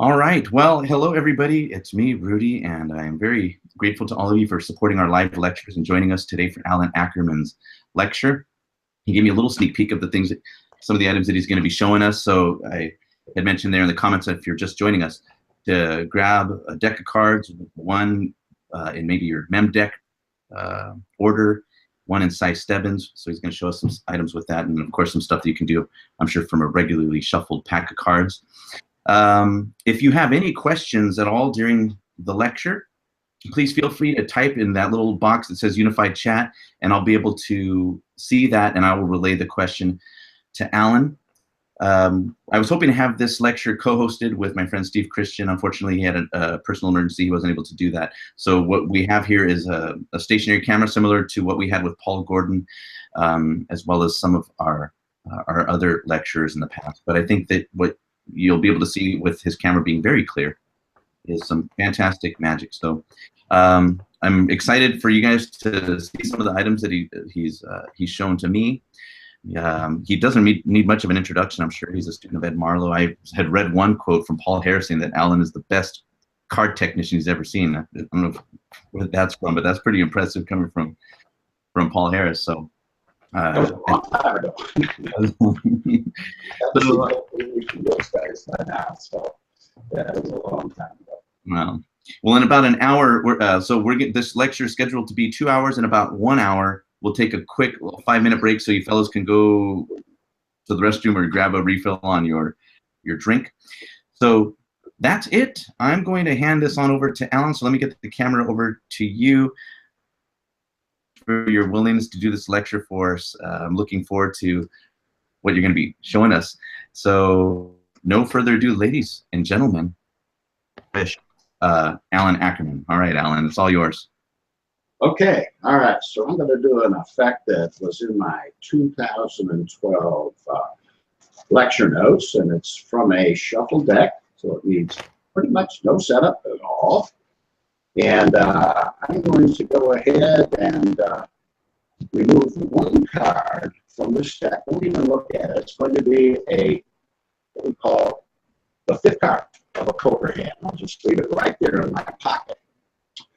All right. Well, hello, everybody. It's me, Rudy, and I am very grateful to all of you for supporting our live lectures and joining us today for Allan Ackerman's lecture. He gave me a little sneak peek of the things, some of the items that he's going to be showing us. So I had mentioned there in the comments that if you're just joining us, to grab a deck of cards, one in maybe your mem deck order, one in size Stebbins. So he's going to show us some items with that, and of course some stuff that you can do, I'm sure, from a regularly shuffled pack of cards. If you have any questions at all during the lecture, please feel free to type in that little box that says Unified Chat, and I'll be able to see that, and I will relay the question to Allan. I was hoping to have this lecture co-hosted with my friend Steve Christian. Unfortunately, he had a personal emergency. He wasn't able to do that. So what we have here is a stationary camera similar to what we had with Paul Gordon, as well as some of our other lectures in the past. But I think that what you'll be able to see with his camera being very clear is some fantastic magic. So I'm excited for you guys to see some of the items that he's shown to me. He doesn't need much of an introduction. I'm sure he's a student of Ed Marlowe. I had read one quote from Paul Harris saying that Allan is the best card technician he's ever seen. I don't know where that's from, but that's pretty impressive coming from Paul Harris. So that was a long time ago. Those guys by now, so yeah, it was a long time ago. Well, in about an hour, we're getting this lecture is scheduled to be 2 hours. In about 1 hour, we'll take a quick 5-minute break so you fellows can go to the restroom or grab a refill on your drink. So that's it. I'm going to hand this on over to Allan. So let me get the camera over to you for your willingness to do this lecture for us. I'm looking forward to what you're going to be showing us. So no further ado, ladies and gentlemen, Allan Ackerman. All right, Allan, it's all yours. Okay, all right, so I'm going to do an effect that was in my 2012 lecture notes, and it's from a shuffle deck, so it needs pretty much no setup at all. And I'm going to go ahead and remove one card from this deck. Don't even look at it. It's going to be what we call the fifth card of a poker hand. I'll just leave it right there in my pocket.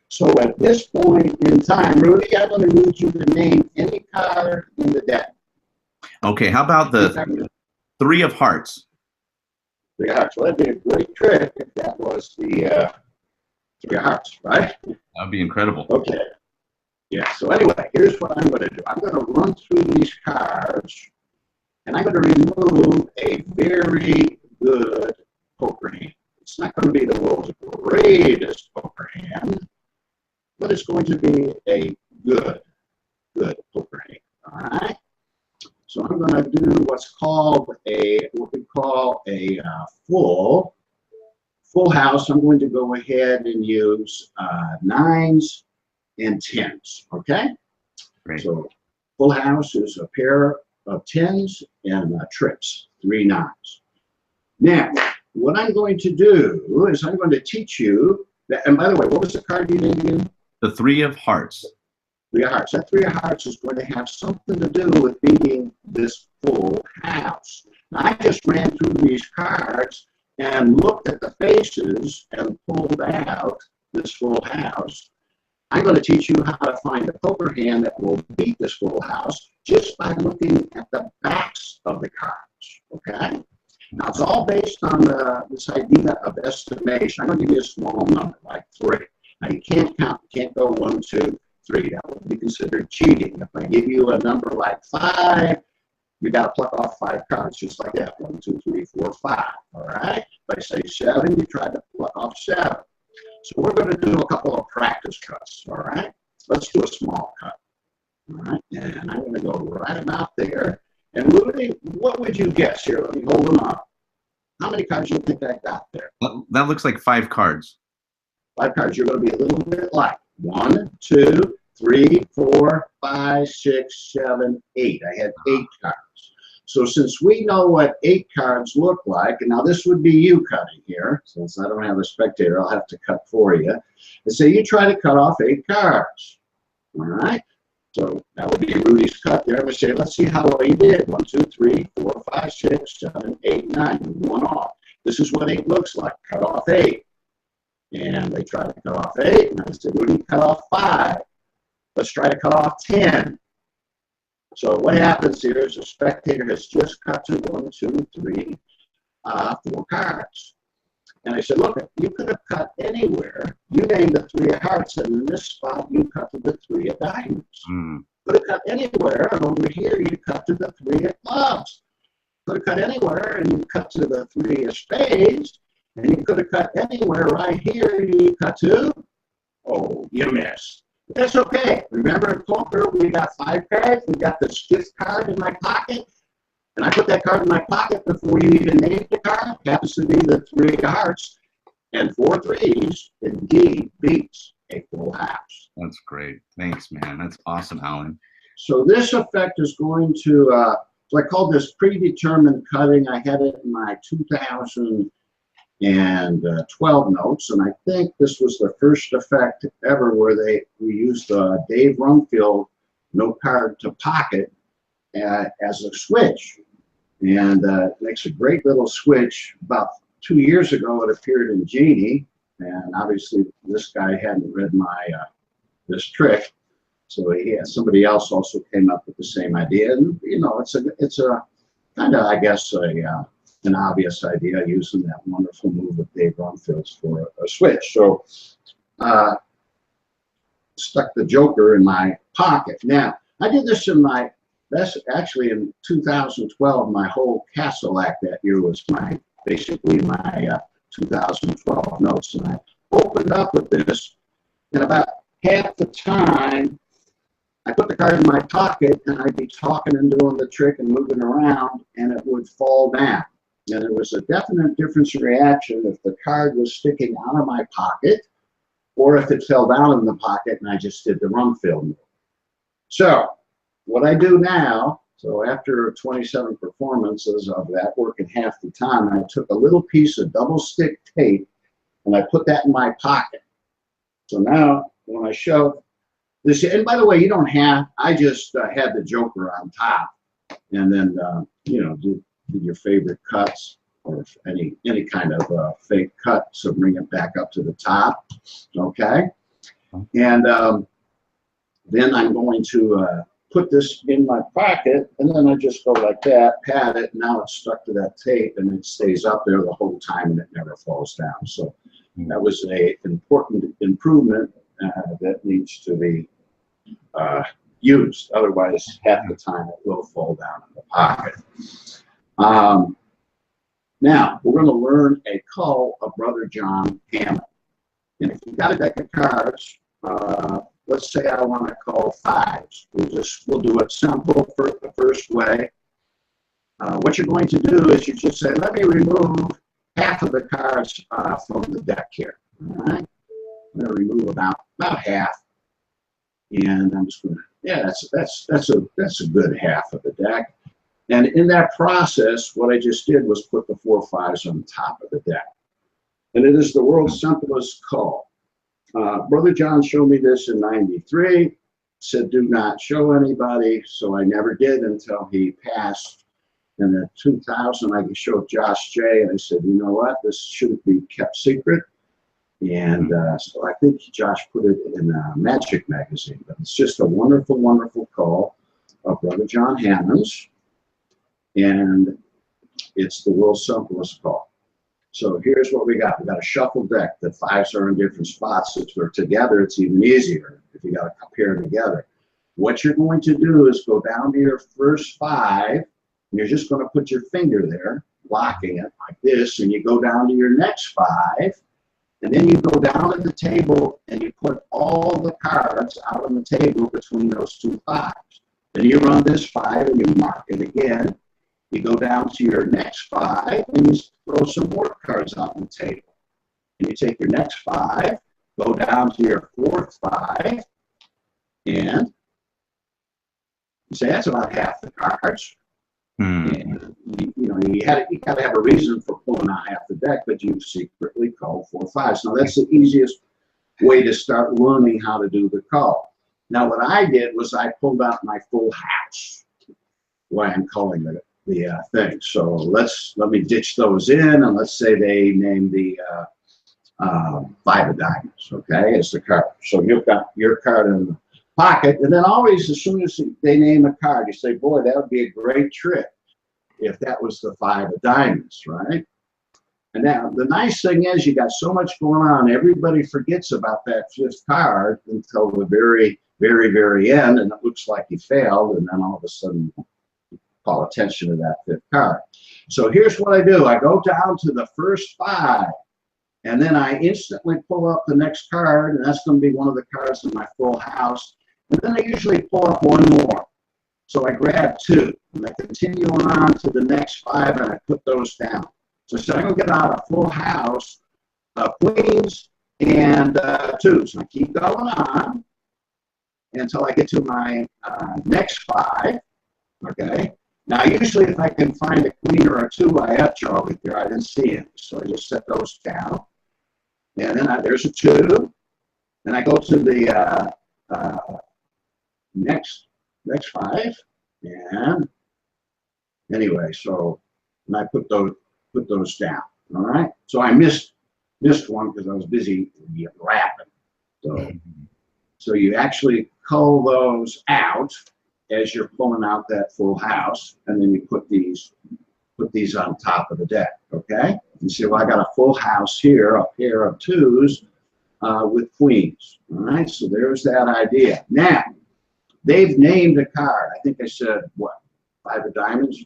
So at this point in time, Rudy, I'm going to need you to name any card in the deck. Okay, how about the Three of Hearts? Three of Hearts. Well, that'd be a great trick if that was the Three of Hearts, right? That'd be incredible. Okay. Yeah, so anyway, here's what I'm going to do. I'm going to run through these cards, and I'm going to remove a very good poker hand. It's not going to be the world's greatest poker hand, but it's going to be a good poker hand. All right. So I'm going to do what's called what we call a full house. I'm going to go ahead and use 9s and 10s. Okay. Great. So full house is a pair of 10s and trips, 3 9s. Now, what I'm going to do is I'm going to teach you that. And by the way, what was the card you named again? The Three of Hearts. Three of Hearts. That Three of Hearts is going to have something to do with being this full house. Now, I just ran through these cards and looked at the faces and pulled out this full house. I'm going to teach you how to find a poker hand that will beat this full house just by looking at the backs of the cards. Okay? Now, it's all based on this idea of estimation. I'm going to give you a small number, like 3. Now, you can't count. You can't go 1, 2, 3. That would be considered cheating. If I give you a number like 5, you got to pluck off 5 cards just like that. 1, 2, 3, 4, 5. All right? If I say 7, you try to pluck off 7. So we're going to do a couple of practice cuts. All right? Let's do a small cut. All right? And I'm going to go right about there. And Rudy, what would you guess here? Let me hold them up. How many cards do you think I got there? That looks like 5 cards. 5 cards. You're going to be a little bit light. 1, 2, 3, 4, 5, 6, 7, 8. I had 8 cards. So since we know what 8 cards look like, and now this would be you cutting here, since I don't have a spectator, I'll have to cut for you. And so you try to cut off 8 cards. All right? So that would be Rudy's cut there. I'm going to say, let's see how well you did. 1, 2, 3, 4, 5, 6, 7, 8, 9. 1 off. This is what 8 looks like. Cut off 8. And they try to cut off 8. And I said, what do you cut off 5? Let's try to cut off 10. So what happens here is the spectator has just cut to 1, 2, 3, 4 cards. And I said, look, you could have cut anywhere. You named the 3 of hearts, and in this spot, you cut to the 3 of diamonds. Could have cut anywhere, and over here, you cut to the 3 of clubs. Could have cut anywhere, and you cut to the 3 of spades. And you could have cut anywhere right here, you cut to, oh, you missed. But that's okay. Remember in poker, we got 5 cards. We got the 5th card in my pocket. And I put that card in my pocket before you even named the card. It happens to be the 3 of hearts. And 4 threes indeed beats a full house. That's great. Thanks, man. That's awesome, Allan. So this effect is going to, so I called this predetermined cutting. I had it in my 2012 notes, and I think this was the first effect ever where we used the Dave Rumfield no card to pocket as a switch. And it makes a great little switch. About 2 years ago, it appeared in Genie, and obviously this guy hadn't read my this trick, so somebody else also came up with the same idea. And you know, it's a kind of, I guess, an obvious idea using that wonderful move of Dave Rumfield's for a switch. So stuck the Joker in my pocket. Now I did this that's actually in 2012. My whole castle act that year was basically my 2012 notes, and I opened up with this, and about half the time I put the card in my pocket and I'd be talking and doing the trick and moving around, and it would fall down. And there was a definite difference in reaction if the card was sticking out of my pocket or if it fell down in the pocket and I just did the Rumfield move. So what I do now, so after 27 performances of that, working half the time, I took a little piece of double stick tape and I put that in my pocket. So now when I shove this, and by the way, you don't have, I just had the Joker on top, and then, you know, did your favorite cuts or any kind of fake cut, so bring it back up to the top, okay? And then I'm going to put this in my pocket, and then I just go like that, pat it, now it's stuck to that tape, and it stays up there the whole time, and it never falls down. So that was an important improvement that needs to be used. Otherwise, half the time it will fall down in the pocket. Now, we're going to learn a call of Brother John Hammond. And if you got a deck of cards, let's say I want to call 5s. We'll do it simple for the first way. What you're going to do is you just say, let me remove half of the cards from the deck here. All right? I'm going to remove about half. And I'm just going to, yeah, that's a good half of the deck. And in that process, what I just did was put the 4 5s on top of the deck. And it is the world's simplest call. Brother John showed me this in '93, said do not show anybody, so I never did until he passed. And in 2000, I showed Josh J, and I said, you know what, this shouldn't be kept secret. And so I think Josh put it in Magic magazine, but it's just a wonderful, wonderful call of Brother John Hammond's, and it's the world's simplest call. So here's what we got. We got a shuffle deck. The 5s are in different spots. If they're together, it's even easier if you got to pair together. What you're going to do is go down to your first 5, and you're just going to put your finger there, locking it like this, and you go down to your next 5, and then you go down to the table and you put all the cards out on the table between those 2 5s. Then you run this 5 and you mark it again. You go down to your next 5 and you throw some more cards out on the table. And you take your next 5, go down to your 4th 5, and you say that's about half the cards. And you got to have a reason for pulling out half the deck, but you secretly call 4 5s. Now that's the easiest way to start learning how to do the call. Now what I did was I pulled out my full house. Why I'm calling it thing. So let me ditch those in, and let's say they name the five of diamonds. Okay, as the card. So you've got your card in the pocket, and then always, as soon as they name a card, you say, "Boy, that would be a great trick if that was the five of diamonds," right? And now the nice thing is, you got so much going on, everybody forgets about that fifth card until the very, very, very end, and it looks like you failed, and then all of a sudden call attention to that fifth card. So here's what I do. I go down to the first five, and then I instantly pull up the next card, and that's going to be one of the cards in my full house. And then I usually pull up one more. So I grab two, and I continue on to the next five, and I put those down. So I'm going to get out a full house, queens, and twos. And I keep going on until I get to my next five. Okay. Now, usually if I can find a queen or a two, I have Charlie here. I didn't see it. So I just set those down. And then there's a two. And I go to the next five. And anyway, so and I put those down. All right. So I missed one because I was busy rapping. So you actually cull those out as you're pulling out that full house, and then you put these on top of the deck. Okay. You see, well, I got a full house here, a pair of twos with queens. All right. So there's that idea. Now they've named a card. I think I said what, five of diamonds.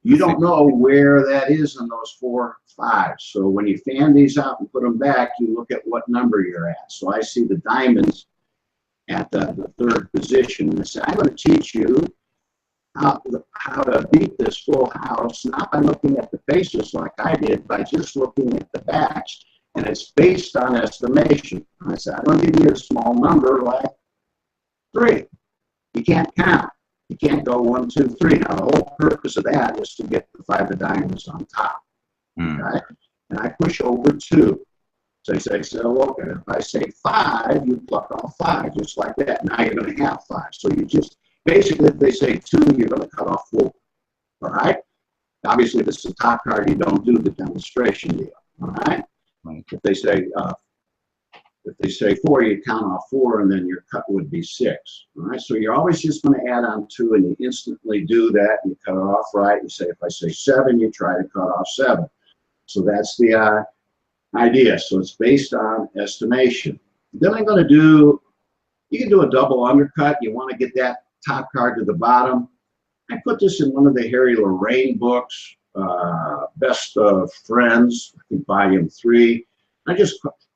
You don't know where that is in those 4 5s. So when you fan these out and put them back, you look at what number you're at. So I see the diamonds at the third position. And I say, I'm going to teach you how to beat this full house, not by looking at the faces like I did, by just looking at the backs. And it's based on estimation. And I said, I'm going to give you a small number like 3. You can't count. You can't go 1, 2, 3. Now, the whole purpose of that is to get the five of diamonds on top. Okay? And I push over 2. So you say, okay, if I say 5, you pluck off 5, just like that. Now you're going to have 5. So you just, basically, if they say 2, you're going to cut off 4. All right? Obviously, if it's the top card, you don't do the demonstration deal. All right? If they say 4, you count off 4, and then your cut would be 6. All right, so you're always just going to add on 2, and you instantly do that, and you cut it off right. You say, if I say 7, you try to cut off 7. So that's the idea. So it's based on estimation. Then I'm going to do, you can do a double undercut. You want to get that top card to the bottom. I put this in one of the Harry Lorraine books, Best of Friends, I think volume 3.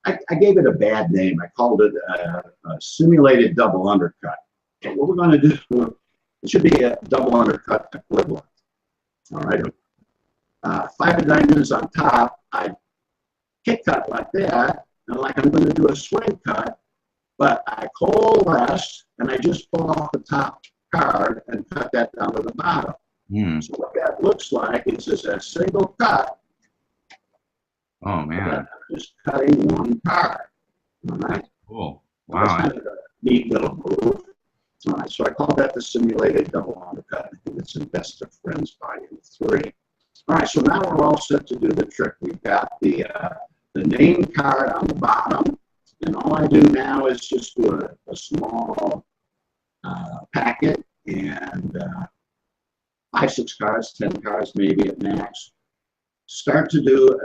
I gave it a bad name. I called it a simulated double undercut. So what we're going to do, it should be a double undercut equivalent. All right. 5 of diamonds on top. I kick cut like that, and like I'm going to do a swing cut, but I coalesce and I just pull off the top card and cut that down to the bottom. So what that looks like is just a single cut. Oh man! Just cutting one card. All right. Cool. Wow. That's kind of a neat little move. All right. So I call that the simulated double undercut. I think it's in Best of Friends volume 3. All right. So now we're all set to do the trick. We've got the name card on the bottom, and all I do now is just do a small packet and 5, 6 cards, 10 cards maybe at max. Start to do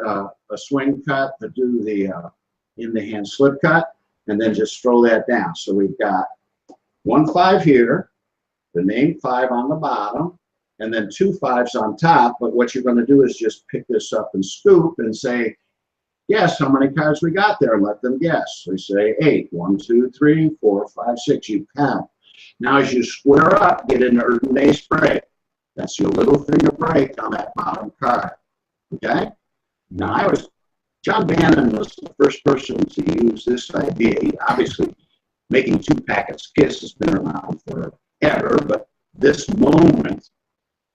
a swing cut, to do the in the hand slip cut, and then just throw that down. So we've got 1 5 here, the name 5 on the bottom, and then 2 5s on top. But what you're going to do is just pick this up and scoop and say, guess how many cards we got there, and let them guess. So you say 8, 1, 2, 3, 4, 5, 6. You count. Now as you square up, get an Urban Ace break. That's your little finger break on that bottom card. Okay? Now John Bannon was the first person to use this idea. He obviously, making 2 packets kiss has been around forever, but this moment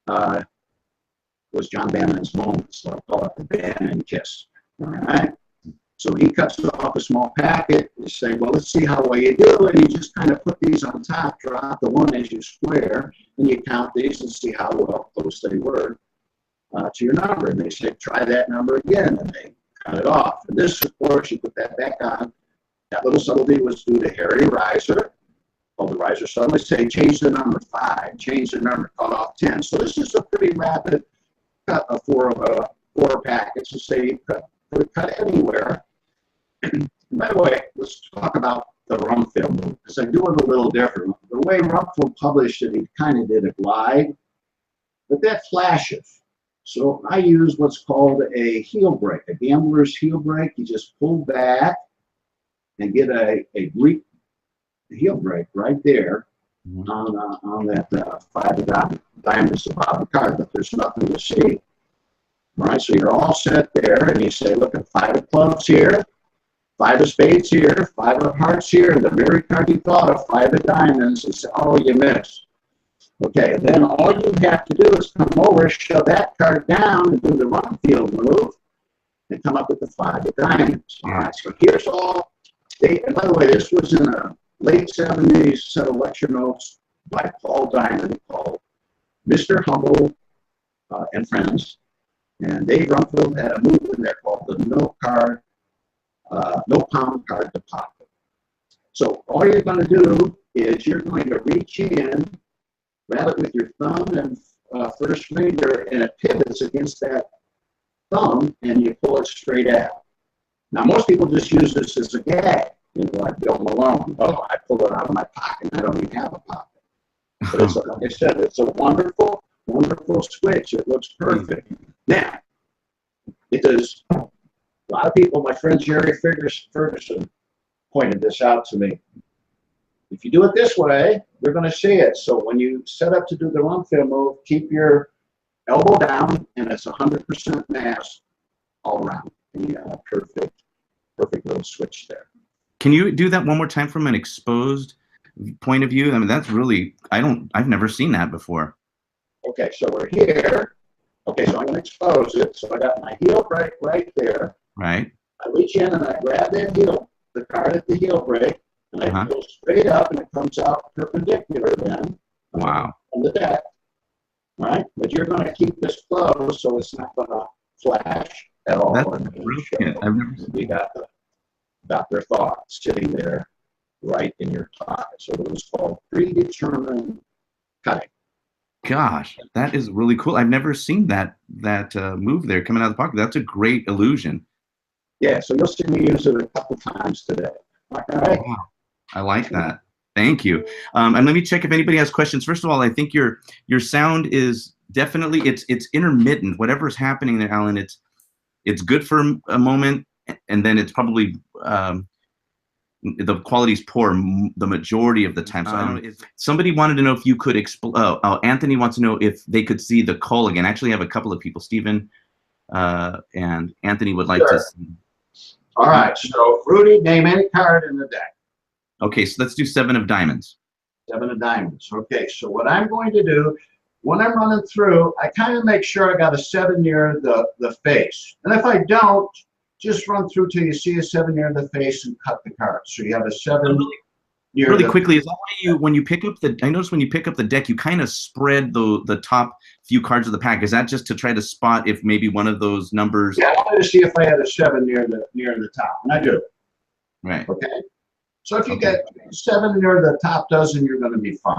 was John Bannon's moment, so I call it the Bannon kiss. All right? So he cuts off a small packet. You say, well, let's see how well you do. And you just kind of put these on top, drop the one as you square, and you count these and see how well close they were to your number. And they say, try that number again. And they cut it off. And this, of course, you put that back on. That little subtlety was due to Harry Reiser. Well, the Reiser suddenly say, change the number 5, change the number, cut off 10. So this is a pretty rapid cut of four packets to say you could cut anywhere. And by the way, let's talk about the Rumfield move, because I do it a little different. The way Rumfield published it, he kind of did it live, but that flashes. So I use what's called a heel break, a gambler's heel break. You just pull back and get a Greek heel break right there on that 5 of diamonds above the card, but there's nothing to see. All right, so you're all set there, and you say, look at 5 of clubs here, 5 of spades here, 5 of hearts here, and the very card you thought of, 5 of diamonds, and say, oh, you missed. Okay, then all you have to do is come over, shove that card down, and do the Rumfield move, and come up with the 5 of diamonds. All right, so here's all. And by the way, this was in a late 70s set of lecture notes by Paul Diamond called Mr. Humble and Friends. And Dave Rumfield had a move in there called the no palm card deposit. So all you're going to do is you're going to reach in, grab it with your thumb and first finger, and it pivots against that thumb, and you pull it straight out. Now, most people just use this as a gag, you know, like Bill Malone. Oh, I pulled it out of my pocket. I don't even have a pocket. But it's, like I said, it's a wonderful, wonderful switch. It looks perfect. Now, it does. A lot of people, my friend Jerry Ferguson pointed this out to me. If you do it this way, you're going to see it. So when you set up to do the Rumfield move, keep your elbow down, and it's 100% mass all around. Yeah, perfect little switch there. Can you do that one more time from an exposed point of view? I mean, that's really, I've never seen that before. Okay, so we're here. Okay, so I'm going to expose it. So I got my heel break right there. Right. I reach in and I grab that heel, the card at the heel break, and I go straight up, and it comes out perpendicular then. Wow. On the deck. All right, but you're going to keep this closed so it's not going to flash at all. That's brilliant. I've never seen. You got their thought sitting there right in your pocket. So it was called predetermined cutting. Gosh, that is really cool. I've never seen that move there coming out of the pocket. That's a great illusion. Yeah, so you'll see me use it a couple times today. All right. Wow. I like that. Thank you. And let me check if anybody has questions. First of all, I think your sound is definitely it's intermittent. Whatever's happening there, Allan, it's good for a moment, and then it's probably the quality's poor the majority of the time. So I don't know if somebody wanted to know if you could Anthony wants to know if they could see the call again. I actually have a couple of people, Stephen and Anthony would like to see. All right, so Rudy, name any card in the deck. Okay, so let's do 7 of diamonds. 7 of diamonds. Okay, so what I'm going to do, when I'm running through, I kind of make sure I got a 7 near the face. And if I don't, just run through till you see a 7 near the face and cut the card. So you have a 7 near really quickly, is that why when you pick up I notice when you pick up the deck, you kind of spread the top few cards of the pack. Is that just to try to spot if maybe one of those numbers? Yeah, I wanted to see if I had a 7 near the top, and I do. Right. Okay. So if you get 7 near the top dozen, you're going to be fine.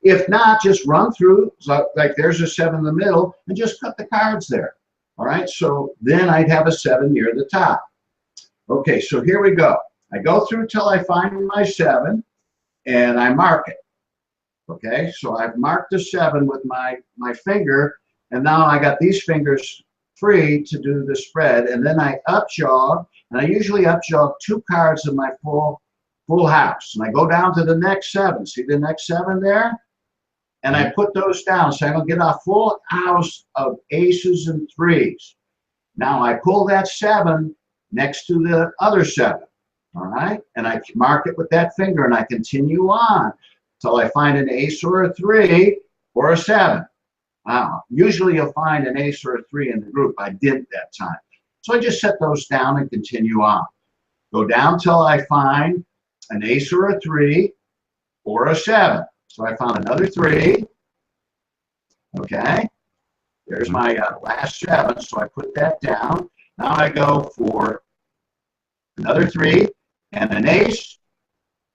If not, just run through, so like there's a 7 in the middle, and just cut the cards there. All right, so then I'd have a 7 near the top. Okay, so here we go. I go through till I find my 7, and I mark it. Okay, so I've marked the 7 with my finger, and now I got these fingers free to do the spread, and then I up jog, and I usually up jog 2 cards in my full house, and I go down to the next 7. See the next 7 there? And I put those down, so I'm going to get a full house of aces and 3s. Now I pull that 7 next to the other 7, all right? And I mark it with that finger, and I continue on until I find an ace or a 3 or a 7. Usually you'll find an ace or a 3 in the group. I didn't that time. So I just set those down and continue on. go down till I find an ace or a 3 or a 7. So I found another 3. Okay. There's my last 7, so I put that down. Now I go for another 3 and an ace,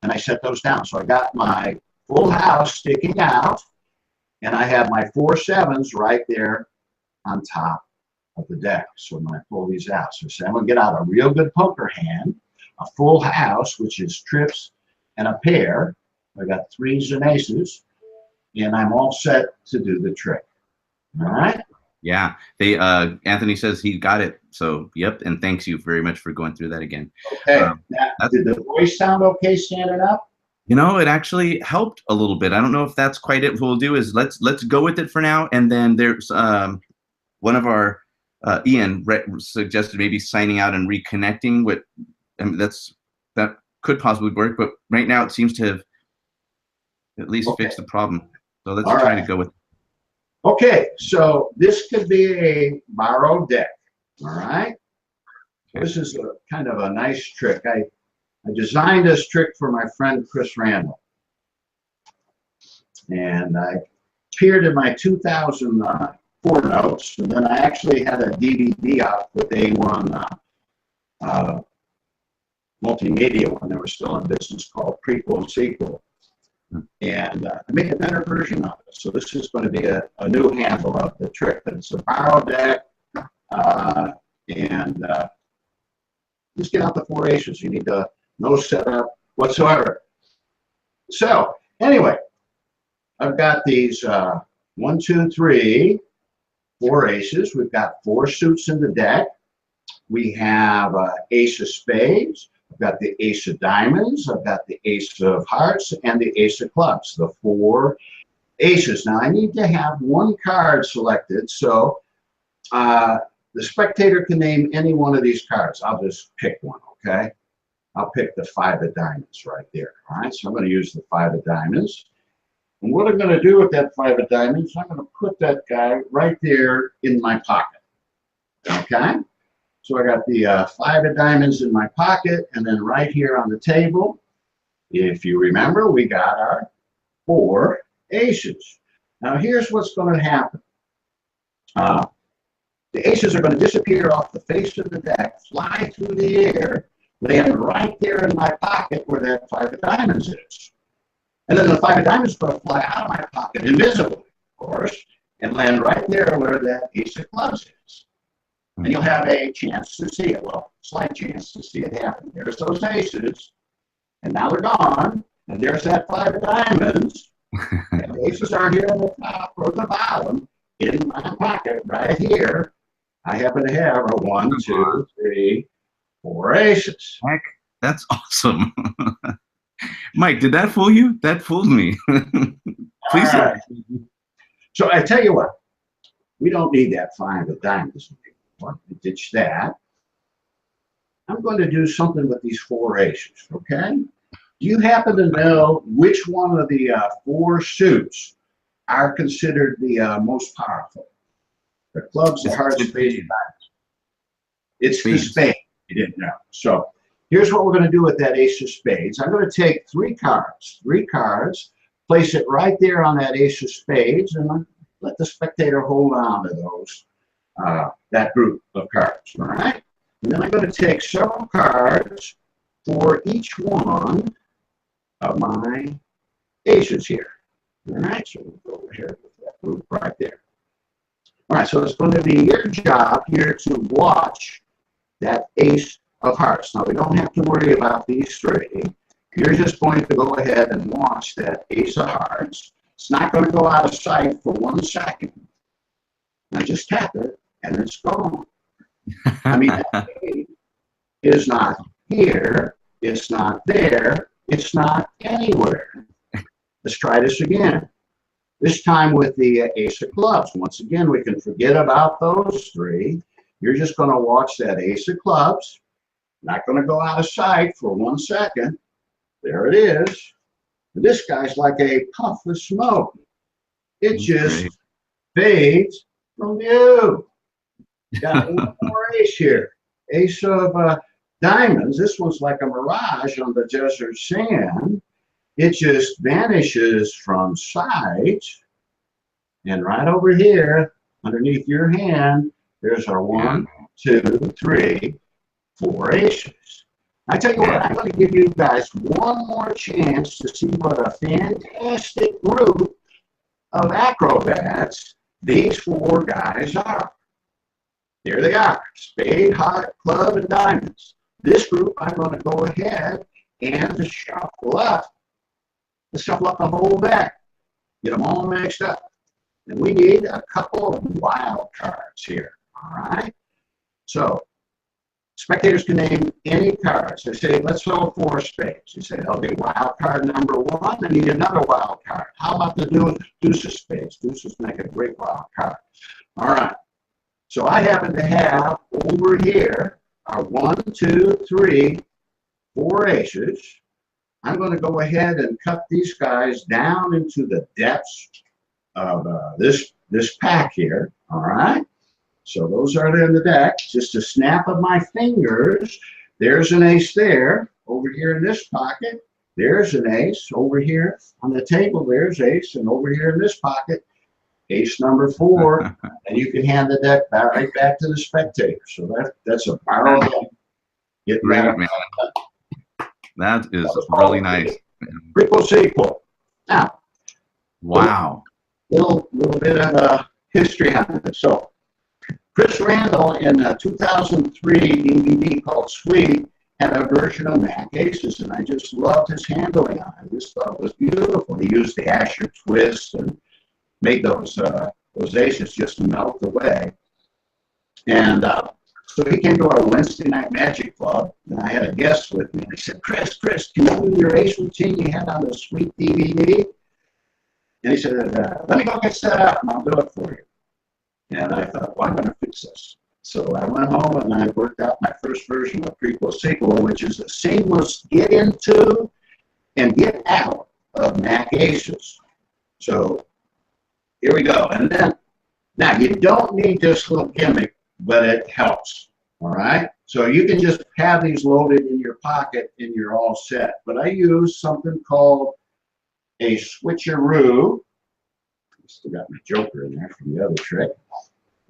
and I set those down. So I got my full house sticking out, and I have my 4 7s right there on top of the deck. So when I pull these out, so say I'm going to get out a real good poker hand, a full house, which is trips and a pair. I got 3s and aces, and I'm all set to do the trick. All right. Yeah, they Anthony says he got it. So yep, and thanks you very much for going through that again. Okay. Now, did the voice sound okay standing up? You know, it actually helped a little bit. I don't know if that's quite it. What we'll do is let's go with it for now, and then there's one of our Ian suggested maybe signing out and reconnecting. With I mean, that could possibly work, but right now it seems to have at least fixed the problem. So let's try to go with. Okay, so this could be a borrowed deck. All right. This is a kind of a nice trick. I designed this trick for my friend Chris Randall, and I appeared in my 2004 notes, and then I actually had a DVD out with A1 multimedia when they were still in business called Prequel and Sequel. And I made a better version of it. So this is going to be a new handle of the trick. But it's a borrowed deck, and just get out the 4 aces. You need no setup whatsoever. So anyway, I've got these 1, 2, 3, 4 aces. We've got 4 suits in the deck. We have ace of spades. I've got the ace of diamonds, I've got the ace of hearts, and the ace of clubs, the 4 aces. Now, I need to have 1 card selected, so the spectator can name any one of these cards. I'll just pick one, okay? I'll pick the 5 of diamonds right there, all right? So I'm going to use the 5 of diamonds. And what I'm going to do with that 5 of diamonds, I'm going to put that guy right there in my pocket, okay? So I got the 5 of diamonds in my pocket, and then right here on the table, if you remember, we got our 4 aces. Now here's what's going to happen. The aces are going to disappear off the face of the deck, fly through the air, land right there in my pocket where that 5 of diamonds is. And then the 5 of diamonds is going to fly out of my pocket invisibly, of course, and land right there where that ace of clubs is. And you'll have a chance to see it. Well, slight chance to see it happen. There's those aces, and now they're gone. And there's that 5 of diamonds. And the aces are here on the top or the bottom in my pocket right here. I happen to have a 1, 2, 3, 4 aces. Heck, that's awesome. Mike, did that fool you? That fooled me. Please. Right. So I tell you what, we don't need that 5 of diamonds. Ditch that. I'm going to do something with these 4 aces, okay? Do you happen to know which one of the 4 suits are considered the most powerful? The clubs, the hearts, spades, and diamonds. It's the spade. You didn't know. So here's what we're going to do with that ace of spades. I'm going to take 3 cards, place it right there on that ace of spades, and let the spectator hold on to those. That group of cards, all right? And then I'm going to take several cards for each one of my aces here. All right, so we'll go over here with that group right there. All right, so it's going to be your job here to watch that ace of hearts. Now, we don't have to worry about these 3. You're just going to go ahead and watch that ace of hearts. It's not going to go out of sight for 1 second. Now, just tap it. And it's gone. I mean, that spade is not here, it's not there, it's not anywhere. Let's try this again. This time with the ace of clubs. Once again, we can forget about those 3. You're just going to watch that ace of clubs. Not going to go out of sight for 1 second. There it is. This guy's like a puff of smoke. It just fades from view. Got 1 more ace here. Ace of diamonds, this one's like a mirage on the desert sand. It just vanishes from sight. And right over here, underneath your hand, there's our 1, 2, 3, 4 aces. I tell you what, I'm going to give you guys one more chance to see what a fantastic group of acrobats these 4 guys are. Here they are, spade, heart, club, and diamonds. This group, I'm going to go ahead and shuffle up. Let's shuffle up the whole deck. Get them all mixed up. And we need a couple of wild cards here, all right? So spectators can name any cards. They say, let's throw 4 spades. You say, okay, wild card number 1, I need another wild card. How about the deuce of spades? Deuces make a great wild card. All right. So I happen to have over here our 1, 2, 3, 4 aces. I'm going to go ahead and cut these guys down into the depths of this pack here. All right. So those are in the deck. Just a snap of my fingers. There's an ace there. Over here in this pocket, there's an ace. Over here on the table, there's ace. And over here in this pocket, ace number 4. And you can hand the deck right back to the spectator. So that's a borrow deck. Great, man. That is really nice. Triple sequel. Now, wow. Little bit of history on it. So, Chris Randall in a 2003 DVD called Sweet had a version of Mac Aces, and I just loved his handling on it. I just thought it was beautiful. He used the Asher twist and made those aces just melt away. And so he came to our Wednesday night Magic Club, and I had a guest with me. And he said, Chris, can you do your ace routine you had on the Sweet DVD? And he said, let me go get set up, and I'll do it for you. And I thought, well, I'm going to fix this. So I went home and I worked out my first version of prequel sequel, which is a seamless get into and get out of Mac Aces. So here we go. And then, now you don't need this little gimmick, but it helps. All right. So you can just have these loaded in your pocket and you're all set. But I use something called a switcheroo. Still got my joker in there from the other trick.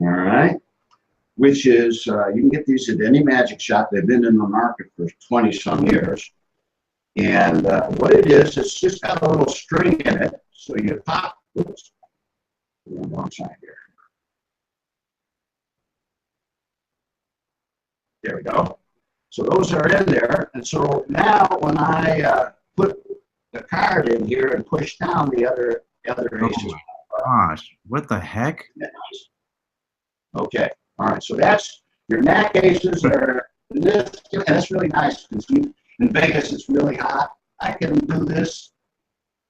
All right. Which is, you can get these at any magic shop. They've been in the market for 20 some years. And what it is, it's just got a little string in it. So you pop, oops, on one side here. There we go. So those are in there. And so now when I put the card in here and push down the other aces. Oh gosh, what the heck? Okay. All right. So that's your Mac aces are this, and that's really nice because in Vegas it's really hot. I can do this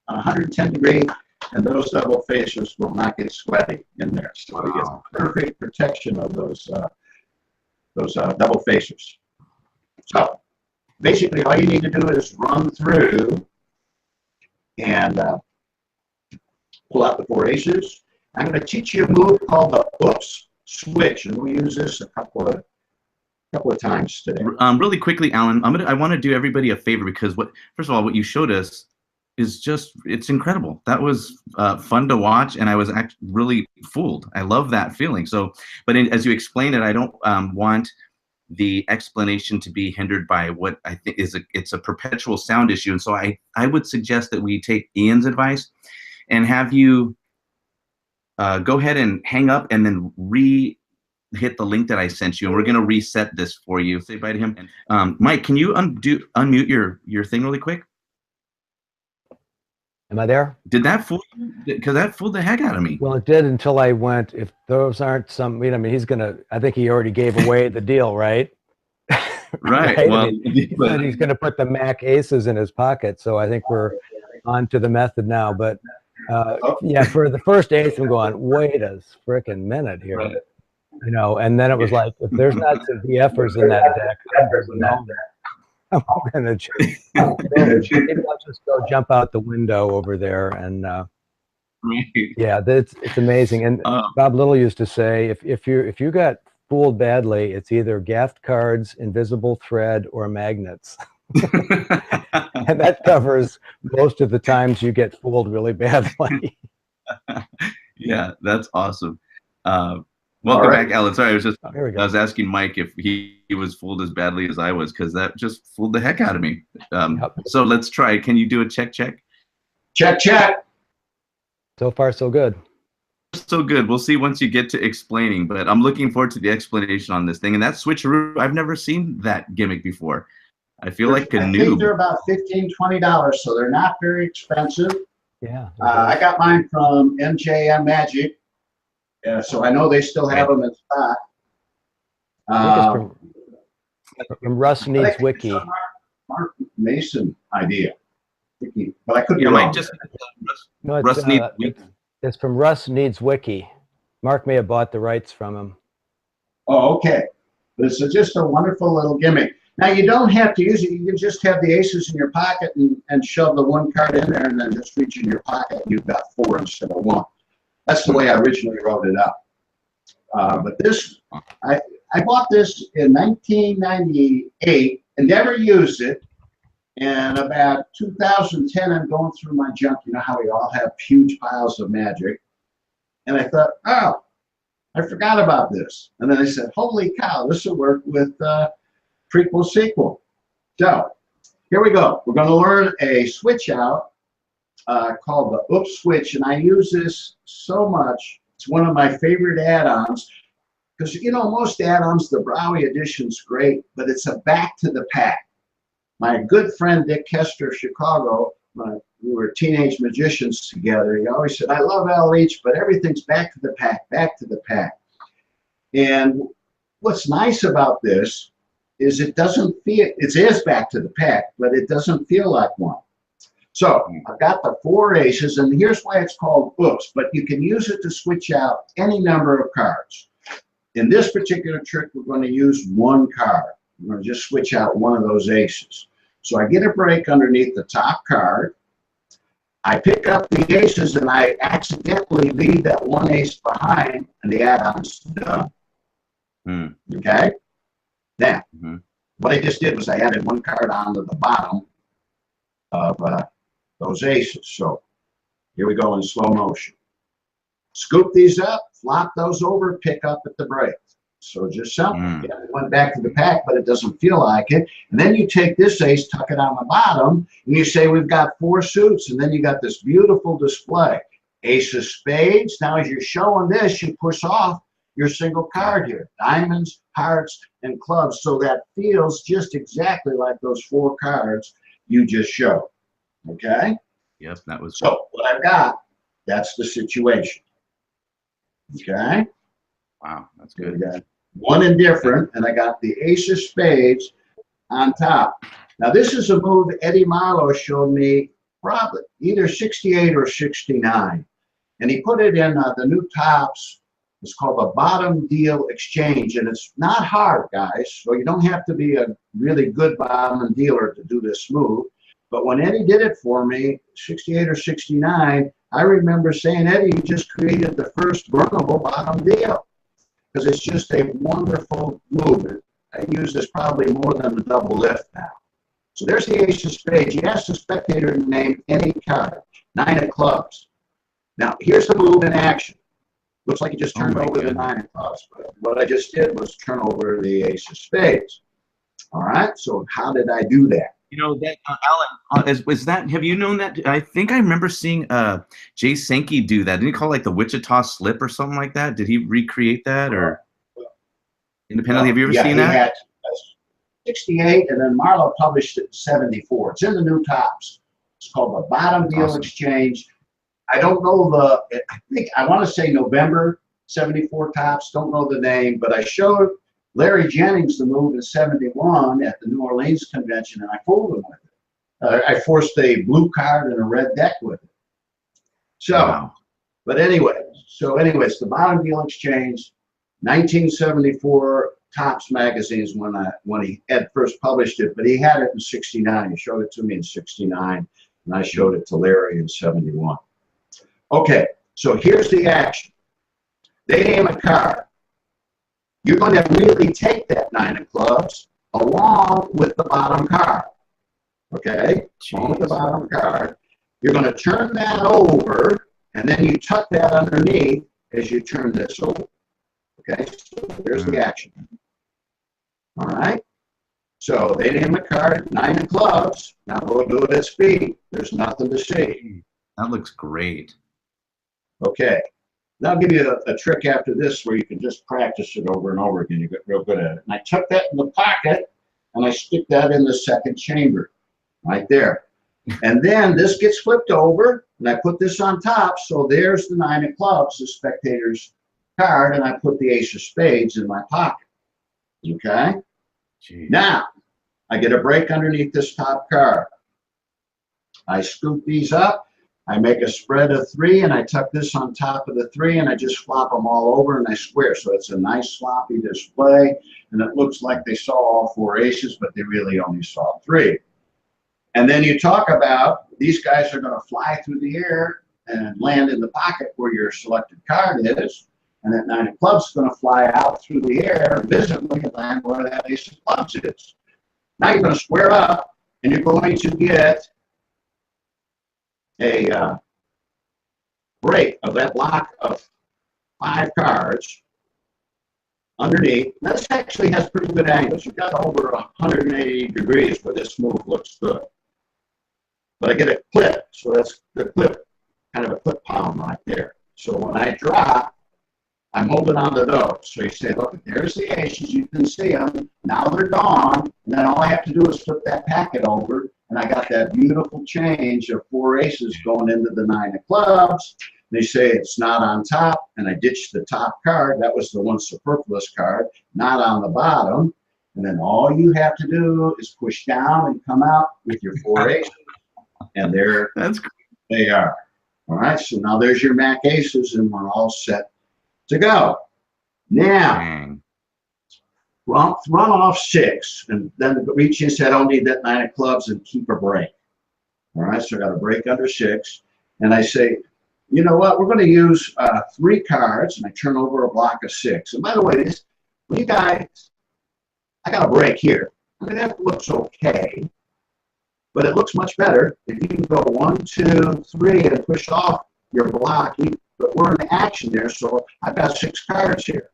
110 degrees, and those double faces will not get sweaty in there. So it gets perfect protection of those double faces. So basically, all you need to do is run through and pull out the 4 aces. I'm going to teach you a move called the oops switch, and we'll use this a couple of times today. Really quickly, Alan, I want to do everybody a favor because first of all, what you showed us is it's incredible. That was fun to watch, and I was actually really fooled. I love that feeling. So, but as you explain it, I don't want the explanation to be hindered by what I think it's a perpetual sound issue. And so I would suggest that we take Ian's advice and have you go ahead and hang up and then hit the link that I sent you, and we're going to reset this for you. Say bye to him. Mike, can you unmute your thing really quick? Am I there? Did that fool you? Because that fooled the heck out of me. Well, it did until I went, if those aren't some, I mean, I think he already gave away the deal, right? Right. Well, I mean, he said he's going to put the Mac aces in his pocket. So I think we're on to the method now. But yeah, for the first ace, I'm going, wait a frickin' minute here. Right. You know, and then it was like, if there's not some DFers in that deck, I'm gonna maybe I'll just go jump out the window over there and yeah, it's amazing. And Bob Little used to say, if you got fooled badly, it's either gaffed cards, invisible thread, or magnets. And that covers most of the times you get fooled really badly. Yeah, that's awesome. Welcome back, Alan. Sorry, Here we go. I was asking Mike if he was fooled as badly as I was, because that just fooled the heck out of me. Yep. So let's try. Can you do a check? Check, check. So far, so good. So good. We'll see once you get to explaining, but I'm looking forward to the explanation on this thing. And that switcheroo, I've never seen that gimmick before. I feel like a I noob. think they're about $15, $20, so they're not very expensive. Yeah. I got mine from MJM Magic, so I know they still have them in stock. I think it's from Russ Needs Wiki. Mark Mason idea, but I could be Yeah, wrong. Mike, just No, Russ Needs Wiki. it's from Russ Needs Wiki. Mark may have bought the rights from him. Oh, okay. This is just a wonderful little gimmick. Now, you don't have to use it. You can just have the aces in your pocket and shove the one card in there and then just reach in your pocket. You've got 4 instead of 1. That's the way I originally wrote it up. But this, I bought this in 1998 and never used it. And about 2010, I'm going through my junk. You know how we all have huge piles of magic. And I thought, oh, I forgot about this. And then I said, holy cow, this will work with prequel sequel. So here we go. We're going to learn a switch out called the Oops Switch. And I use this so much. It's one of my favorite add-ons. Because, you know, most add-ons, the Browie edition's great, but it's a back to the pack. My good friend Dick Kester of Chicago, we were teenage magicians together. He always said, I love LH, but everything's back to the pack, back to the pack. And what's nice about this is it doesn't feel, it is back to the pack, but it doesn't feel like one. So I've got the 4 aces, and here's why it's called Oops, but you can use it to switch out any number of cards. In this particular trick, we're going to use 1 card. We're going to just switch out one of those aces. So I get a break underneath the top card. I pick up the aces, and I accidentally leave that 1 ace behind, and the add-on's done. Okay? Now, what I just did was I added 1 card onto the bottom of those aces. So here we go in slow motion. Scoop these up, flop those over, pick up at the break. So just simple. Yeah, it went back to the pack, but it doesn't feel like it. And then you take this ace, tuck it on the bottom, and you say we've got 4 suits, and then you got this beautiful display. Ace of spades. Now as you're showing this, you push off your single card here. Diamonds, hearts, and clubs. So that feels just exactly like those 4 cards you just showed. Okay? Yep, that was. So what I've got, that's the situation. Okay? Wow, that's So we good. got 1 indifferent, and I got the ace of spades on top. Now this is a move Eddie Marlowe showed me probably either 68 or 69. And he put it in the new tops. It's called the bottom deal exchange. And it's not hard, guys. So you don't have to be a really good bottom dealer to do this move. But when Eddie did it for me, 68 or 69, I remember saying, Eddie, you just created the first burnable bottom deal. Because it's just a wonderful move. I use this probably more than a double lift now. So there's the ace of spades. You ask the spectator to name any card. 9 of clubs. Now, here's the move in action. Looks like you just turned over the 9 of clubs. But what I just did was turn over the ace of spades. All right, so how did I do that? You know, that Alan, is that, have you known that? I think I remember seeing Jay Sankey do that. Didn't he call it like the Wichita Slip or something like that? Did he recreate that, or independently? Have you ever seen that? Had 68, and then Marlowe published it in 74. It's in the new tops. It's called the Bottom Deal Exchange. I don't know I want to say November 74 tops. Don't know the name, but I showed Larry Jennings the move in 71 at the New Orleans convention, and I fooled him with it. I forced a blue card and a red deck with it. So, wow. But anyway, anyways, the Bottom Deal Exchange, 1974 Tops magazines when he had first published it, but he had it in 69. He showed it to me in 69, and I showed it to Larry in 71. Okay, so here's the action. They name a card. you're going to really take that 9 of clubs along with the bottom card. Okay? Along with the bottom card. You're going to turn that over, and then you tuck that underneath as you turn this over. Okay? So there's the action. All right? So they name the card 9 of clubs. Now we'll do it at speed. There's nothing to see. That looks great. Okay. Now I'll give you a trick after this where you can just practice it over and over again. You get real good at it. And I tuck that in the pocket, and I stick that in the second chamber right there. And then this gets flipped over, and I put this on top. So there's the 9 of clubs, the spectator's card, and I put the ace of spades in my pocket. Okay? Jeez. Now, I get a break underneath this top card. I scoop these up. I make a spread of 3, and I tuck this on top of the 3, and I just flop them all over, and I square. So it's a nice sloppy display, and it looks like they saw all 4 aces, but they really only saw 3. And then you talk about these guys are going to fly through the air and land in the pocket where your selected card is, and that 9 of clubs is going to fly out through the air visibly and land where that ace of clubs is. Now you're going to square up, and you're going to get a break of that block of 5 cards underneath. Now, this actually has pretty good angles. You've got over 180 degrees where this move looks good. But I get a clip, so that's the clip, kind of a clip palm right there. So when I drop, I'm holding on to those. So you say, look, there's the aces. You can see them. Now they're gone. And then all I have to do is flip that packet over, and I got that beautiful change of 4 aces going into the 9 of clubs. They say it's not on top, and I ditched the top card. That was the one superfluous card, not on the bottom. And then all you have to do is push down and come out with your 4 aces. And there they are. All right, so now there's your Mac aces, and we're all set to go. Now, run off 6, and then reach in, say, I don't need that 9 of clubs, and keep a break. All right, so I got a break under 6, and I say, you know what, we're going to use 3 cards, and I turn over a block of 6. And by the way, this, when you guys, I got a break here. I mean, that looks okay, but it looks much better if you can go 1, 2, 3 and push off your block. But we're in action there, so I've got 6 cards here.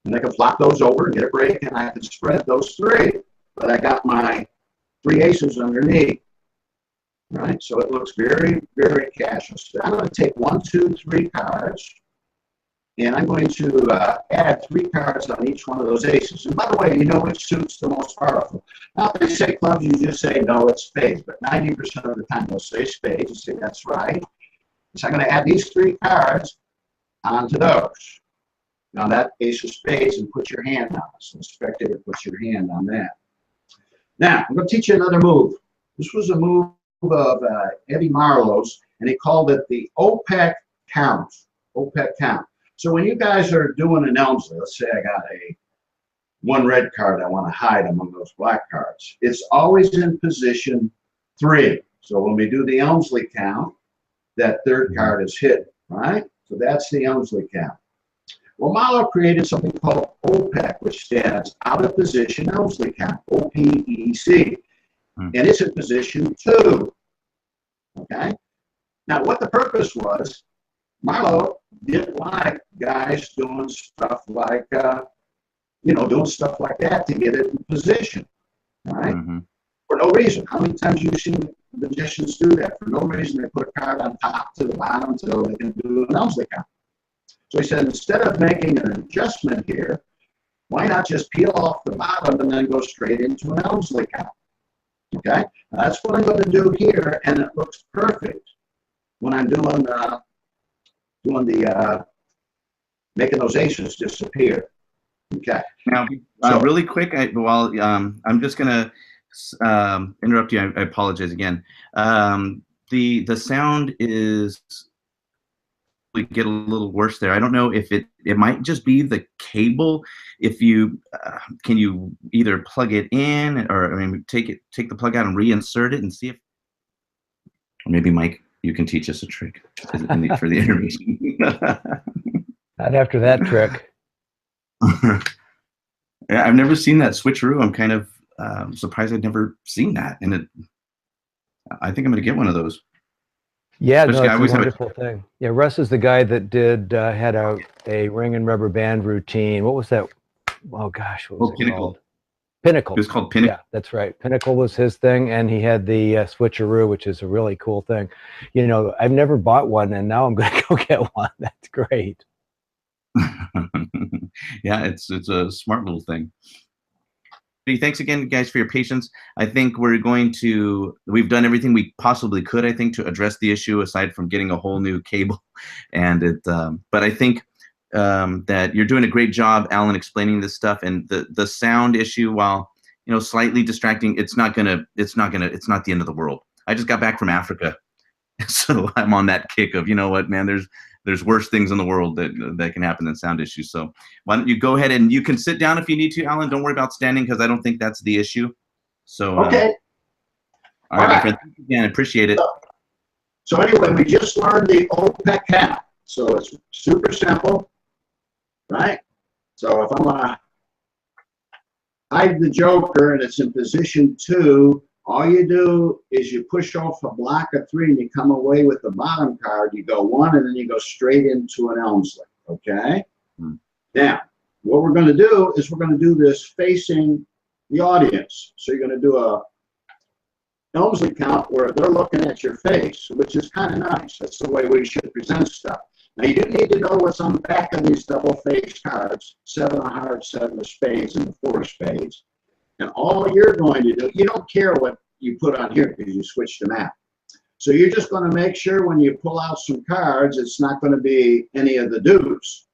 And I can flop those over and get a break, and I can spread those 3. But I got my 3 aces underneath. Right, so it looks very, very casual. So I'm going to take 1, 2, 3 cards, and I'm going to add 3 cards on each one of those aces. And by the way, you know which suit's the most powerful. Now, if they say clubs, you just say, no, it's spades. But 90% of the time, they'll say spades. You say, that's right. So I'm going to add these 3 cards onto those. Now, that ace of spades, and put your hand on it. So the spectator puts your hand on that. Now, I'm going to teach you another move. This was a move of Eddie Marlowe's, and he called it the OPEC count. OPEC count. So when you guys are doing an Elmsley, let's say I got a 1 red card I want to hide among those black cards. It's always in position 3. So when we do the Elmsley count, that 3rd card is hidden, right? So that's the Elmsley count. Well, Marlowe created something called OPEC, which stands out of position Elmsley count, OPEC. And it's in position 2. Okay? Now, what the purpose was, Marlowe didn't like guys doing stuff like, doing stuff like that to get it in position. All right? For no reason. How many times have you seen magicians do that? For no reason, they put a card on top to the bottom so they can do an Elmsley count. So he said, instead of making an adjustment here, why not just peel off the bottom and then go straight into an Elmsley count? Okay, now that's what I'm going to do here, and it looks perfect when I'm doing making those aces disappear. Okay. Now, really quick, I'm just going to interrupt you. I apologize again. The sound is get a little worse there. I don't know if it might just be the cable. If you can you either plug it in, or I mean take the plug out and reinsert it and see if, or maybe Mike, you can teach us a trick for the intermission. Not after that trick. Yeah, I've never seen that switcheroo. I'm kind of surprised I'd never seen that, and I think I'm going to get one of those. Yeah, no, Especially, I it's a always have wonderful thing. Yeah, Russ is the guy that did had a ring and rubber band routine. What was that? Oh gosh, what was it Pinnacle. called? Pinnacle. It was called Pinnacle. Yeah, that's right. Pinnacle was his thing, and he had the switcheroo, which is a really cool thing. You know, I've never bought one, and now I'm going to go get one. That's great. Yeah, it's a smart little thing. Thanks again, guys, for your patience. I think we've done everything we possibly could, I think, to address the issue, aside from getting a whole new cable. And but I think that you're doing a great job, Alan, explaining this stuff. And the sound issue, while slightly distracting, it's not the end of the world. I just got back from Africa, so I'm on that kick of, you know what, man, there's worse things in the world that can happen than sound issues. So why don't you go ahead, and you can sit down if you need to, Alan. Don't worry about standing, because I don't think that's the issue. So Okay. All right, my friend. Thank you again. I appreciate it. So anyway, we just learned the OPEC count. So it's super simple, right? So if I'm gonna hide the joker and it's in position 2, all you do is you push off a block of 3 and you come away with the bottom card. You go 1 and then you go straight into an Elmsley, okay? Now, what we're going to do is we're going to do this facing the audience. So you're going to do a Elmsley count where they're looking at your face, which is kind of nice. That's the way we should present stuff. Now, you do need to know what's on the back of these double-face cards: 7 of hearts, 7 of spades, and the 4 of spades. And all you're going to do, you don't care what you put on here because you switched them out. So you're just going to make sure when you pull out some cards, it's not going to be any of the deuce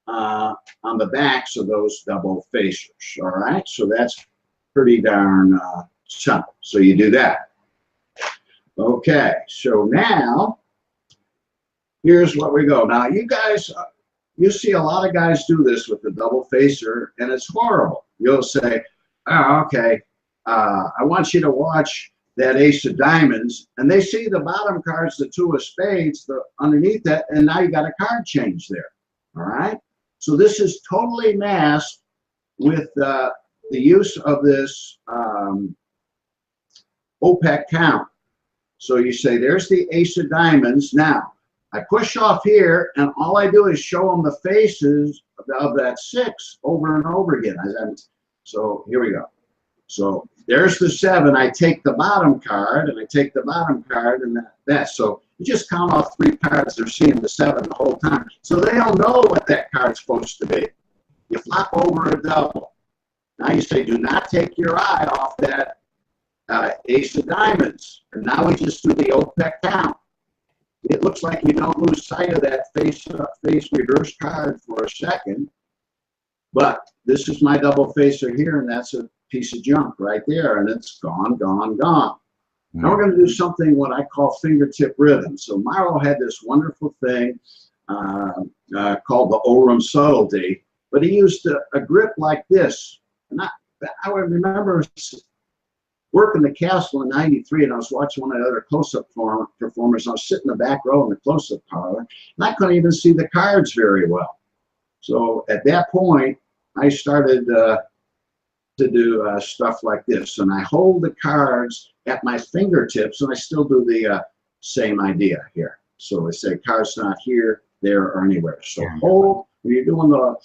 on the backs of those double facers. All right, so that's pretty darn simple. So you do that. Okay, so now here's what we go. Now you guys, you see a lot of guys do this with the double facer, and it's horrible. You'll say, oh, okay, I want you to watch that ace of diamonds, and they see the bottom cards, the 2 of spades, underneath that, and now you got a card change there. All right, so this is totally masked with the use of this OPEC count. So you say, there's the ace of diamonds. Now I push off here, and all I do is show them the faces of that 6 over and over again. So here we go. So there's the 7. I take the bottom card, and I take the bottom card, and that. So you just count off 3 cards. They're seeing the 7 the whole time. So they don't know what that card's supposed to be. You flop over a double. Now you say, do not take your eye off that ace of diamonds. And now we just do the OPEC count. It looks like you don't lose sight of that face reverse card for a second. But this is my double facer here, and that's a piece of junk right there, and it's gone, gone, gone. Now we're going to do something what I call fingertip rhythm. So Morrow had this wonderful thing called the Oram subtlety, but he used a grip like this. And I remember working the castle in '93, and I was watching one of the other close-up performers. I was sitting in the back row in the close-up parlor, and I couldn't even see the cards very well. So at that point, I started to do stuff like this, and I hold the cards at my fingertips, and I still do the same idea here. So I say cards not here, there, or anywhere. So hold, when you're doing the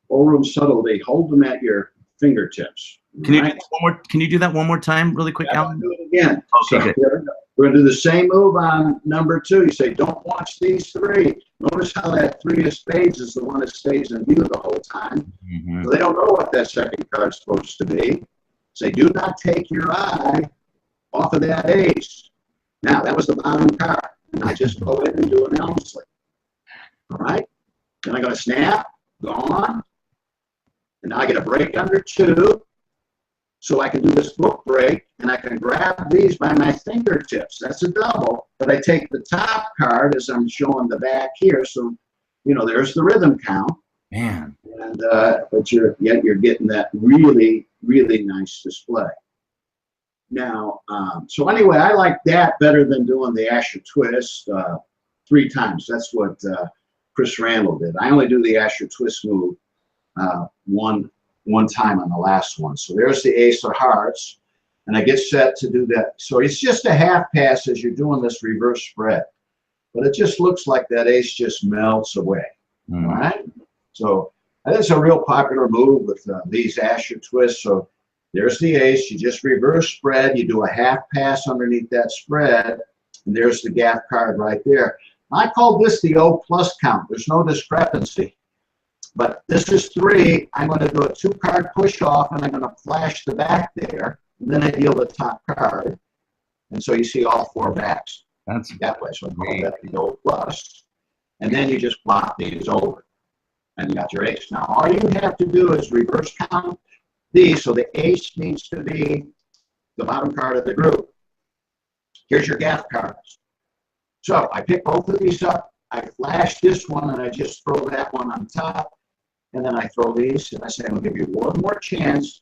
Oram subtlety, hold them at your fingertips. Can you do that one more? Can you do that one more time, really quick, Alan? Do it again. Okay. So here we go. We're going to do the same move on number 2. You say, don't watch these 3. Notice how that 3 of spades is the one that stays in view the whole time. So they don't know what that second card's supposed to be. Say, do not take your eye off of that ace. Now, that was the bottom card. And I just go in and do an Elmsley. All right? Then I go to snap, gone. And now I get a break under 2. So I can do this book break, and I can grab these by my fingertips. That's a double, but I take the top card as I'm showing the back here. So, there's the rhythm count. Man. And but you're getting that really, really nice display. Now, so anyway, I like that better than doing the Asher twist 3 times. That's what Chris Randall did. I only do the Asher twist move one time on the last one. So there's the ace of hearts, and I get set to do that. So it's just a half pass as you're doing this reverse spread, but it just looks like that ace just melts away. All right. So that's a real popular move with these Asher twists. So there's the ace. You just reverse spread. You do a half pass underneath that spread, and there's the gaff card right there. I call this the O plus count. There's no discrepancy. But this is 3. I'm going to do a 2-card push off, and I'm going to flash the back there. And then I deal the top card. And so you see all 4 backs. That's that way. So I call that the O plus. And then you just flop these over. And you got your ace. Now, all you have to do is reverse count these. So the ace needs to be the bottom card of the group. Here's your gaff cards. So I pick both of these up. I flash this one, and I just throw that one on top. And then I throw these, and I say, I'm going to give you one more chance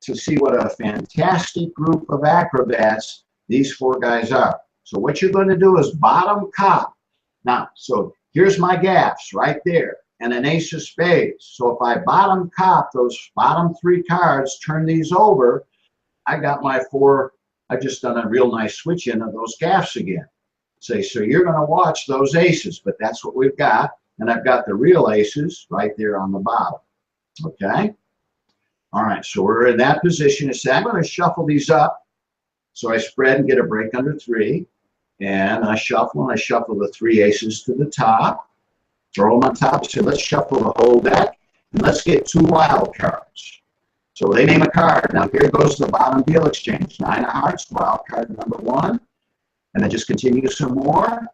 to see what a fantastic group of acrobats these 4 guys are. So what you're going to do is bottom cop. Now, so here's my gaffs right there, and an ace of spades. So if I bottom cop those bottom 3 cards, turn these over, I got my 4. I've just done a real nice switch in of those gaffs again. Say, so you're going to watch those aces, but that's what we've got. And I've got the real aces right there on the bottom. Okay? All right, so we're in that position. So I'm going to shuffle these up. So I spread and get a break under 3. And I shuffle the 3 aces to the top. Throw them on top. So let's shuffle the whole deck. And let's get 2 wild cards. So they name a card. Now here goes the bottom deal exchange. 9 of hearts, wild card number 1. And then just continue some more.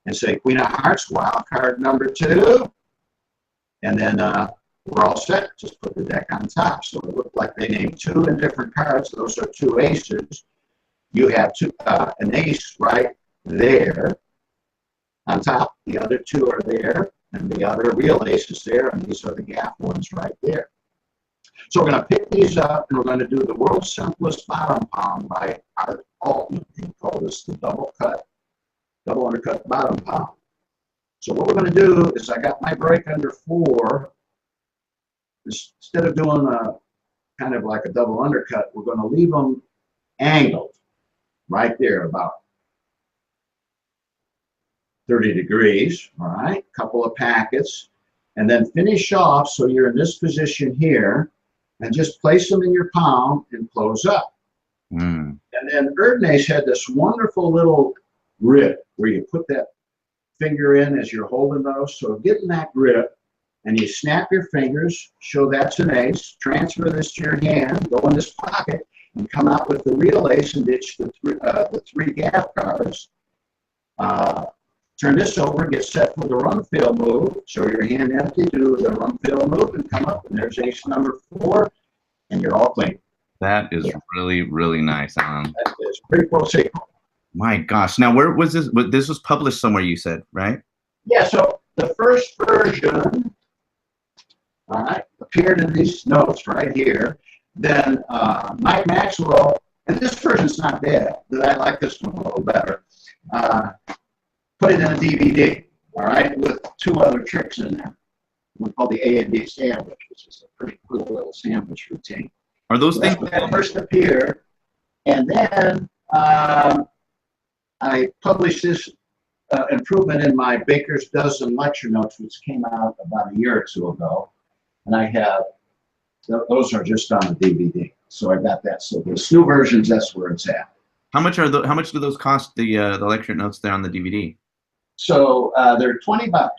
And say Queen of Hearts, wild card number 2. And then we're all set. Just put the deck on top. So it looked like they named 2 in different cards. Those are 2 aces. You have an ace right there on top. The other 2 are there. And the other real ace is there. And these are the gaff ones right there. So we're going to pick these up, and we're going to do the world's simplest bottom palm by Art Allan. We call this the double undercut bottom palm. So what we're going to do is I got my break under 4. Instead of doing a kind of like a double undercut, we're going to leave them angled right there about 30 degrees, all right? Couple of packets, and then finish off so you're in this position here, and just place them in your palm and close up. And then Erdnase had this wonderful little grip where you put that finger in as you're holding those. So get in that grip, and you snap your fingers, show that's an ace, transfer this to your hand, go in this pocket, and come out with the real ace and ditch the 3 gaff cards. Turn this over, get set for the run fill move. Show your hand empty, do the run fill move, and come up, and there's ace number 4, and you're all clean. That is really, really nice, Allan. It's pretty close. My gosh. Now, where was this? This was published somewhere, you said, right? Yeah, so the first version, all right, appeared in these notes right here. Then Mike Maxwell, and this version's not bad, but I like this one a little better. Put it in a DVD, all right, with 2 other tricks in there. One called the A&D sandwich, which is a pretty cool little sandwich routine. Are those things that first appeared? And then I published this improvement in my Baker's Dozen lecture notes, which came out about a year or 2 ago. And I have, those are just on the DVD. So I got that. So the new versions, that's where it's at. How much do those cost, the lecture notes there on the DVD? So they're $20.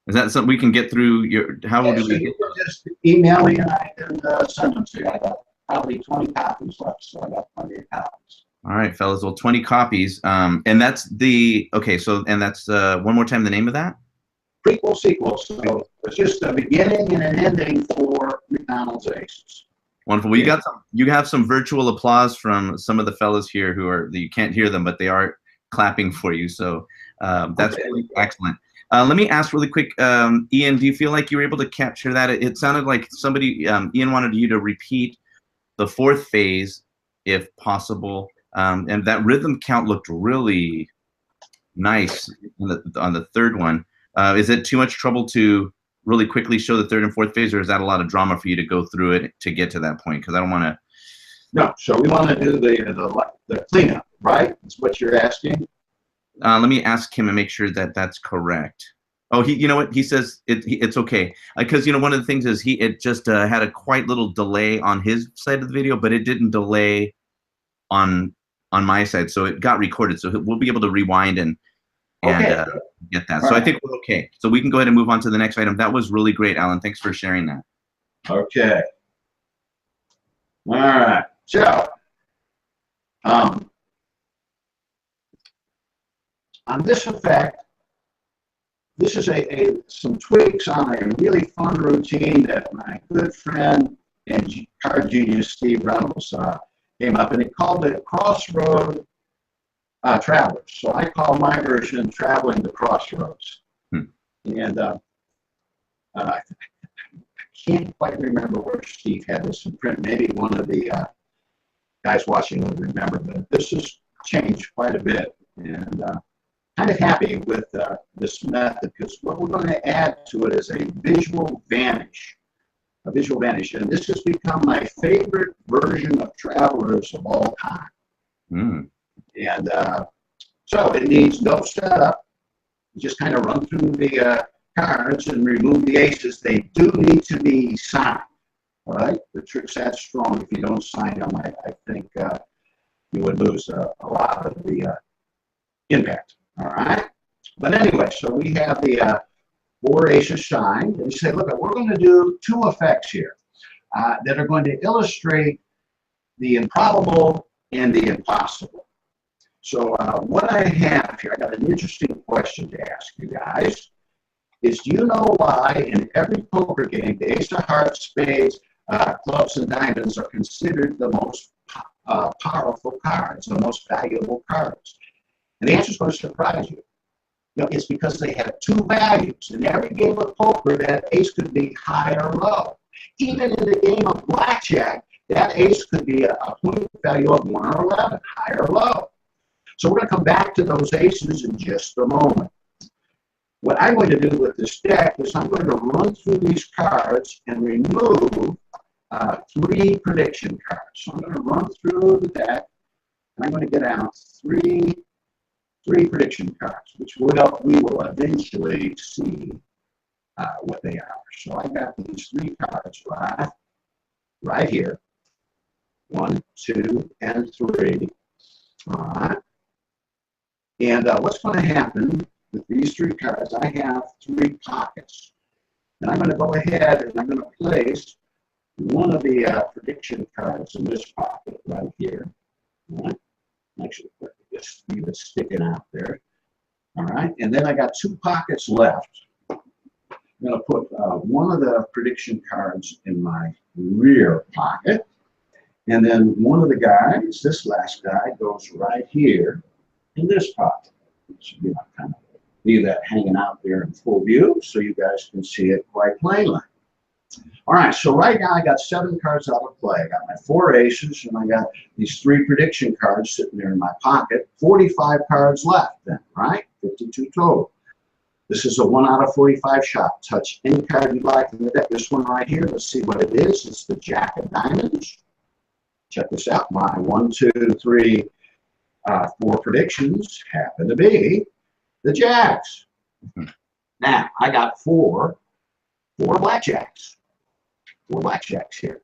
Is that something we can get through your? How do we get? Just email me and I can send them to you. I got probably 20 copies left, so I got plenty of copies. All right, fellas. Well, 20 copies. And that's the So and that's one more time the name of that. Prequel sequel. So it's just a beginning and an ending for McDonald's Aces. Wonderful. Well, you have some virtual applause from some of the fellas here who are, you can't hear them, but they are clapping for you. So that's really excellent. Let me ask really quick, Ian, do you feel like you were able to capture that? It sounded like somebody, Ian wanted you to repeat the 4th phase if possible. And that rhythm count looked really nice on the 3rd one. Is it too much trouble to really quickly show the third and fourth phase, or is that a lot of drama for you to go through it to get to that point? Because I don't want to. No, so we want to do the cleanup, right? That's what you're asking. Let me ask him and make sure that that's correct. Oh, you know what? He says it's okay. Because, one of the things is it just had a quite little delay on his side of the video, but it didn't delay on my side. So it got recorded. So we'll be able to rewind and Okay. Get that. All so right. I think we're okay. So we can go ahead and move on to the next item. That was really great, Allan. Thanks for sharing that. Okay. All right. So, on this effect, this is some tweaks on a really fun routine that my good friend and card genius Steve Reynolds came up, and he called it Crossroad Travelers. So I call my version Traveling the Crossroads. And I can't quite remember where Steve had this in print. Maybe one of the guys watching will remember, but this has changed quite a bit. And kind of happy with this method, because what we're going to add to it is a visual vanish. A visual vanish. And this has become my favorite version of Travelers of all time. And so it needs no setup. You just kind of run through the cards and remove the aces. They do need to be signed. All right? The trick's that strong. If you don't sign them, I think you would lose a lot of the impact. All right? But anyway, so we have the 4 aces signed. And you say, look, we're going to do 2 effects here that are going to illustrate the improbable and the impossible. So what I have here, I got an interesting question to ask you guys, is do you know why in every poker game, the ace of hearts, spades, clubs, and diamonds are considered the most powerful cards, the most valuable cards? And the answer is going to surprise you. It's because they have 2 values. In every game of poker, that ace could be high or low. Even in the game of blackjack, that ace could be a point value of 1 or 11, high or low. So we're going to come back to those aces in just a moment. What I'm going to do with this deck is I'm going to run through these cards and remove 3 prediction cards. So I'm going to run through the deck, and I'm going to get out 3 prediction cards, which we will eventually see what they are. So I got these 3 cards right here. 1, 2, and 3. All right. And what's going to happen with these 3 cards, I have 3 pockets. And I'm going to go ahead and I'm going to place one of the prediction cards in this pocket right here. All right. Actually, just leave it sticking out there. All right. And then I got 2 pockets left. I'm going to put one of the prediction cards in my rear pocket. And then one of the guys, this last guy, goes right here in this pocket. So, kind of leave that hanging out there in full view so you guys can see it quite plainly. All right, so right now I got 7 cards out of play. I got my 4 aces, and I got these 3 prediction cards sitting there in my pocket. 45 cards left then, right? 52 total. This is a 1 out of 45 shot. Touch any card you like in the deck. This one right here, let's see what it is. It's the Jack of Diamonds. Check this out. My 1, 2, 3, 4 predictions happen to be the Jacks. Now, I got 4 blackjacks. 4 blackjacks here.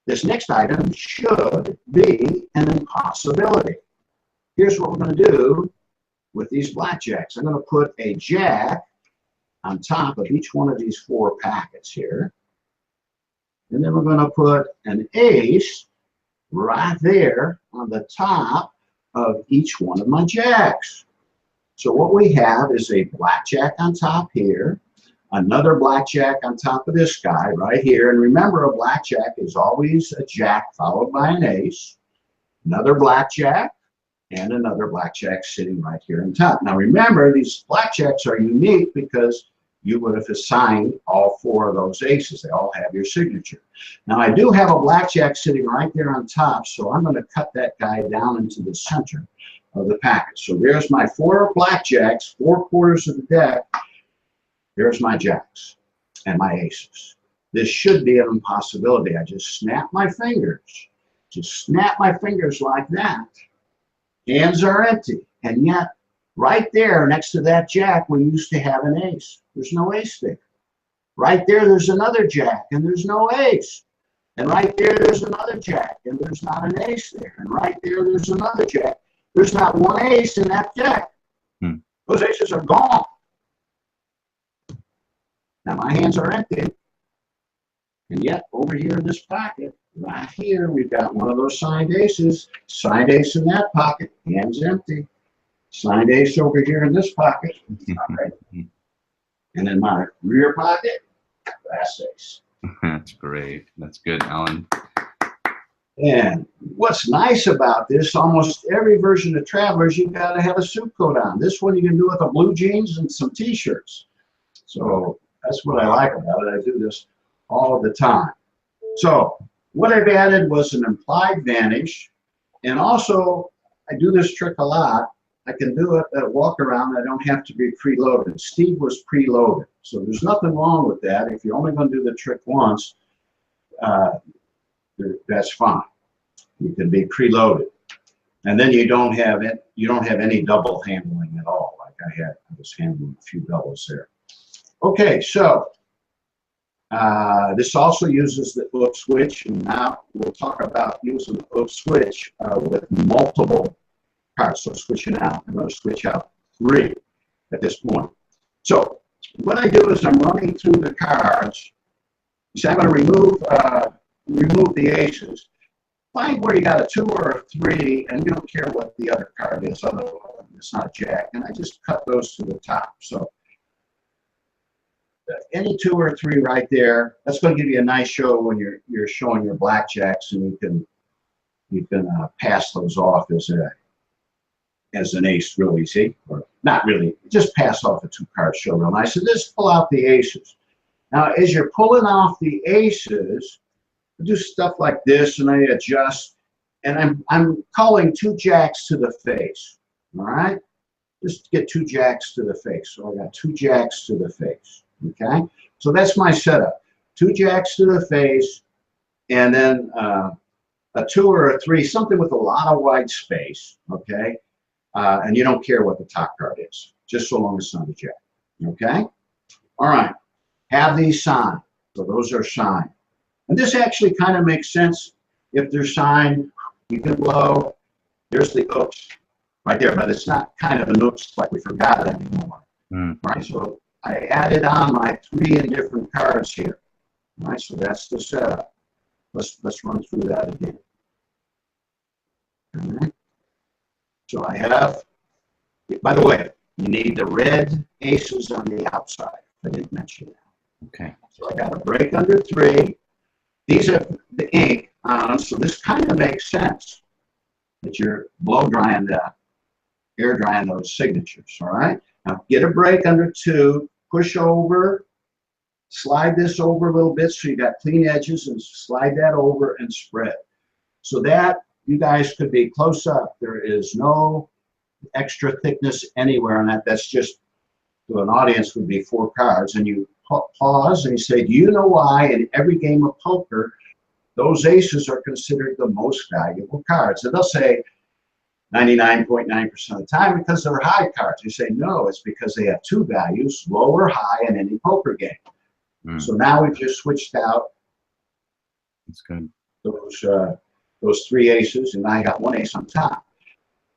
This next item should be an impossibility. Here's what we're going to do with these blackjacks. I'm going to put a jack on top of each one of these 4 packets here. And then we're going to put an ace right there on the top of each one of my jacks. So what we have is a blackjack on top here, another blackjack on top of this guy right here. And remember, a blackjack is always a jack followed by an ace, another blackjack, and another blackjack sitting right here on top. Now remember, these blackjacks are unique because you would have assigned all 4 of those aces. They all have your signature. Now I do have a blackjack sitting right there on top, so I'm going to cut that guy down into the center of the packet. So there's my 4 blackjacks, 4 quarters of the deck. There's my jacks. and my aces. This should be an impossibility. I just snap my fingers. Just snap my fingers like that. Hands are empty. And yet, right there next to that jack, we used to have an ace. There's no ace there. Right there, there's another jack, and there's no ace. And right there, there's another jack, and there's not an ace there. And right there, there's another jack. There's not one ace in that jack. Those aces are gone. Now, my hands are empty. And yet, over here in this pocket, right here, we've got one of those signed aces. Signed ace in that pocket, hands empty. Signed ace over here in this pocket. All right. And in my rear pocket, last ace. That's great. That's good, Allan. And what's nice about this, almost every version of Travelers, you've got to have a suit coat on. This one you can do with a blue jeans and some t-shirts. So that's what I like about it. I do this all the time. So what I've added was an implied vanish. And also, I do this trick a lot. I can do it at a walk around. I don't have to be preloaded. Steve was preloaded. So there's nothing wrong with that. If you're only going to do the trick once, that's fine. You can be preloaded. And then you don't have it, you don't have any double handling at all. Like I was handling a few doubles there. Okay, so this also uses the hook switch, and now we'll talk about using the hook switch with multiple cards. So switching out, I'm going to switch out 3 at this point. So what I do is I'm running through the cards. So I'm going to remove the aces. Find where you got a 2 or a 3, and you don't care what the other card is. Otherwise, it's not a jack, and I just cut those to the top. So any 2 or 3 right there. That's going to give you a nice show when you're showing your blackjacks, and you can pass those off as an ace real easy, or not really. Just pass off a 2-card show real nice. So just pull out the aces. Now, as you're pulling off the aces, I do stuff like this, and I adjust, and I'm calling 2 jacks to the face. All right, just get 2 jacks to the face. So I got 2 jacks to the face. Okay, so that's my setup. 2 jacks to the face, and then a 2 or a 3, something with a lot of white space. Okay, and you don't care what the top card is, just so long as it's not a jack. Okay, all right. Have these signed. So those are signed. And this actually kind of makes sense. If they're signed, you can blow. There's the oops right there, but it's not kind of an oops like we forgot it anymore. Right, so I added on my 3 indifferent cards here. All right, so that's the setup. Let's run through that again. All right. So I have, by the way, you need the red aces on the outside. I didn't mention that. Okay. So I got a break under 3. These are the ink on, so this kind of makes sense that you're blow drying air drying those signatures. All right. Now get a break under 2, push over, slide this over a little bit so you got clean edges, and slide that over and spread. So that you guys could be close up. There is no extra thickness anywhere on that. That's just, to an audience, would be 4 cards, and you pause and you say, do you know why in every game of poker those aces are considered the most valuable cards? And they'll say 99.9% of the time because they're high cards. You say, no, it's because they have 2 values, low or high, in any poker game. So now we've just switched out That's good. those 3 aces, and I got 1 ace on top.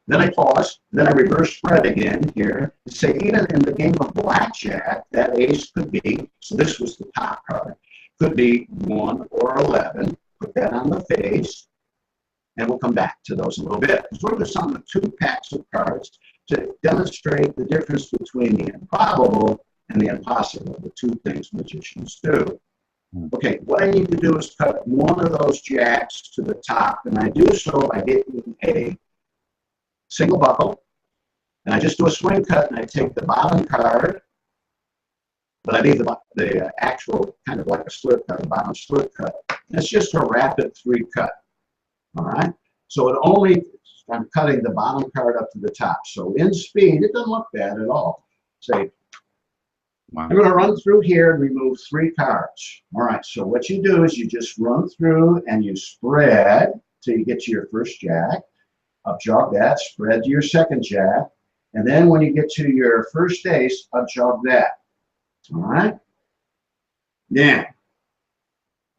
Then I pause, then I reverse spread again here to say even in the game of blackjack, that ace could be, so this was the top card, could be 1 or 11. Put that on the face, and we'll come back to those in a little bit. So we're just on the 2 packs of cards to demonstrate the difference between the improbable and the impossible, the 2 things magicians do. Okay, what I need to do is cut 1 of those jacks to the top, and I do so by getting a single buckle, and I just do a swing cut, and I take the bottom card, but I leave the actual kind of like a split cut, a bottom split cut. And it's just a rapid 3 cut. All right, so I'm cutting the bottom card up to the top. So in speed, it doesn't look bad at all. Say Wow. I'm going to run through here and remove 3 cards. All right, so what you do is you just run through and you spread till you get to your first jack. Up jog that, spread to your second jack. And then when you get to your first ace, up jog that. All right? Now,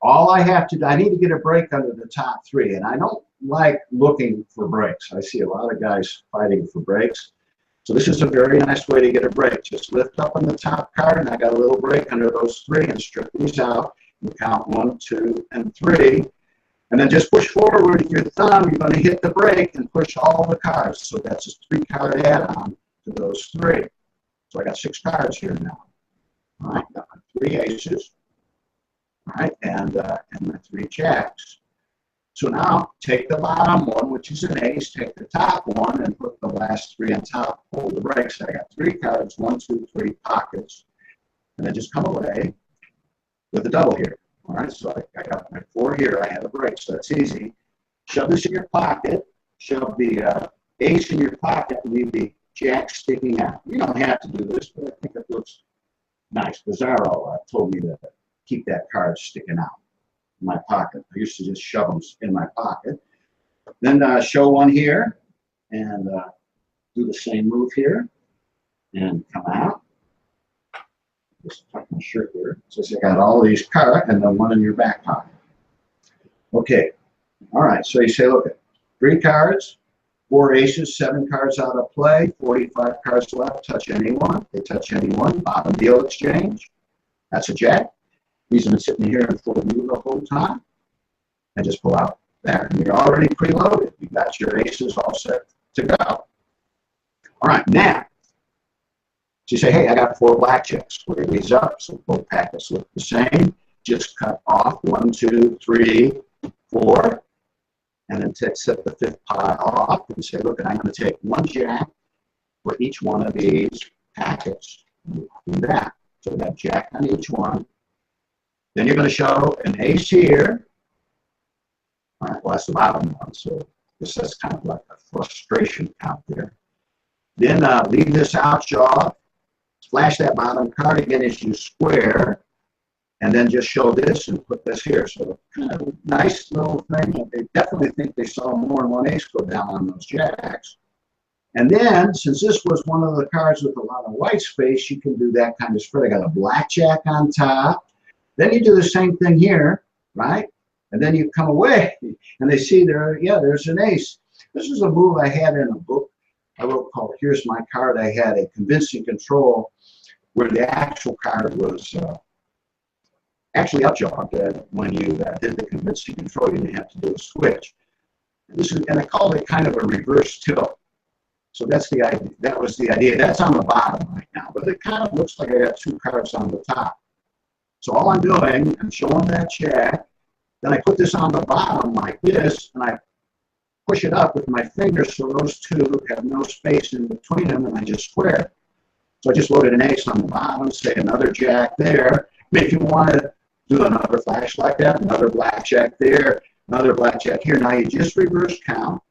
all I have to do, I need to get a break under the top 3. And I don't like looking for breaks. I see a lot of guys fighting for breaks. So this is a very nice way to get a break. Just lift up on the top card, and I got a little break under those 3, and strip these out. And count 1, 2, and 3. And then just push forward with your thumb. You're going to hit the break and push all the cards. So that's a 3-card add-on to those 3. So I got 6 cards here now. All right, got my 3 aces. All right, and my 3 jacks. So now take the bottom one, which is an ace, take the top one, and put the last 3 on top. Hold the breaks. I got 3 cards, 1, 2, 3 pockets. And then just come away with a double here. All right, so I got my 4 here. I have a break, so that's easy. Shove this in your pocket. Shove the ace in your pocket and leave the jack sticking out. You don't have to do this, but I think it looks nice. Bizarro told me to keep that card sticking out in my pocket. I used to just shove them in my pocket. Then show one here and do the same move here and come out. Just tuck my shirt here. So you got all these cards and then one in your back pocket. Okay. All right. So you say, look at 3 cards, 4 aces, 7 cards out of play, 45 cards left. Touch anyone. They touch anyone. Bottom deal exchange. That's a jack. He's been sitting here in full view the whole time. And just pull out there. And you're already preloaded. You got your aces all set to go. All right. Now, so you say, hey, I got 4 blackjacks. Square these up so both packets look the same. Just cut off 1, 2, 3, 4. And then set the 5th pile off and say, look, I'm going to take 1 jack for each one of these packets. Do that. So that jack on each one. Then you're going to show an ace here. All right, well, that's the bottom one. So this is kind of like a frustration count there. Then leave this out, jaw. Flash that bottom card again as you square. And then just show this and put this here. So kind of nice little thing. They definitely think they saw more than 1 ace go down on those jacks. And then, since this was one of the cards with a lot of white space, you can do that kind of spread. I got a blackjack on top. Then you do the same thing here, right? And then you come away, and they see there, yeah, there's an ace. This is a move I had in a book I wrote called Here's My Card. I had a convincing control where the actual card was actually upjogged. When you did the convincing control, you didn't have to do a switch. And I called it kind of a reverse tilt. So that's the idea. That was the idea. That's on the bottom right now, but it kind of looks like I got 2 cards on the top. So all I'm doing, I'm showing that jack. Then I put this on the bottom like this, and I push it up with my fingers so those 2 have no space in between them, and I just square it. So I just loaded an ace on the bottom, say another jack there. If you want to do another flash like that, another blackjack there, another blackjack here. Now you just reverse count.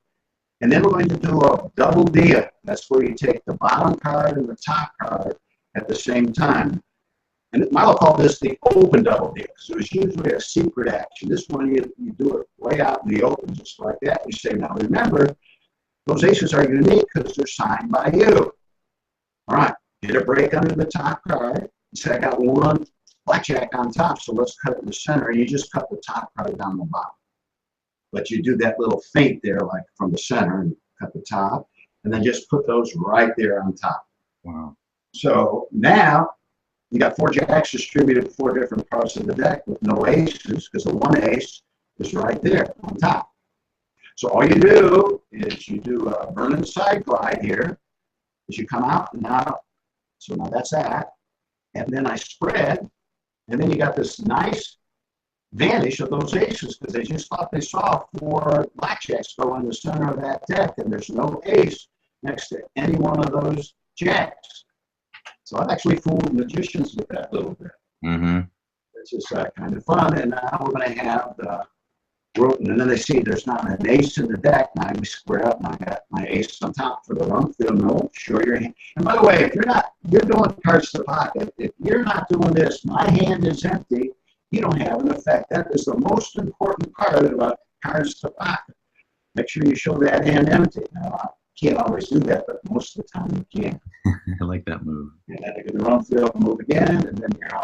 And then we're going to do a double deal. That's where you take the bottom card and the top card at the same time. And Milo called this the open double deal. So it's usually a secret action. This one, you do it way out in the open, just like that. You say, now remember, those aces are unique because they're signed by you. All right, get a break under the top card. You say, I got 1 blackjack on top, so let's cut it in the center. And you just cut the top card down the bottom. But you do that little feint there, like from the center, and cut the top, and then just put those right there on top. Wow. So now you got 4 jacks distributed 4 different parts of the deck with no aces, because the 1 ace is right there on top. So all you do is you do a burning side glide here as you come out and out. So now that's that. And then I spread, and then you got this nice vanish of those aces because they just thought they saw 4 blackjacks go in the center of that deck, and there's no ace next to any one of those jacks. So I've actually fooled magicians with that little bit. Mm-hmm. It's just kind of fun. And now we're going to have the and then they see there's not an ace in the deck. Now we square up, and I got my ace on top for the run field. No, show your hand. And by the way, if you're doing cards to pocket. If you're not doing this, my hand is empty. You don't have an effect. That is the most important part about cards to pocket. Make sure you show that hand empty. Now, I can't always do that, but most of the time you can. I like that move. And then you can run field, move again, and then you're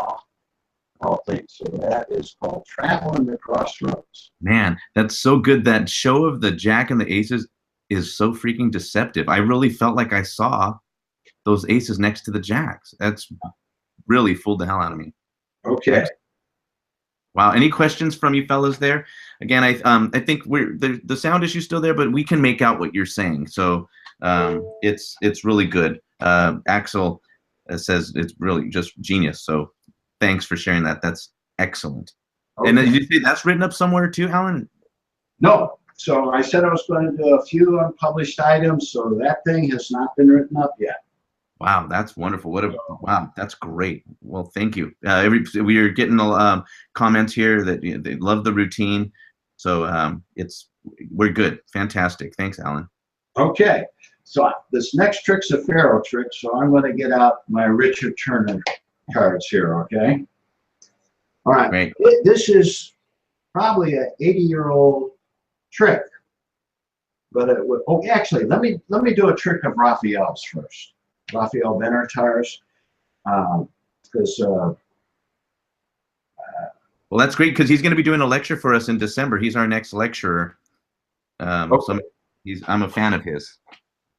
all things. So that is called traveling the crossroads. Man, that's so good. That show of the jack and the aces is so freaking deceptive. I really felt like I saw those aces next to the jacks. That's really fooled the hell out of me. Okay. Wow. Any questions from you fellas there? Again, I think the sound issue's still there, but we can make out what you're saying. So it's really good. Axel says it's really just genius. So thanks for sharing that. That's excellent. Okay. And then did you say that's written up somewhere too, Allan? No. So I said I was going to do a few unpublished items. So that thing has not been written up yet. Wow, that's wonderful. Wow, that's great. Well, thank you. We are getting comments here that they love the routine. So we're good. Fantastic. Thanks, Allan. Okay. So this next trick's a Pharaoh trick. So I'm going to get out my Richard Turner cards here. Okay. All right. Great. This is probably an 80-year-old trick. But actually, let me do a trick of Raphael's first. Raphael Benatar's, because well, that's great because he's going to be doing a lecture for us in December. He's our next lecturer. Okay. So I'm a fan of his.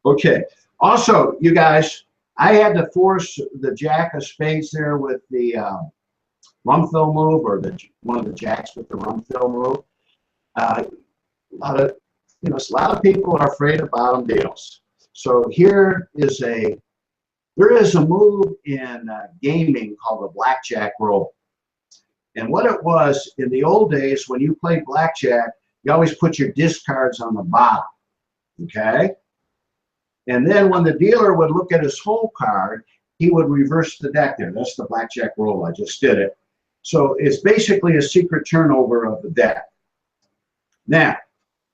Okay. Also, you guys, I had to force the jack of spades there with the rumfill move, or one of the jacks with the rumfill move. A lot of people are afraid of bottom deals. So there is a move in gaming called the blackjack roll. And what it was, in the old days, when you played blackjack, you always put your discards on the bottom, okay? And then when the dealer would look at his whole card, he would reverse the deck there. That's the blackjack roll. I just did it. So it's basically a secret turnover of the deck. Now,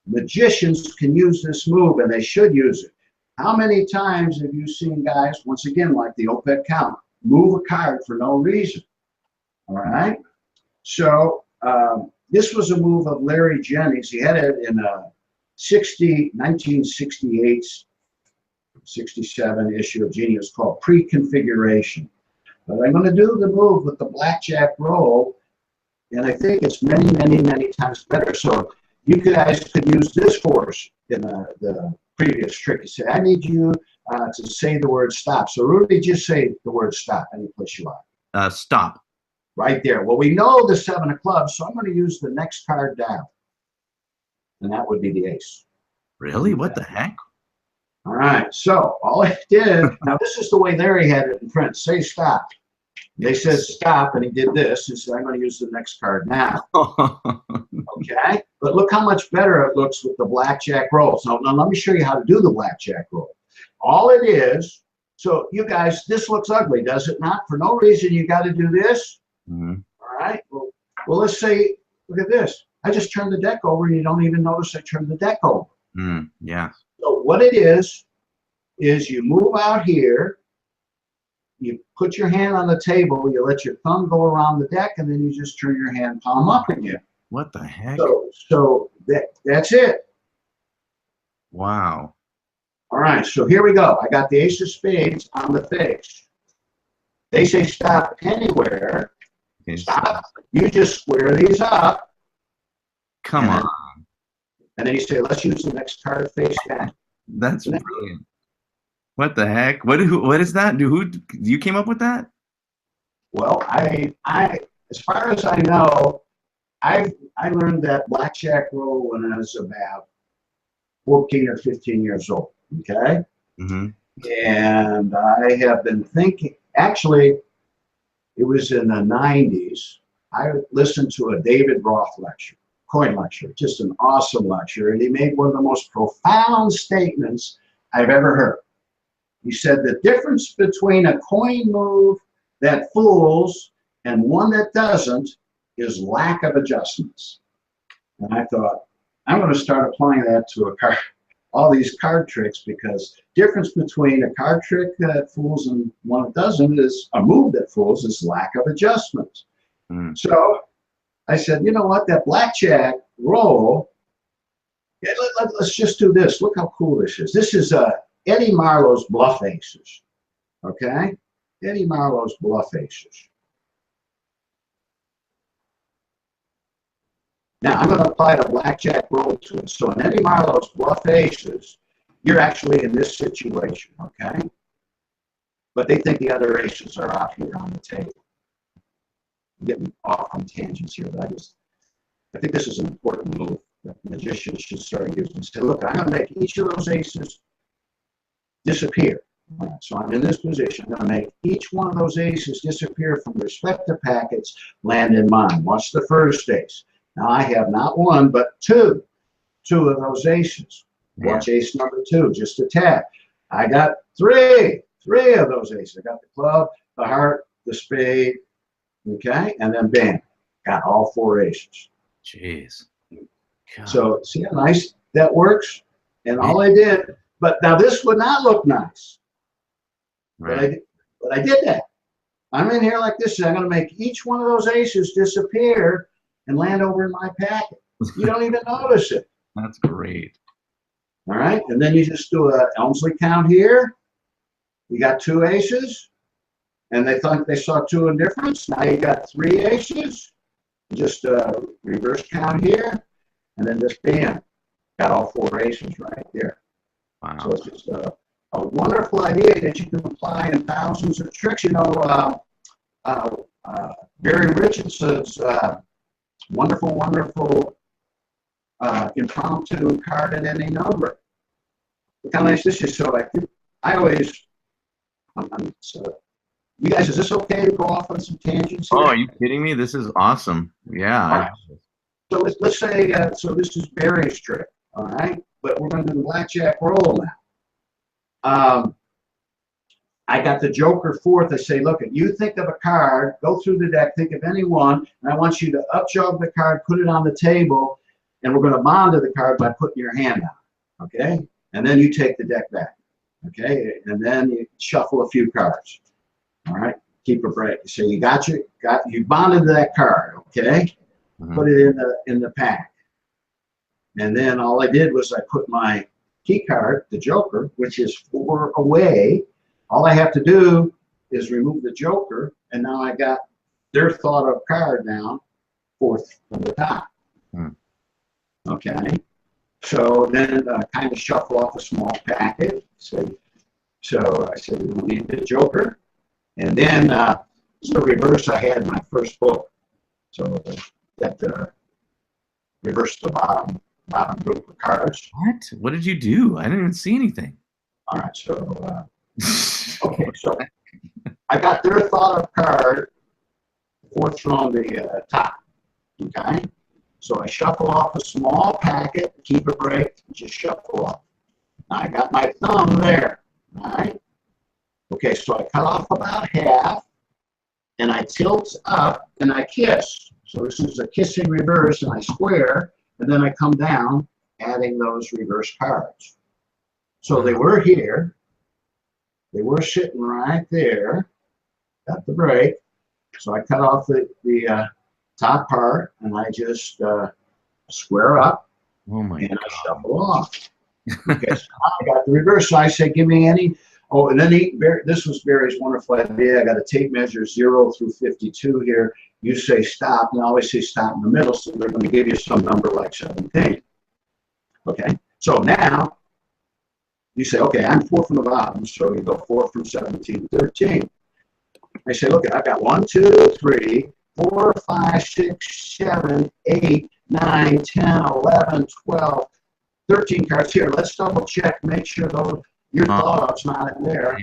magicians can use this move, and they should use it. How many times have you seen guys, once again, like the OPEC count, move a card for no reason? All right. So this was a move of Larry Jennings. He had it in a 1968, 67 issue of Genius called Pre-Configuration. But I'm going to do the move with the blackjack roll, and I think it's many, many, many times better. So you guys could use this force in the previous trick. You say, I need you to say the word stop. So Rudy, just say the word stop. Any place you are. Stop. Right there. Well, we know the 7 of clubs, so I'm going to use the next card down. And that would be the ace. Really? What the heck? All right. So all I did, now this is the way Larry had it in print. Say stop. They said stop, and he did this. He said, I'm going to use the next card now. Okay? But look how much better it looks with the blackjack roll. So now let me show you how to do the blackjack roll. All it is, so you guys, this looks ugly, does it not? For no reason, you got to do this. Mm-hmm. All right? Well, let's say, look at this. I just turned the deck over, and you don't even notice I turned the deck over. Yeah. So what it is you move out here, you put your hand on the table, you let your thumb go around the deck, and then you just turn your hand palm up again. What the heck? So that's it. Wow. All right, so here we go. I got the ace of spades on the face. They say stop anywhere. Okay. Stop. You just square these up. Come on. And then you say, let's use the next card face down. That's brilliant. What the heck? What is that? You came up with that? Well, I as far as I know, I learned that blackjack roll when I was about 14 or 15 years old. Okay. Mm-hmm. And I have been thinking, actually, it was in the 90s. I listened to a David Roth lecture, coin lecture, just an awesome lecture. And he made one of the most profound statements I've ever heard. He said the difference between a coin move that fools and one that doesn't is lack of adjustments. And I thought, I'm going to start applying that to a card, all these card tricks, because difference between a card trick that fools and one that doesn't is a move that fools is lack of adjustment. So I said, you know what, that blackjack roll, yeah, let's just do this. Look how cool this is. This is Eddie Marlowe's bluff aces. Okay? Eddie Marlowe's bluff aces. Now I'm going to apply the blackjack roll to it. So in Eddie Marlowe's bluff aces, you're actually in this situation, okay? But they think the other aces are out here on the table. I'm getting off on tangents here, but I think this is an important move that magicians should start using. Say, look, I'm going to make each of those aces disappear. Right, so I'm in this position. I'm going to make each one of those aces disappear from respective packets, land in mine. Watch the first ace. Now I have not one, but two of those aces. Watch ace number 2, just a tap. I got three of those aces. I got the club, the heart, the spade, okay? And then bam, got all 4 aces. Jeez. God. So see how nice that works? And all I did, but now this would not look nice. Right. But I did that. I'm in here like this. I'm going to make each one of those aces disappear and land over in my packet. You don't even notice it. That's great. All right, and then you just do a Elmsley count here. You got 2 aces, and they thought they saw 2 in difference. Now you got 3 aces. Just a reverse count here, and then just bam, got all 4 aces right there. Wow. So it's just a wonderful idea that you can apply in thousands of tricks. You know, Barry Richardson's wonderful impromptu card at any number. Look how nice this is. So I always, so you guys, is this okay to go off on some tangents here? Oh, are you kidding me? This is awesome. Yeah. Right. So let's say, so this is Barry's trick, all right? But we're going to do the blackjack roll now. I got the Joker 4th. I say, look, you think of a card, go through the deck, think of any one, and I want you to up-jug the card, put it on the table, and we're going to bond to the card by putting your hand on, okay? And then you take the deck back, okay? And then you shuffle a few cards, all right? Keep a break. So you you bonded to that card, okay? Put it in the pack. And then all I did was I put my key card, the Joker, which is 4 away. All I have to do is remove the Joker, and now I got their thought of card down 4th from the top. Okay, so then kind of shuffle off a small packet. So I said we don't need the Joker, and then the reverse I had in my first book. So that reverse the bottom group of cards. What did you do? I didn't even see anything. All right, so okay, so I got their thought of card 4th from the top. Okay, so I shuffle off a small packet, keep a break, just shuffle off. Now I got my thumb there. All right. Okay, so I cut off about half, and I tilt up and I kiss. So this is a kissing reverse, and I square, and then I come down, adding those reverse cards. So they were here. They were sitting right there. Got the break. So I cut off the top part, and I just square up, and I shuffle off. Okay, so I got the reverse. So I say, give me any. Oh, and then this was Barry's wonderful idea. I got a tape measure 0 through 52 here. You say stop, and I always say stop in the middle, so they're going to give you some number like 17. Okay, so now you say, okay, I'm 4 from the bottom, so you go 4 from 17 to 13. I say, look, I've got 1, 2, 3, 4, 5, 6, 7, 8, 9, 10, 11, 12, 13 cards here. Let's double check, make sure your thought up's not in there.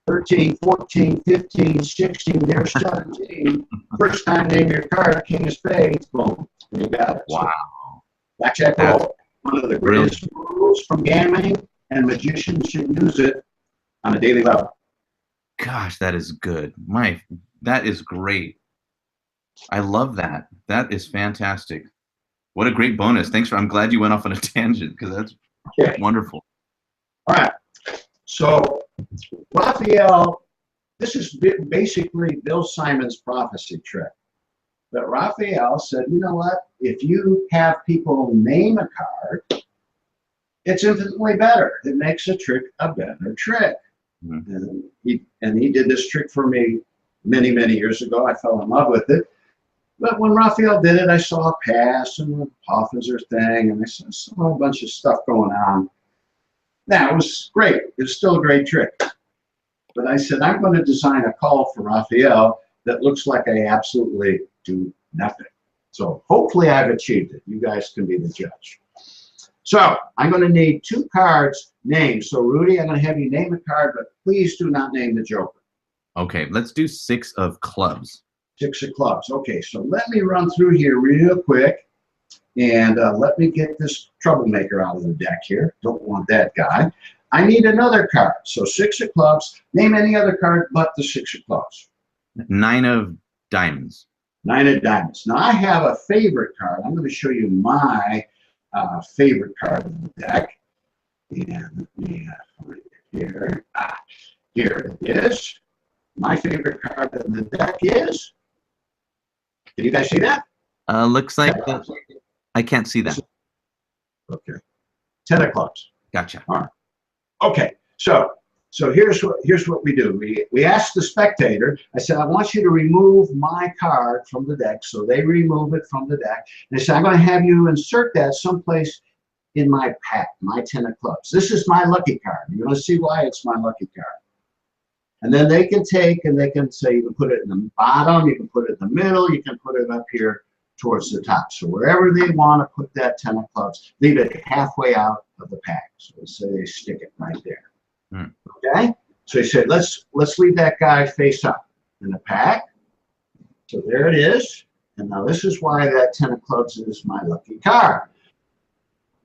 13, 14, 15, 16, there's 17. First time name your card, King of Spades, boom, and you got it. Wow. So, blackjack roll, one of the greatest rules from gambling, and magicians should use it on a daily level. Gosh, that is good. That is great. I love that. That is fantastic. What a great bonus. Thanks for, I'm glad you went off on a tangent because that's wonderful. All right. So Raphael, this is basically Bill Simon's prophecy trick. But Raphael said, you know what? If you have people name a card, it's infinitely better. It makes a trick a better trick. Mm-hmm. And he did this trick for me many, many years ago. I fell in love with it. But when Raphael did it, I saw a pass and the Hoffinser thing, and I saw a bunch of stuff going on. Now, it was great. It was still a great trick. But I said, I'm going to design a call for Raphael that looks like I absolutely do nothing. So hopefully I've achieved it. You guys can be the judge. So I'm going to need 2 cards named. So Rudy, I'm going to have you name a card, but please do not name the Joker. Okay, let's do 6 of clubs. 6 of clubs. Okay, so let me run through here real quick, and let me get this troublemaker out of the deck here. Don't want that guy. I need another card. So 6 of clubs. Name any other card but the 6 of clubs. 9 of diamonds. 9 of diamonds. Now I have a favorite card. I'm going to show you my favorite card of the deck. And let me find it here. Here it is. My favorite card of the deck is. Can you guys see that? Looks like I can't see that. Okay. 10 of clubs. Gotcha. All right. Okay. So here's what we do. We ask the spectator. I said, I want you to remove my card from the deck. So they remove it from the deck. And they say, I'm going to have you insert that someplace in my pack, my 10 of clubs. This is my lucky card. You're going to see why it's my lucky card. And then they can take and they can say, you can put it in the bottom, you can put it in the middle, you can put it up here towards the top. So wherever they want to put that 10 of clubs, leave it halfway out of the pack. So let's say they stick it right there. Okay? So he said, let's leave that guy face up in the pack. So there it is. And now this is why that 10 of clubs is my lucky card.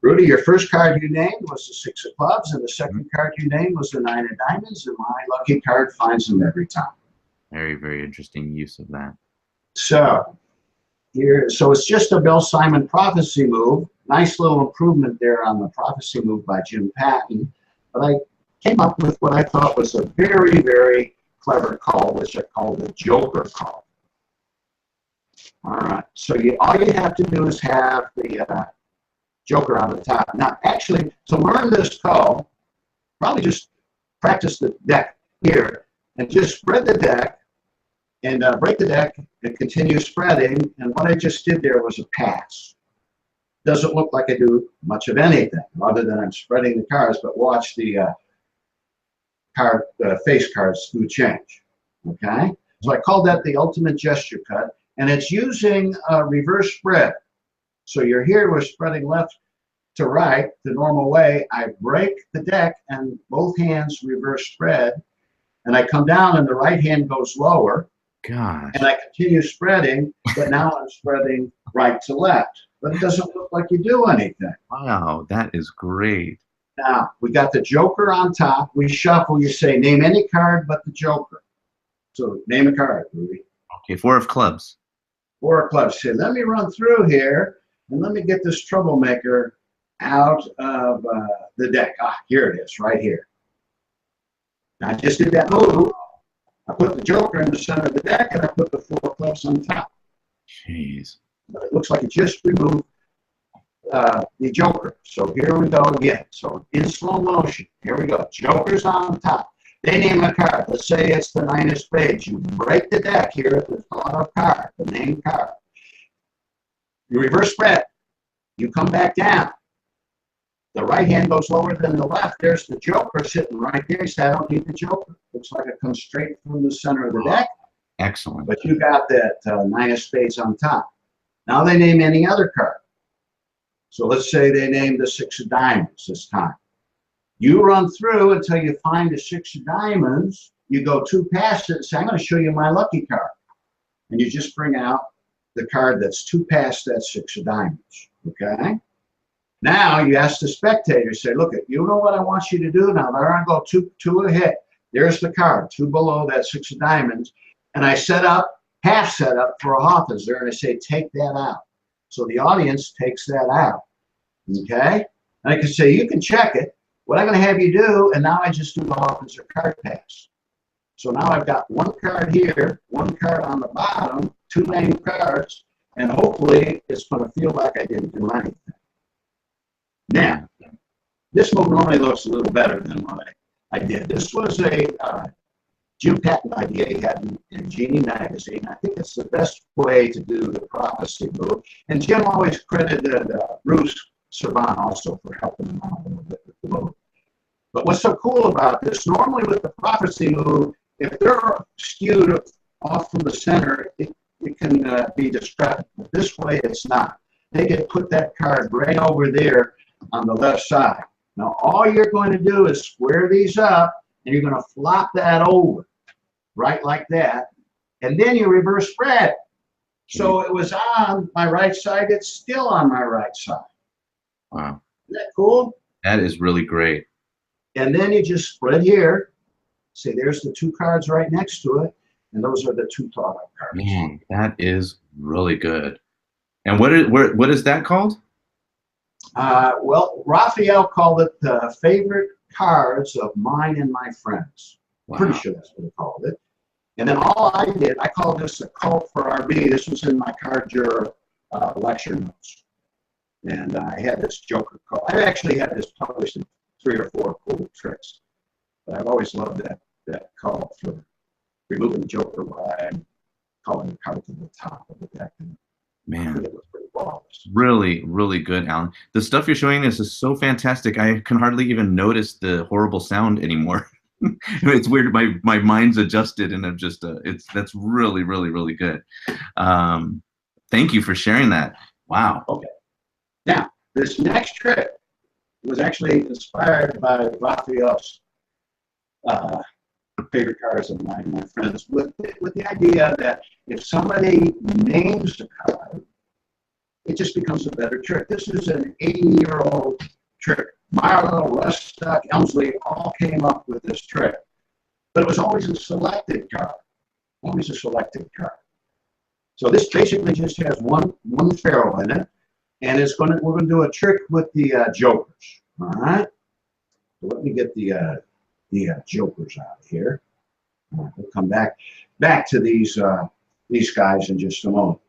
Rudy, your first card you named was the 6 of clubs, and the second card you named was the 9 of diamonds, and my lucky card finds them every time. Very, very interesting use of that. So it's just a Bill Simon prophecy move. Nice little improvement there on the prophecy move by Jim Patton. But I came up with what I thought was a very, very clever call, which I call the Joker call. All right. So all you have to do is have the Joker on the top. Now, actually, to learn this call, probably just practice the deck here and just spread the deck and break the deck and continue spreading. And what I just did there was a pass. Doesn't look like I do much of anything other than I'm spreading the cards, but watch the face cards do change. Okay? So I call that the ultimate gesture cut, and it's using a reverse spread. So you're here, we're spreading left to right the normal way. I break the deck and both hands reverse spread, and I come down and the right hand goes lower. Gosh. And I continue spreading, but now I'm spreading right to left. But it doesn't look like you do anything. Wow, that is great. Now, we got the Joker on top. We shuffle. You say, name any card but the Joker. So name a card, Rudy. Okay, 4 of clubs. 4 of clubs. So let me run through here, and let me get this troublemaker out of the deck. Here it is, right here. Now, I just did that move. I put the Joker in the center of the deck, and I put the 4 of clubs on top. Jeez. But it looks like it just removed the Joker. So here we go again. So in slow motion, here we go. Joker's on top. They name a card. Let's say it's the 9 of spades. You break the deck here at the thought of card, the name card. You reverse spread. You come back down. The right hand goes lower than the left. There's the Joker sitting right there. You say, I don't need the Joker. Looks like it comes straight from the center of the deck. Excellent. But you got that 9 of spades on top. Now they name any other card. So let's say they name the 6 of diamonds this time. You run through until you find the 6 of diamonds. You go 2 past it and say, I'm going to show you my lucky card. And you just bring out the card that's 2 past that 6 of diamonds. Okay? Now you ask the spectator, say, look, you know what I want you to do now? There I go, two ahead. There's the card, 2 below that 6 of diamonds. And I set up, half set up for a Hoffinser, and I say, take that out. So the audience takes that out. Okay? And I can say, you can check it. What I'm going to have you do, and now I just do the officer card pass. So now I've got one card here, one card on the bottom, two named cards, and hopefully it's going to feel like I didn't do anything. Now, this move normally looks a little better than what I did. This was a Jim Patton idea he had in Genie magazine. I think it's the best way to do the prophecy move. And Jim always credited Bruce Servan also for helping him out a little bit with the move. But what's so cool about this, normally with the prophecy move, if they're skewed off from the center, it can be destructive. But this way, it's not. They can put that card right over there on the left side. Now, all you're going to do is square these up, and you're going to flop that over, right like that, and then you reverse spread. So it was on my right side. It's still on my right side. Wow. Isn't that cool? That is really great. And then you just spread here. See, there's the two cards right next to it, and those are the two thought-out cards. Man, that is really good. And what is that called? Well, Raphael called it the favorite cards of mine and my friends. Wow. Pretty sure that's what he called it. And then all I did, I called this a cult for RB. This was in my card juror lecture notes. And I had this Joker call. I actually had this published in 3 or 4 cool tricks. But I've always loved that call for removing the Joker while I'm calling the card to the top of the deck. Man, it was pretty flawless. Really, really good, Alan. The stuff you're showing us is so fantastic. I can hardly even notice the horrible sound anymore. It's weird. My mind's adjusted, and I'm just that's really, really, really good. Thank you for sharing that. Wow. Okay. Now, this next trick was actually inspired by Raphael's favorite cards of mine and my friends, with the idea that if somebody names the card, it just becomes a better trick. This is an 80-year-old trick. Marlowe, Rustock, Elmsley all came up with this trick. But it was always a selected card. Always a selected card. So this basically just has one ferrule in it. And we're going to do a trick with the jokers. All right? So let me get the jokers out of here. We'll come back to these guys in just a moment.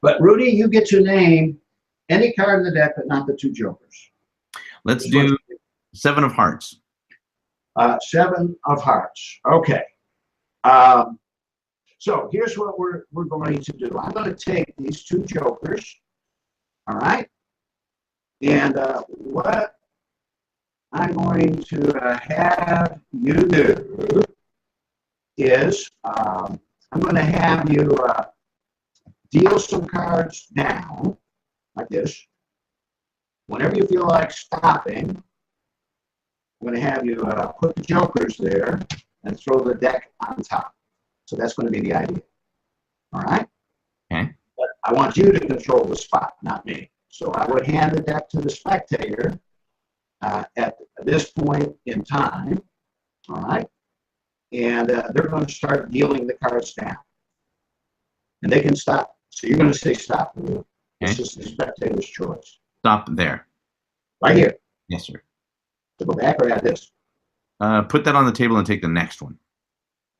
But Rudy, you get to name any card in the deck, but not the two jokers. Let's do 7 of hearts. 7 of hearts. Okay. So here's what we're going to do. I'm going to take these two jokers. All right. And what I'm going to have you do is I'm going to have you deal some cards down like this. Whenever you feel like stopping, I'm going to have you put the jokers there and throw the deck on top. So that's going to be the idea. All right? Okay. But I want you to control the spot, not me. So I would hand the deck to the spectator at this point in time. All right? And they're going to start dealing the cards down. And they can stop. So you're going to say stop. Okay. This is the spectator's choice. Stop there. Right here. Yes, sir. So go back or add this? Put that on the table and take the next one.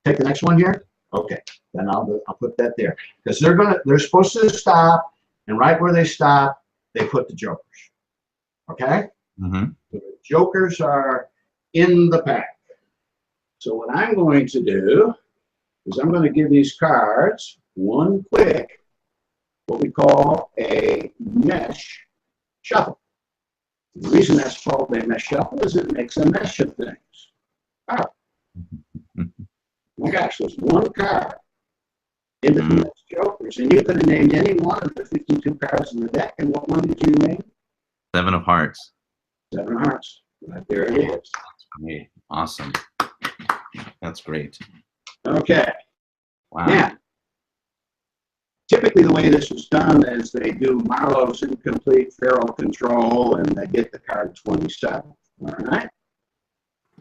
Take the next one here? Okay. Then I'll put that there. Because they're supposed to stop, and right where they stop, they put the jokers. Okay? Mm-hmm. So the jokers are in the pack. So what I'm going to do is I'm going to give these cards one quick, what we call a mesh shuffle. The reason that's called a mesh shuffle is it makes a mesh of things. Oh. My gosh, there's one card in the jokers, and you could have named any one of the 52 cards in the deck, and what one did you name? 7 of hearts. 7 of hearts. Right there it is. That's great. Awesome. That's great. Okay. Wow. Now, typically the way this is done is they do Marlowe's incomplete feral control, and they get the card 27. All right?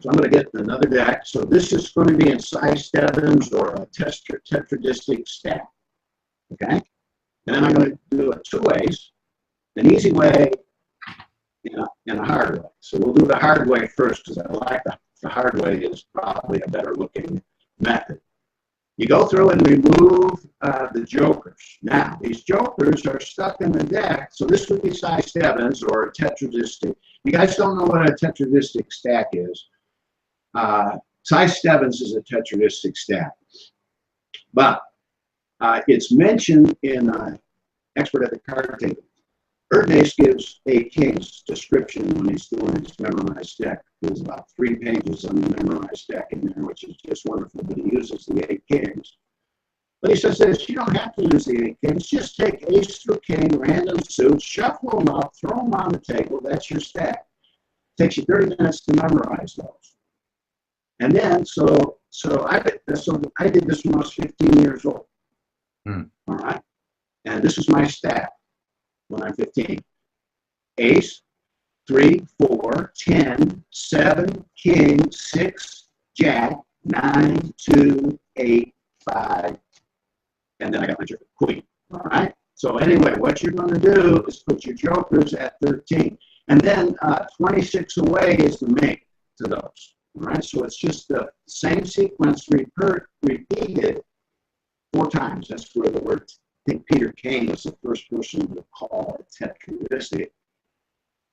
So I'm going to get another deck. So this is going to be in size 7s or a tetradistic stack. Okay? And then I'm going to do it two ways, an easy way and a hard way. So we'll do the hard way first because I like the hard way is probably a better looking method. You go through and remove the jokers. Now, these jokers are stuck in the deck, so this would be size 7s or a tetradistic. You guys don't know what a tetradistic stack is. Size 7s is a tetradistic stack. But it's mentioned in Expert at the Card Table. Erdnase gives a king's description when he's doing his memorized deck. There's about 3 pages on the memorized deck in there, which is just wonderful, but he uses the 8 kings. But he says this, you don't have to use the 8 kings, just take ace through king, random suits, shuffle them up, throw them on the table, that's your stack. It takes you 30 minutes to memorize those. And then, so I did this when I was 15 years old. All right? And this is my stack when I'm 15. Ace, 3, 4, 10, 7, king, 6, jack, 9, 2, 8, 5, and then I got my queen. All right? So anyway, what you're going to do is put your jokers at 13. And then 26 away is the mate to those. All right? So it's just the same sequence repeated 4 times. That's where the word, I think Peter Kane was the first person to call it tetradistic.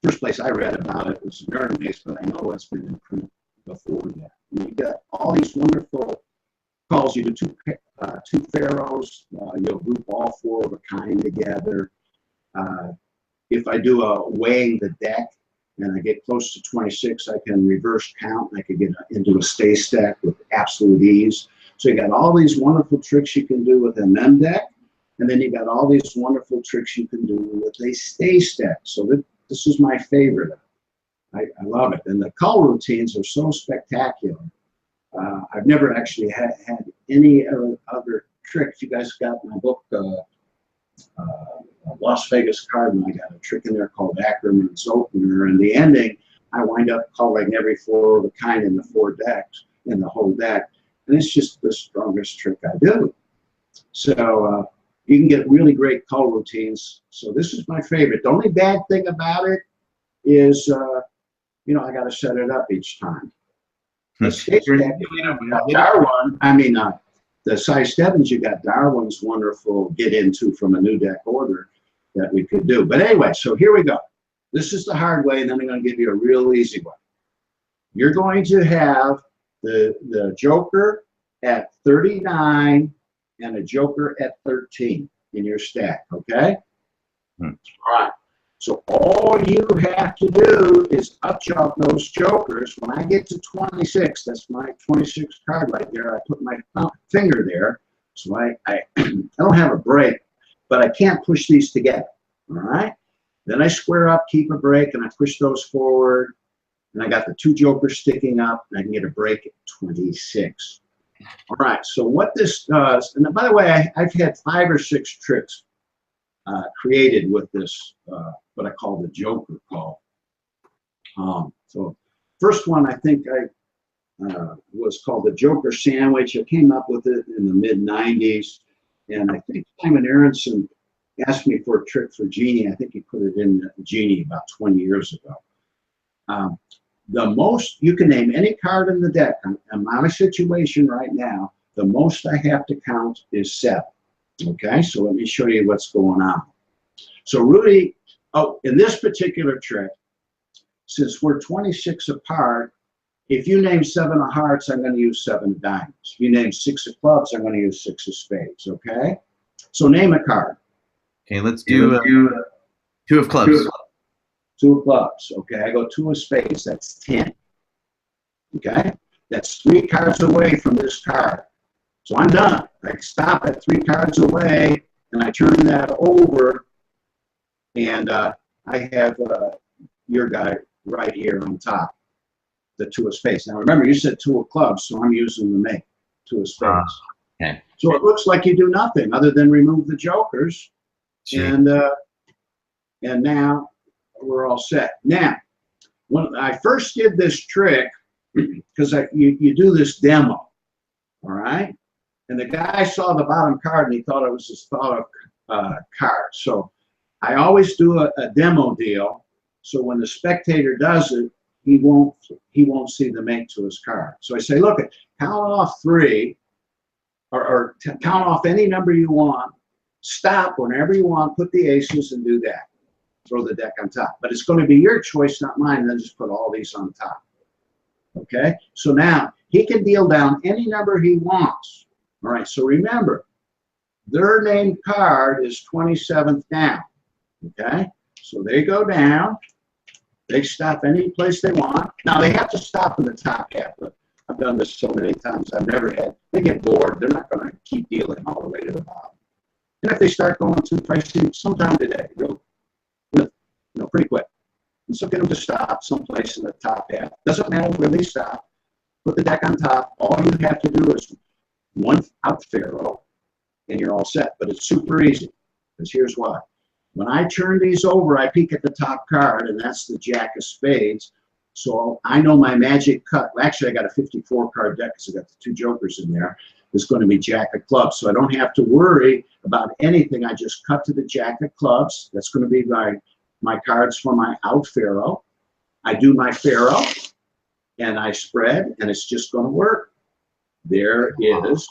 First place I read about it was Erdnase, but I know it's been in print before that. And you got all these wonderful calls. You do two pharaohs. You'll group all 4 of a kind together. If I do a weighing the deck and I get close to 26, I can reverse count and I can get into a stay stack with absolute ease. So you got all these wonderful tricks you can do with an M deck, and then you got all these wonderful tricks you can do with a stay stack. So this is my favorite. I love it. And the call routines are so spectacular. I've never actually had any other tricks. You guys got my book, Las Vegas Card, and I got a trick in there called Ackerman's Opener. And the ending, I wind up calling every 4 of a kind in the 4 decks, in the whole deck. And it's just the strongest trick I do. So you can get really great call routines. So this is my favorite. The only bad thing about it is, I got to set it up each time. The Darwin, the size 7s, you got Darwin's wonderful get into from a new deck order that we could do. But anyway, so here we go. This is the hard way, and then I'm going to give you a real easy one. You're going to have the joker at 39 and a joker at 13 in your stack, okay? All right. So all you have to do is up jump those jokers. When I get to 26, that's my 26 card right there. I put my finger there, so I don't have a break, but I can't push these together. All right. Then I square up, keep a break, and I push those forward, and I got the 2 jokers sticking up, and I can get a break at 26. All right. So what this does, and by the way, I've had 5 or 6 tricks created with this, what I call the joker call. So first one, I think was called the Joker Sandwich. I came up with it in the mid-90s, and I think Simon Aronson asked me for a trick for Genie. I think he put it in Genie about 20 years ago. The most, you can name any card in the deck. I'm on a situation right now. The most I have to count is 7. Okay, so let me show you what's going on. So Rudy, in this particular trick, since we're 26 apart, if you name 7 of hearts, I'm going to use 7 of diamonds. If you name 6 of clubs, I'm going to use 6 of spades. Okay, so name a card. Okay, let's do 2 of clubs. 2 of clubs. Okay, I go 2 of spades. That's 10. Okay, that's 3 cards away from this card. So I'm done. I stop at 3 cards away, and I turn that over, and I have your guy right here on top, the 2 of spades. Now remember, you said 2 of clubs, so I'm using the mate, 2 of spades. Okay. So it looks like you do nothing other than remove the jokers, and now we're all set. Now, when I first did this trick, because you do this demo, all right? And the guy saw the bottom card and he thought it was his thought of cards. So I always do a demo deal. So when the spectator does it, he won't see the mate to his card. So I say, look, count off 3, or count off any number you want. Stop whenever you want. Put the aces and do that. Throw the deck on top. But it's going to be your choice, not mine. And then just put all these on top. Okay? So now he can deal down any number he wants. All right. So remember, their named card is 27th down. Okay? So they go down. They stop any place they want. Now they have to stop in the top half. But I've done this so many times. I've never had. They get bored. They're not going to keep dealing all the way to the bottom. And if they start going too pricey, sometime today, pretty quick. And so get them to stop someplace in the top half. Doesn't matter where they stop. Put the deck on top. All you have to do is 1 out faro, and you're all set. But it's super easy. Because here's why. When I turn these over, I peek at the top card, and that's the Jack of Spades. So I know my magic cut. Well, actually, I got a 54-card deck because I got the 2 jokers in there. It's going to be Jack of Clubs. So I don't have to worry about anything. I just cut to the Jack of Clubs. That's going to be my cards for my out faro. I do my faro, and I spread, and it's just going to work. There is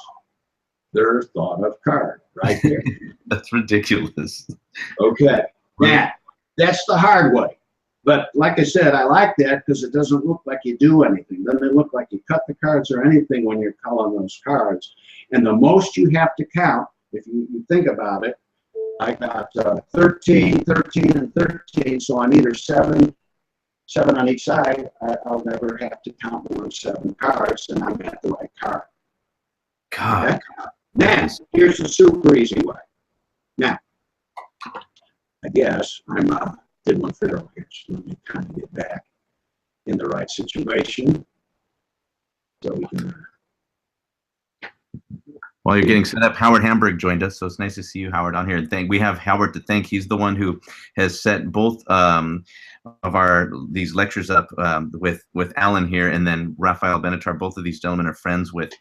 their thought of card right there. That's ridiculous. Okay. Now, that's the hard way. But like I said, I like that because it doesn't look like you do anything. It doesn't look like you cut the cards or anything when you're calling those cards. And the most you have to count, if you think about it, I got 13, 13, and 13. So I'm either 7 on each side. I'll never have to count more than 7 cards, and I'm at the right card. God. Okay? Now, here's the super easy way. Now, I guess I'm did one faro here, so let me kind of get back in the right situation. So we can. While you're getting set up, Howard Hamburg joined us, so it's nice to see you, Howard, on here. And we have Howard to thank. He's the one who has set both of these lectures up with Allan here, and then Raphael Benatar. Both of these gentlemen are friends with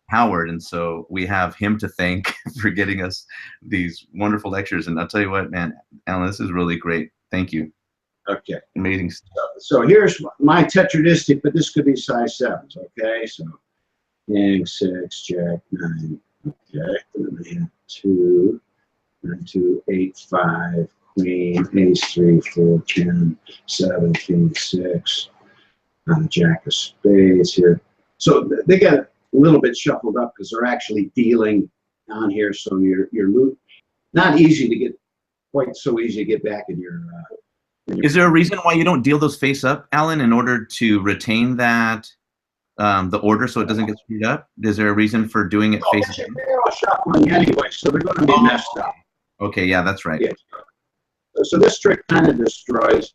Howard, and so we have him to thank for getting us these wonderful lectures. And I'll tell you what, man, Allan, this is really great. Thank you. Okay. Amazing stuff. So here's my tetradistic, but this could be size 7s. Okay, so King 6, Jack 9. Okay, then we have 2, 9, 2, 8, 5, Queen, Ace 3, 4, 10, 7, King 6, Jack of Spades here. So they got a little bit shuffled up because they're actually dealing on here. So you're not easy to get, quite so easy to get back in your. Is there a reason why you don't deal those face up, Allan, in order to retain that the order so it doesn't get screwed up? Is there a reason for doing it face up? They're all shuffling anyway, so they're going to be messed up. Okay, yeah, that's right. Yeah. So this trick kind of destroys.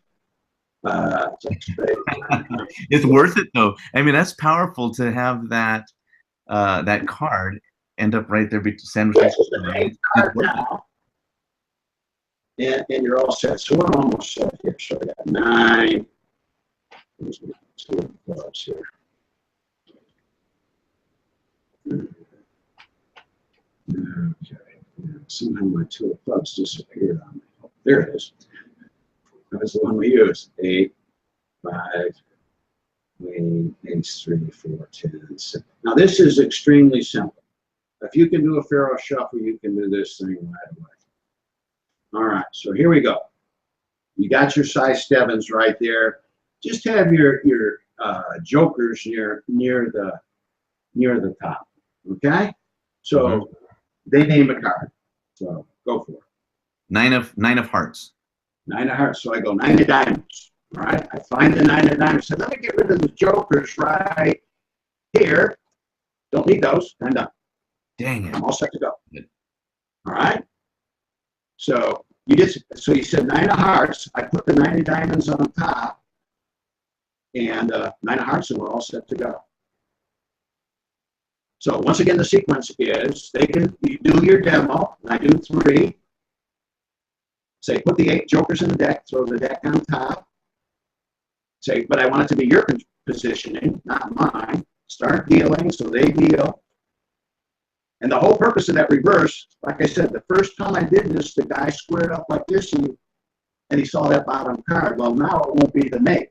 It's worth it though. I mean, that's powerful to have that that card end up right there sandwiched. And you're all set. So we're almost set here. So I got 9. There's 2 of clubs here. Okay. Somehow my 2 of clubs disappeared on me. Oh, there it is. That's the one we use. 8, 5, Queen, Ace 3, 4, 10, 6. Now this is extremely simple. If you can do a faro shuffle, you can do this thing right away. All right, so here we go. You got your size 7s right there. Just have your jokers near the top. Okay, so they name a card. So go for it. 9 of hearts. 9 of hearts. So I go 9 of diamonds. All right, I find the 9 of diamonds. So let me get rid of the jokers right here. Don't need those. I'm done. Dang it! I'm all set to go. All right. So you said 9 of hearts. I put the 9 of diamonds on top, and 9 of hearts, and we're all set to go. So once again, the sequence is you do your demo. I do 3. Say put the 8 jokers in the deck. Throw the deck on top. Say, but I want it to be your positioning, not mine. Start dealing, so they deal. And the whole purpose of that reverse, like I said, the first time I did this, the guy squared up like this, and he saw that bottom card. Well, now it won't be the mate.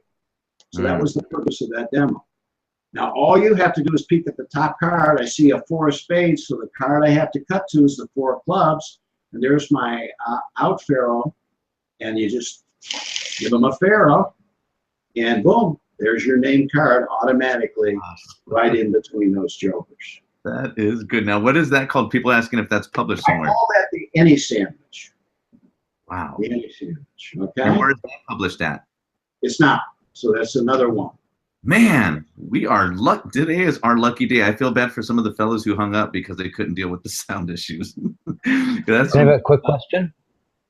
So that was the purpose of that demo. Now, all you have to do is peek at the top card. I see a 4 of spades, so the card I have to cut to is the 4 of clubs. And there's my out pharaoh. And you just give them a pharaoh, and boom, there's your name card automatically right in between those jokers. That is good. Now, what is that called? People asking if that's published I somewhere. call that the any sandwich. Wow. The any sandwich, okay? And where is that published at? It's not. So that's another one. Man, we are today is our lucky day. I feel bad for some of the fellows who hung up because they couldn't deal with the sound issues. That's Can I have a quick question?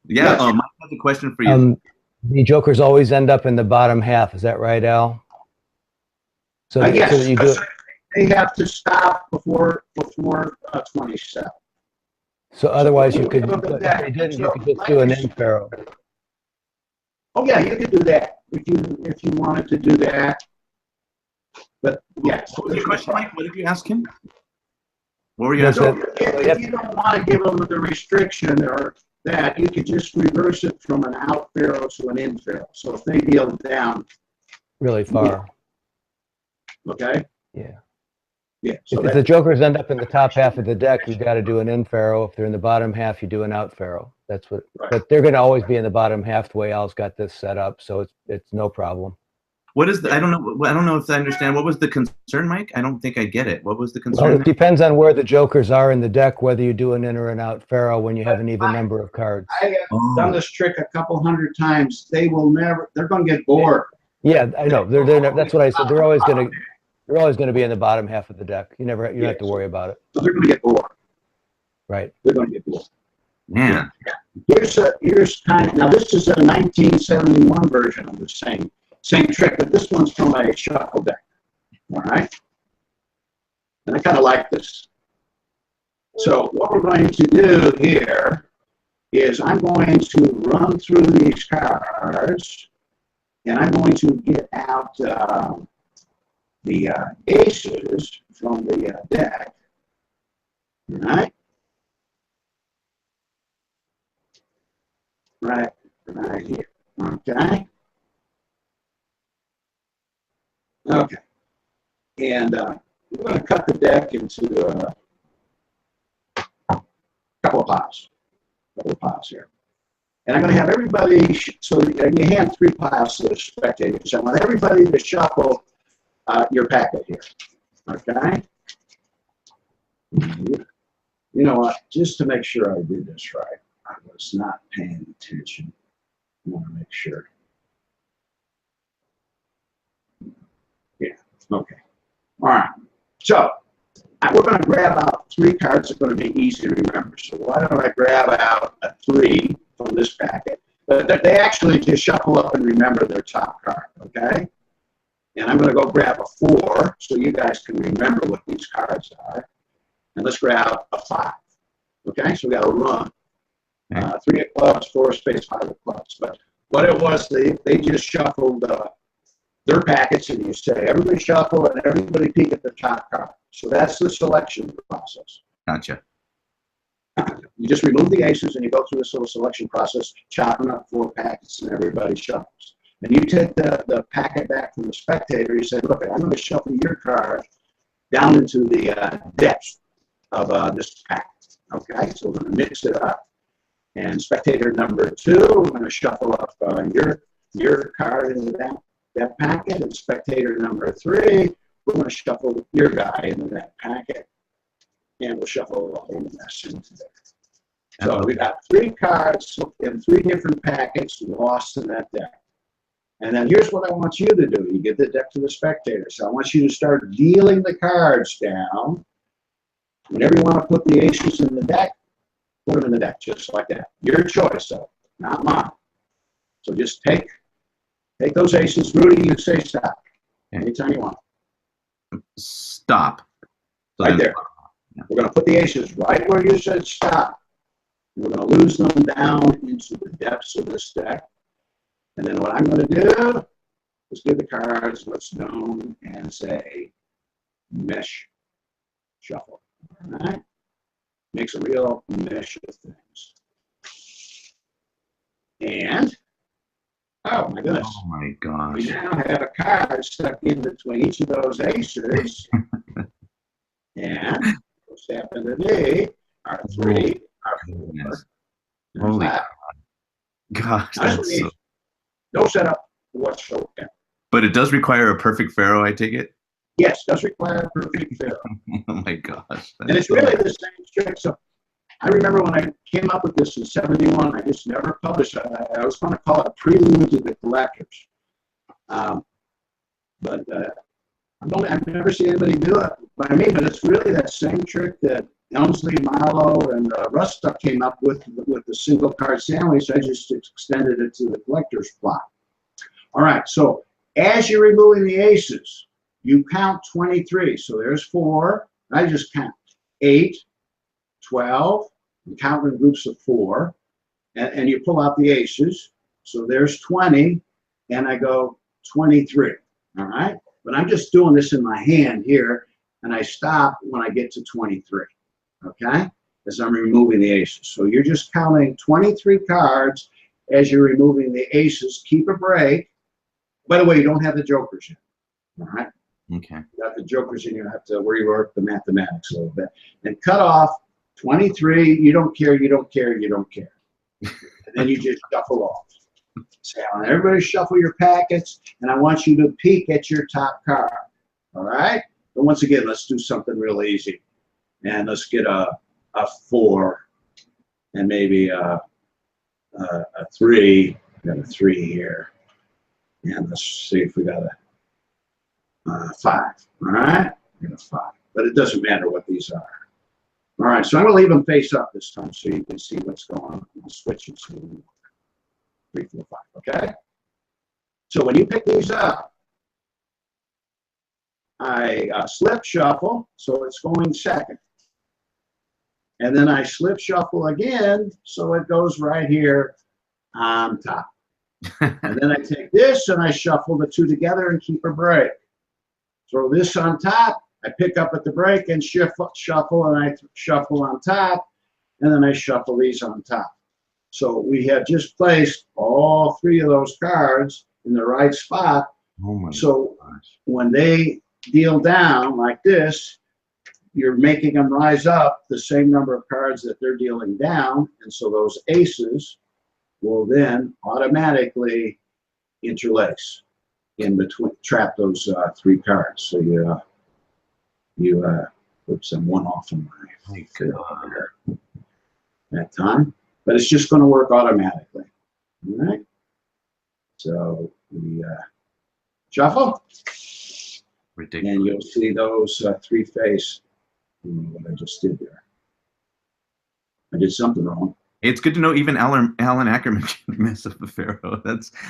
yeah. Yes. Mike has a question for you. The jokers always end up in the bottom half. Is that right, Al? So, Yes, so that you do it. they have to stop before 27. So otherwise, you could. Look at If that. they didn't, you So, could just do an in pharaoh. Oh yeah, you could do that if you wanted to do that. But yes. What was your question, Mike? What did you ask him? What were you Does asking? If you don't want to give them the restriction or that, you could just reverse it from an out pharaoh to an in pharaoh. So if they deal down, Really far. okay? Yeah. Yeah. So If the jokers end up in the top half of the deck, you got to do an in pharaoh. If they're in the bottom half, you do an out pharaoh. That's what. Right. But they're going to always be in the bottom half the way Al's got this set up, so it's no problem. What is the? I don't know if I understand. What was the concern, Mike? I don't think I get it. What was the concern? Well, it depends on where the jokers are in the deck, whether you do an in or an out pharaoh when you have an even number of cards. I have done this trick a couple hundred times. They will never. They're going to get bored. Yeah, I know. That's what I said. They're always going to be in the bottom half of the deck. You don't have to worry about it. So they're going to get bored. Right. They're going to get bored. Man. Here's kind of, now this is a 1971 version of the same trick, but this one's from a shuffle deck. All right. And I kind of like this. So what we're going to do here is I'm going to run through these cards, and I'm going to get out the aces from the deck. All right. Right here. Okay. Okay. And we're going to cut the deck into a couple of piles. Here. And I'm going to have everybody, so you hand 3 piles to the spectators. I want everybody to shuffle your packet here. Okay? You know what? Just to make sure I do this right, I was not paying attention. I want to make sure. Yeah, okay. All right. So, we're going to grab out 3 cards that are going to be easy to remember. So why don't I grab out a 3 from this packet? But they actually just shuffle up and remember their top card, okay? And I'm going to go grab a 4 so you guys can remember what these cards are. And let's grab a 5, okay? So we got to run. 3 of clubs, 4 of spades, 5 of clubs. But what it was, they just shuffled their packets, and you say, everybody shuffle and everybody peek at the top card. So that's the selection process. Gotcha. You just remove the aces and you go through this little selection process, chopping up 4 packets, and everybody shuffles. And you take the packet back from the spectator. You say, look, I'm going to shuffle your card down into the depths of this packet. Okay, so we're going to mix it up. And spectator number 2, we're going to shuffle up your card into that packet. And spectator number 3, we're going to shuffle your guy into that packet. And we'll shuffle the whole mess into there. So we got 3 cards in 3 different packets lost in that deck. And then here's what I want you to do. You give the deck to the spectator. So I want you to start dealing the cards down. Whenever you want to put the aces in the deck, put them in the deck just like that. Your choice, though, not mine. So just take those aces. Rudy, you say stop anytime you want. Stop. So right there. We're going to put the aces right where you said stop. We're going to lose them down into the depths of this deck. And then what I'm going to do is give the cards what's known as a mesh shuffle. All right? Makes a real mesh of things. And, oh my goodness. Oh my We gosh. now have a card stuck in between each of those aces. And what's happened to me are 3, are 4, Goodness. and Holy 5. gosh, That's that's so. no setup whatsoever. But it does require a perfect pharaoh, I take it. Yes, does require a perfect pharaoh. Oh my gosh. And it's really the same trick. So I remember when I came up with this in '71, I just never published it. I was going to call it a prelude to the collectors. But I've never seen anybody do it by me, but it's really that same trick that Elmsley, Marlowe, and Rustock came up with the single card sandwich. I just extended it to the collector's plot. All right, so as you're removing the aces, you count 23. So there's 4. I just count 8, 12, and count in groups of 4, and you pull out the aces. So there's 20, and I go 23. All right, but I'm just doing this in my hand here, and I stop when I get to 23. Okay, as I'm removing the aces. So you're just counting 23 cards as you're removing the aces. Keep a break. By the way, you don't have the jokers yet. All right. Okay. You got the jokers in, you have to work the mathematics a little bit. And cut off 23, you don't care, you don't care, you don't care. And then you just shuffle off. Say, I want everybody shuffle your packets, and I want you to peek at your top card. All right? But once again, let's do something real easy. And let's get a 4 and maybe a 3. We got a 3 here. And let's see if we got a 5. All right? We got a 5. But it doesn't matter what these are. All right, so I'm going to leave them face up this time so you can see what's going on. I'll switch it to 3, 4, 5. Okay? So when you pick these up, I slip shuffle, so it's going second. And then I slip shuffle again, so it goes right here on top. And then I take this and I shuffle the 2 together and keep a break. Throw this on top, I pick up at the break and shuffle, and I shuffle on top, and then I shuffle these on top. So we have just placed all 3 of those cards in the right spot. Oh my so gosh. When they deal down like this, you're making them rise up the same number of cards that they're dealing down, and so those aces will then automatically interlace in between, trap those 3 cards. So you oops, I'm 1 off in my that time, but it's just going to work automatically. All right. So we shuffle, Ridiculous. and you'll see those 3 face. What I just did there. I did something wrong. It's good to know even Allan Ackerman can mess up a pharaoh.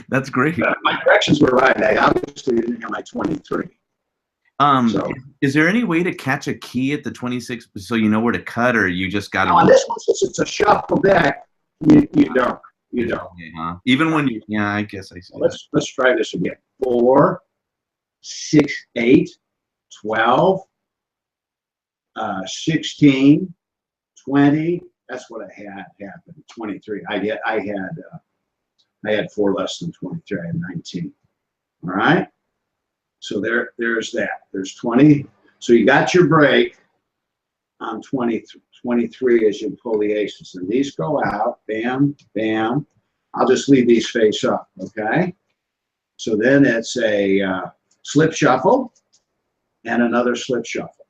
That's great. My corrections were right. I obviously didn't have my 23. So, is there any way to catch a key at the 26 so you know where to cut, or you just got to? on this one, since it's a shuffle deck, you don't. You don't. Yeah. Even when you, yeah, I guess I see. Let's try this again. 4, 6, 8, 12, 16, 20. That's what I had happen. 23. I had 4 less than 23. I had 19. All right. So there's that. There's 20. So you got your break on 23 as you pull the aces, and these go out. Bam, bam. I'll just leave these face up. Okay. So then it's a slip shuffle and another slip shuffle.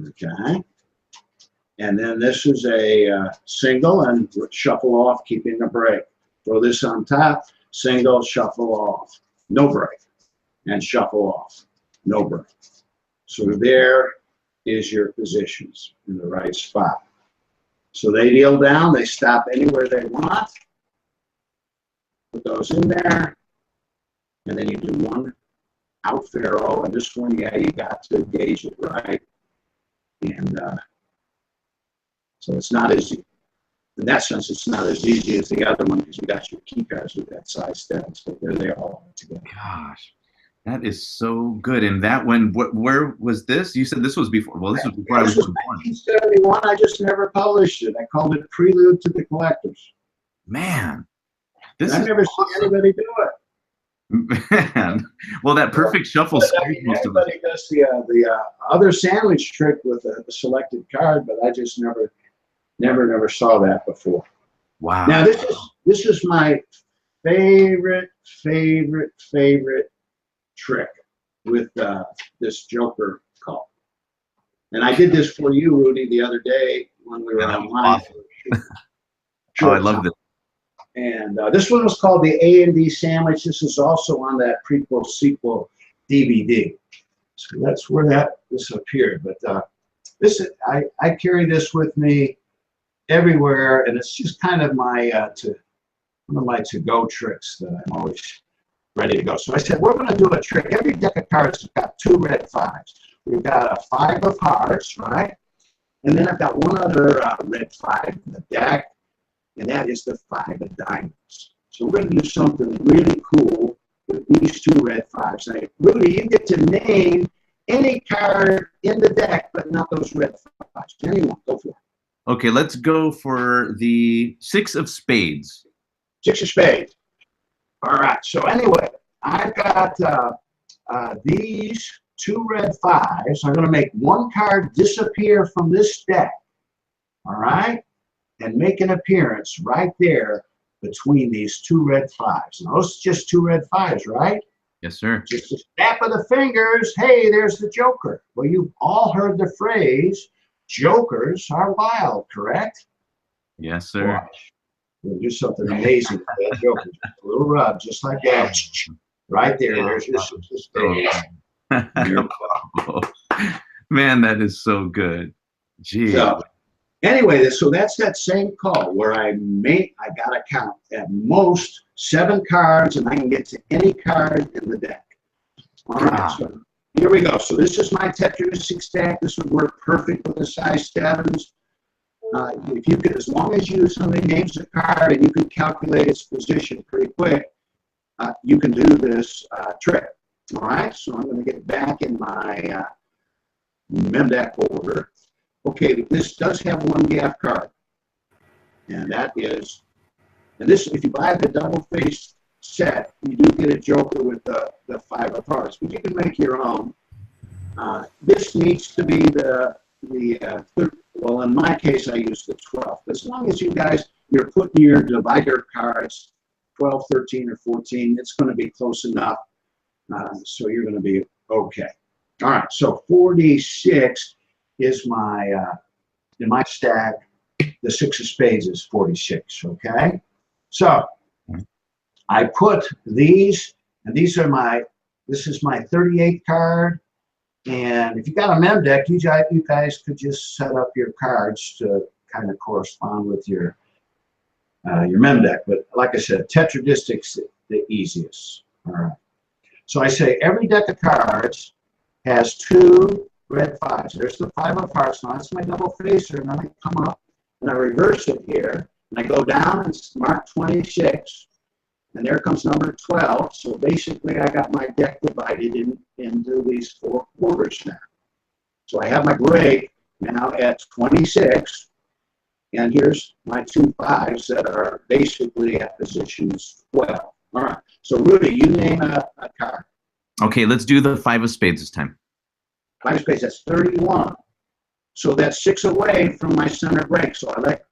Okay. And then this is a single and shuffle off, keeping a break. Throw this on top, single, shuffle off, no break, and shuffle off, no break. So there is your positions in the right spot. So they deal down, they stop anywhere they want. Put those in there, and then you do 1 out pharaoh, and this one, yeah, you got to gauge it right. And so it's not as, in that sense, it's not as easy as the other one because you got your key cards with that size stats, but there they all are together. Gosh, That is so good. And that one, where was this? You said this was before. Well, this was before I This was was born. 1971. I just never published it. I called it Prelude to the Collectors. Man, this I've is never awesome. seen anybody do it. Man, well, that perfect shuffle scares most of us. Everybody does the other sandwich trick with the selected card, but I just never saw that before. Wow. Now this is my favorite trick with this Joker call. And I did this for you, Rudy, the other day when we were online. Awesome. Oh, I love this. And this one was called the A&D Sandwich. This is also on that prequel sequel DVD. So that's where this appeared. But I carry this with me everywhere, and it's just kind of my one of my to-go tricks that I'm always ready to go. So I said, we're going to do a trick. Every deck of cards has got 2 red 5s. We've got a 5 of hearts, right? And then I've got one other red 5 in the deck, and that is the 5 of diamonds. So we're going to do something really cool with these 2 red 5s. Now, Rudy, you get to name any card in the deck, but not those red 5s. Anyone, go for it. Okay, let's go for the 6 of spades. 6 of spades. All right. So anyway, I've got these 2 red 5s. I'm going to make one card disappear from this deck. All right. And make an appearance right there between these 2 red 5s. Now, those are just 2 red 5s, right? Yes, sir. Just a snap of the fingers. Hey, there's the Joker. Well, you've all heard the phrase, Jokers are wild, correct? Yes, sir. Watch. We'll do something amazing with that Joker. Just a little rub, just like that. Right there. There's your 6 of spades. Man, that is so good. Gee. So, anyway, so that's that same call where I got to count at most 7 cards, and I can get to any card in the deck. All right, so here we go. So this is my Tetramistic stack. This would work perfect with the size 7s. If you could, as long as somebody names a card and you can calculate its position pretty quick, you can do this trick. All right, so I'm going to get back in my mem deck order. Okay, this does have one gap card, and that is, and this, if you buy the double face set, you do get a Joker with the 5 of hearts, but you can make your own. This needs to be the third, well, in my case, I use the 12. As long as you're putting your divider cards, 12, 13, or 14, it's going to be close enough, so you're going to be okay. All right, so 46 is in my stack, the 6 of spades is 46, okay? So I put these, and this is my 38 card, and if you got a mem deck, you guys could just set up your cards to kind of correspond with your mem deck, but like I said, Tetradistic's the easiest, all right? So I say every deck of cards has 2 red 5s. There's the 5 of hearts. Now that's my double facer, and then I come up and I reverse it here, and I go down and mark 26, and there comes number 12. So basically, I got my deck divided into these 4 quarters now. So I have my break now at 26, and here's my 2 5s that are basically at positions 12. All right. So Rudy, you name a card. Okay, let's do the 5 of spades this time. 5 of spades, that's 31. So that's 6 away from my center break. So I let,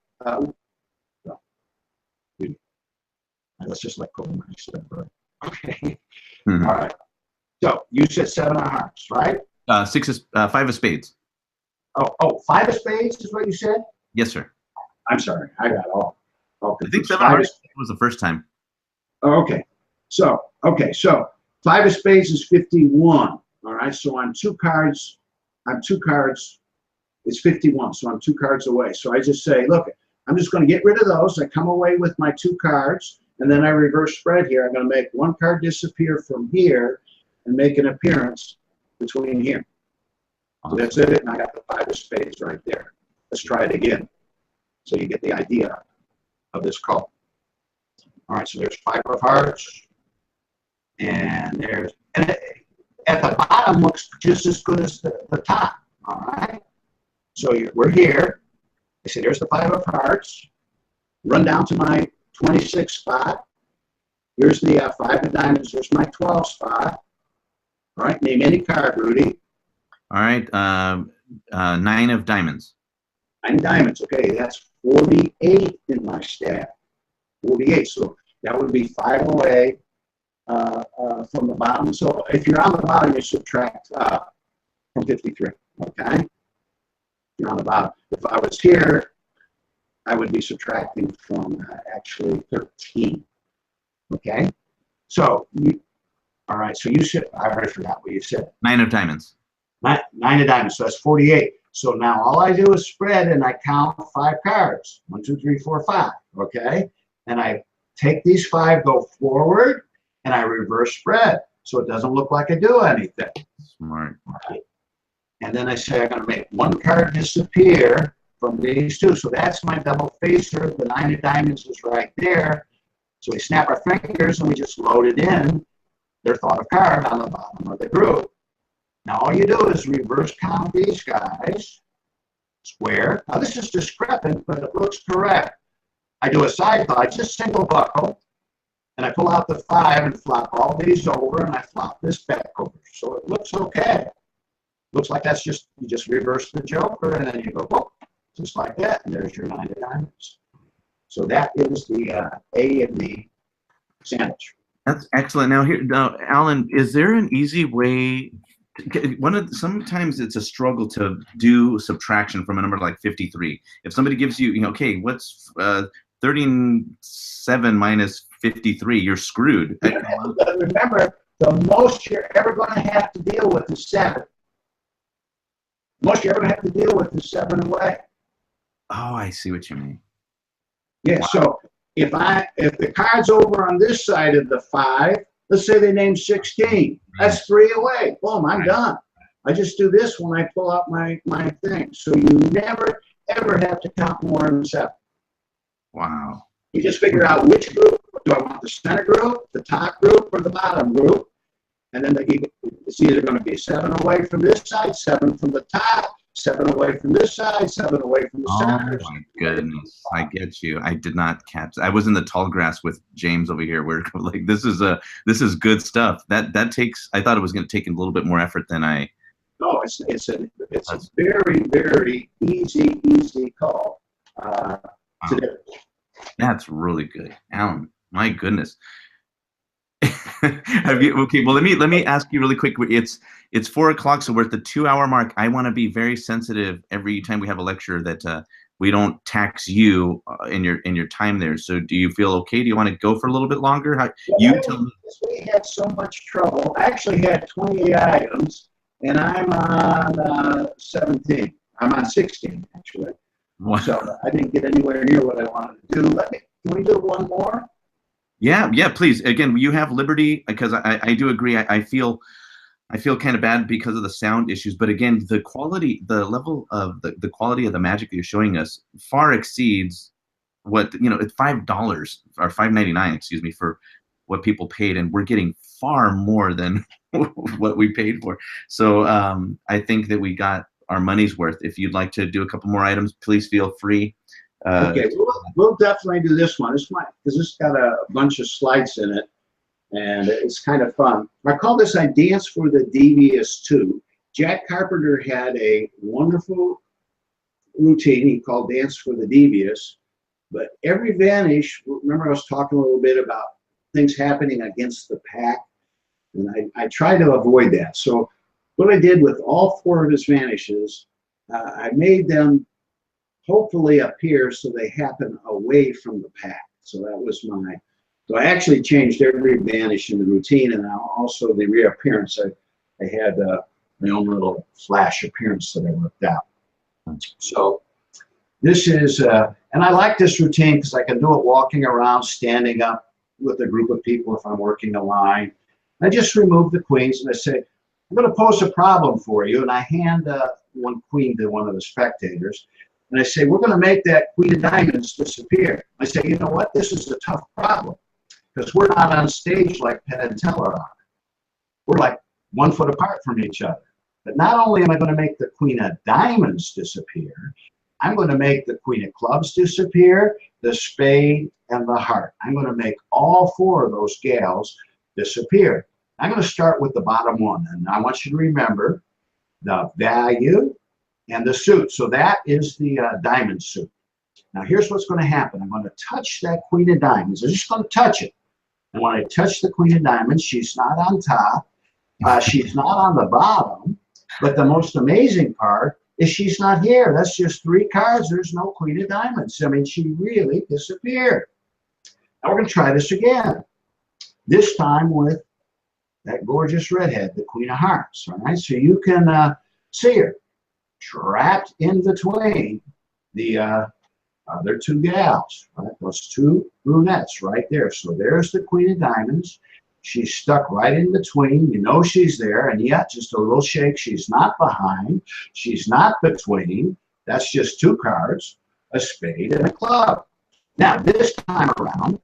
let's just let go of my center break. Okay. All right. So you said 7 of hearts, right? 5 of spades. Oh, 5 of spades is what you said? Yes, sir. I'm sorry. I got all I think 7 of hearts was the first time. Oh, okay. So 5 of spades is 51. All right. So I'm 2 cards. It's 51. So I'm 2 cards away. So I just say, look, I'm just going to get rid of those. I come away with my 2 cards, and then I reverse spread here. I'm going to make 1 card disappear from here and make an appearance between here. So that's it. And I got the 5 of spades right there. Let's try it again, so you get the idea of this call. All right, so there's 5 of hearts, and at the bottom looks just as good as the top. All right. So we're here. I say, there's the 5 of hearts. Run down to my 26 spot. Here's the 5 of diamonds. There's my 12 spot. All right. Name any card, Rudy. All right. 9 of diamonds. 9 diamonds. Okay, that's 48 in my stack. 48. So that would be 5 away from the bottom. So if you're on the bottom, you subtract from 53. Okay. You're on the bottom. If I was here, I would be subtracting from actually 13. Okay. So all right. So you said, I already forgot what you said. 9 of diamonds. 9 of diamonds. So that's 48. So now all I do is spread and I count 5 cards. 1, 2, 3, 4, 5. Okay. And I take these 5, go forward, and I reverse spread. So it doesn't look like I do anything. Smart. Right. And then I say I'm going to make 1 card disappear from these 2. So that's my double facer. The 9 of diamonds is right there. So we snap our fingers and we just load it in. Their thought of card on the bottom of the group. Now all you do is reverse count these guys. Square. Now this is discrepant, but it looks correct. I do a side thought, just single buckle. And I pull out the 5 and flop all these over, and I flop this back over. So it looks okay. Looks like that's just, you just reverse the joker, and then you go, whoop, just like that, and there's your 9 of diamonds. So that is the A and B sandwich. That's excellent. Now, Allan, is there an easy way? Sometimes it's a struggle to do subtraction from a number like 53. If somebody gives you, okay, what's 37 minus 53? You're screwed. Remember, the most you're ever going to have to deal with is 7. Most you're ever going to have to deal with is 7 away. Oh, I see what you mean. Yeah. Wow. So if the card's over on this side of the 5, let's say they name 16. That's 3 away. Boom, I'm done. I just do this when I pull out my thing. So you never, ever have to count more than 7. Wow. You just figure out which group. Do I want the center group, the top group, or the bottom group? And then it's either going to be 7 away from this side, 7 from the top, 7 away from this side, 7 away from the center. Oh my goodness, I get you. I did not catch. I was in the tall grass with James over here. We're like, this is good stuff. That takes. I thought it was going to take a little bit more effort than I. No, it's a very, very easy call to do. That's really good, Allan. My goodness. Okay, well, let me ask you really quick. It's 4 o'clock, so we're at the 2-hour mark. I want to be very sensitive every time we have a lecture that we don't tax you in your time there. So do you feel okay? Do you want to go for a little bit longer? Tell me. We had so much trouble. I actually had 28 items, and I'm on 17. I'm on 16 actually. Wow. So I didn't get anywhere near what I wanted to do. Can we do one more? Yeah, please. Again, you have liberty, because I do agree. I feel kind of bad because of the sound issues, but again, the level of the quality of the magic that you're showing us far exceeds what it's $5 or $5.99, excuse me, for what people paid, and we're getting far more than what we paid for. So I think that we got our money's worth. If you'd like to do a couple more items, please feel free. Okay, we'll definitely do this one. Because it's got a bunch of slides in it, and it's kind of fun. I call this I Dance for the Devious too. Jack Carpenter had a wonderful routine he called Dance for the Devious, but every vanish, remember I was talking a little bit about things happening against the pack, and I try to avoid that. So what I did with all 4 of his vanishes, I made them hopefully appear so they happen away from the pack. So that was so I actually changed every vanish in the routine, and now also the reappearance. I had my own little flash appearance that I worked out. So this is, and I like this routine because I can do it walking around, standing up with a group of people if I'm working a line. I just remove the queens and I say, I'm going to pose a problem for you, and I hand one queen to one of the spectators. And I say, we're going to make that queen of diamonds disappear. I say, you know what? This is a tough problem because we're not on stage like Penn and Teller are. We're like 1 foot apart from each other. But not only am I going to make the queen of diamonds disappear, I'm going to make the queen of clubs disappear, the spade, and the heart. I'm going to make all 4 of those gals disappear. I'm going to start with the bottom one, and I want you to remember the value and the suit. So that is the diamond suit. Now here's what's going to happen. I'm going to touch that queen of diamonds. I'm just going to touch it. And when I touch the queen of diamonds, she's not on top. She's not on the bottom. But the most amazing part is she's not here. That's just 3 cards. There's no queen of diamonds. I mean, she really disappeared. Now we're going to try this again. This time with that gorgeous redhead, the queen of hearts. All right, so you can see her trapped in between the other 2 gals, right? Those 2 brunettes right there. So there's the queen of diamonds. She's stuck right in between. You know she's there, and yet just a little shake. She's not behind. She's not between. That's just 2 cards, a spade and a club. Now, this time around,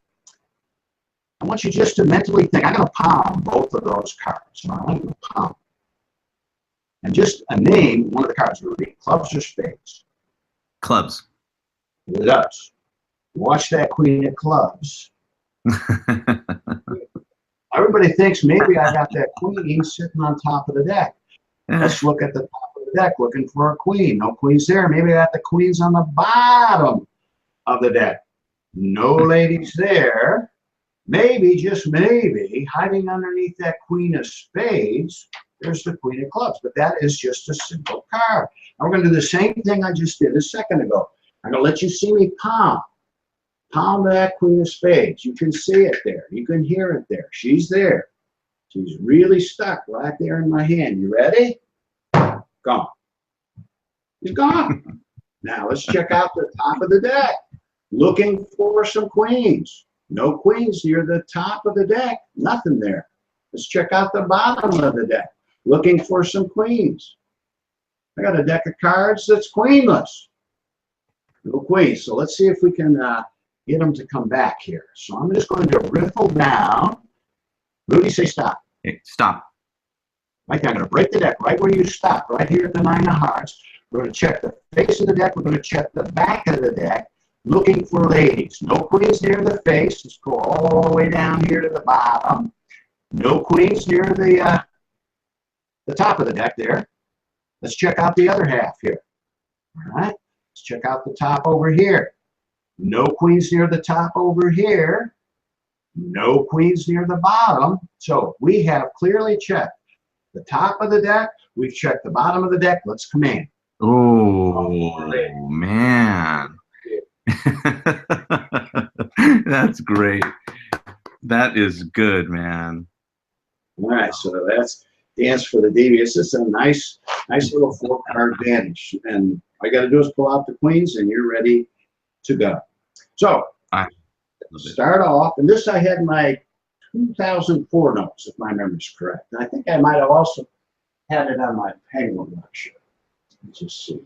I want you just to mentally think, I'm going to palm both of those cards. All right? I'm going to palm. And just name one of the cards. Will it be clubs or spades? Clubs. It does. Watch that queen of clubs. Everybody thinks maybe I got that queen sitting on top of the deck. Let's look at the top of the deck looking for a queen. No queens there. Maybe I got the queens on the bottom of the deck. No ladies there. Maybe, just maybe, hiding underneath that queen of spades, there's the queen of clubs. But that is just a simple card. Now we're going to do the same thing I just did a second ago. I'm going to let you see me palm. Palm that queen of spades. You can see it there. You can hear it there. She's there. She's really stuck right there in my hand. You ready? Gone. She's gone. Now let's check out the top of the deck. Looking for some queens. No queens near the top of the deck. Nothing there. Let's check out the bottom of the deck. Looking for some queens. I got a deck of cards that's queenless. No queens. So let's see if we can get them to come back here. So I'm just going to riffle down. Rudy, say stop. Okay, stop. Right there. I'm going to break the deck right where you stopped, right here at the 9 of hearts. We're going to check the face of the deck. We're going to check the back of the deck, looking for ladies. No queens near the face. Let's go all the way down here to the bottom. No queens near the top of the deck there. Let's check out the other half here. All right. Let's check out the top over here. No queens near the top over here. No queens near the bottom. So we have clearly checked the top of the deck. We've checked the bottom of the deck. Let's command. Oh, man. That's great. That is good, man. All right, so that's Dance for the Devious. It's a nice little 4-card vanish. And all you got to do is pull out the queens, and you're ready to go. So, start off, and this I had my 2004 notes, if my memory's correct. And I think I might have also had it on my Penguin lecture. Let's just see.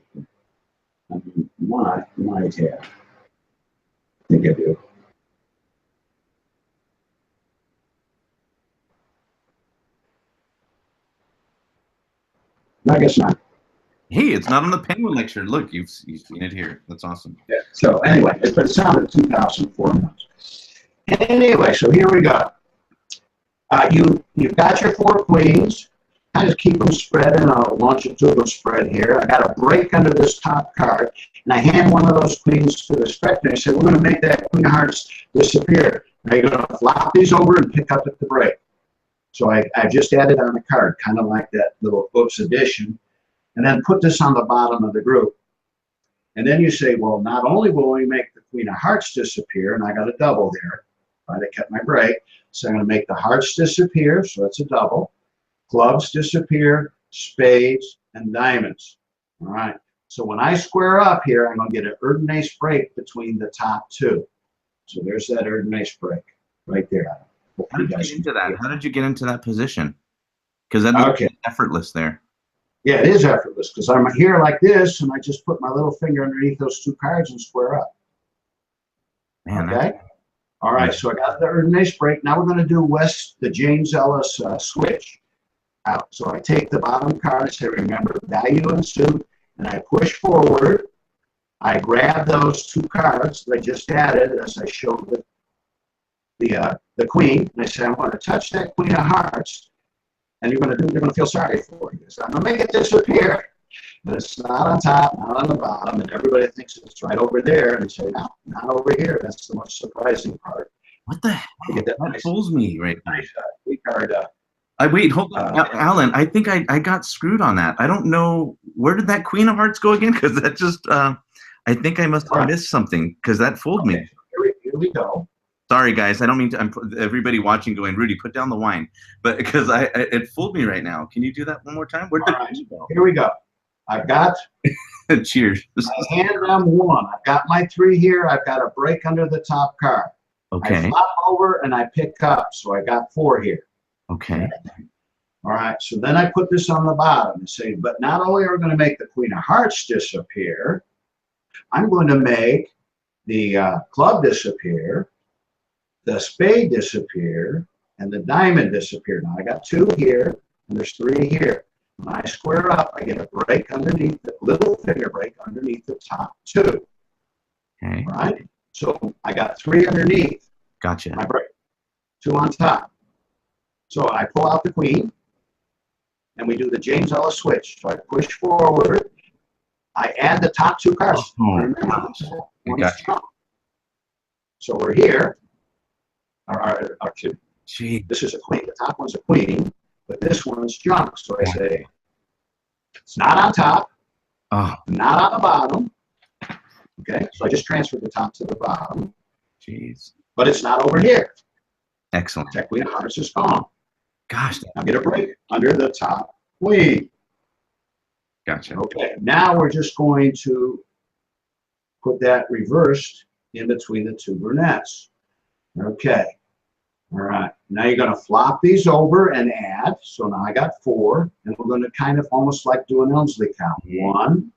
I might have. I think I do. I guess not. Hey, it's not on the Penguin lecture. Look, you've seen it here. That's awesome. Yeah. So anyway, it's on the 2004 notes. Anyway, so here we go. You've got your 4 queens. I just keep them spread, and I'll launch it to a spread here. I got a break under this top card, and I hand one of those queens to the spectator. I say, we're going to make that queen of hearts disappear. Now you're going to flop these over and pick up at the break. So I just added on a card, kind of like that little oops addition, and then put this on the bottom of the group. And then you say, well, not only will we make the queen of hearts disappear, and I got a double there, right? I kept my break. So I'm going to make the hearts disappear, so that's a double. Clubs disappear, spades, and diamonds. All right. So when I square up here, I'm going to get an Erdnase break between the top 2. So there's that Erdnase break right there. How did you get into that? How did you get into that position? Because that looks effortless there. Yeah, it is effortless because I'm here like this, and I just put my little finger underneath those 2 cards and square up. Man, okay. All right. So I got the Erdnase break. Now we're going to do the James Ellis switch. out. So I take the bottom card and say, remember, value and suit, and I push forward. I grab those two cards that I just added as I showed the queen, and I say, I'm going to touch that queen of hearts, and you're going to feel sorry for you. So I'm going to make it disappear. But it's not on top, not on the bottom, and everybody thinks it's right over there, and they say, no, not over here. That's the most surprising part. What the heck? That fools me right now. Nice queen card. Wait, hold on, Alan. I think I got screwed on that. I don't know, where did that queen of hearts go again? Because that just, I think I must have missed something, because that fooled me. Here we go. Sorry, guys. I don't mean to. Everybody watching going, Rudy, put down the wine. But because it fooled me right now. Can you do that one more time? Where'd the queen go? Here we go. I've got. Cheers. I hand them one. I've got my 3 here. I've got a break under the top card. Okay. I flop over and I pick up. So I got 4 here. Okay. All right. So then I put this on the bottom and say, but not only are we going to make the queen of hearts disappear, I'm going to make the club disappear, the spade disappear, and the diamond disappear. Now I got 2 here, and there's 3 here. When I square up, I get a break underneath, the little finger break underneath the top 2. Okay. All right. So I got 3 underneath. Gotcha. My break. 2 on top. So I pull out the queen, and we do the James Ellis switch. So I push forward. I add the top 2 cards. Gotcha. So we're here. This is a queen. The top one's a queen, but this one's junk. So I say, it's not on top, not on the bottom. Okay, so I just transferred the top to the bottom. Jeez. But it's not over here. Excellent. That queen of hearts is gone. Gosh. I'll get a break under the top queen. Gotcha. Okay, now we're just going to put that reversed in between the 2 brunettes. Okay. All right. Now you're going to flop these over and add. So now I got 4, and we're going to kind of almost like do an Elmsley count. 1.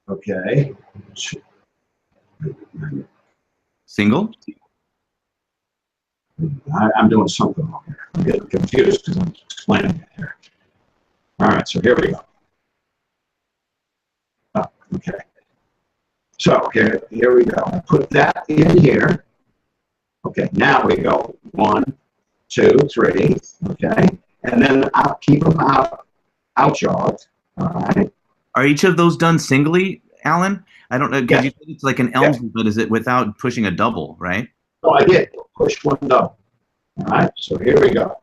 Okay. 2. Single? I'm doing something wrong here. I'm getting confused because I'm explaining it here. All right, so here we go. Oh, okay. So here we go. I put that in here. Okay, now we go 1, 2, 3. Okay, and then I'll keep them outjogged. All right. Are each of those done singly, Alan? I don't know, because you said it's like an Elmsley, but is it without pushing a double, right? Oh, I did. Push 1 double. All right, so here we go.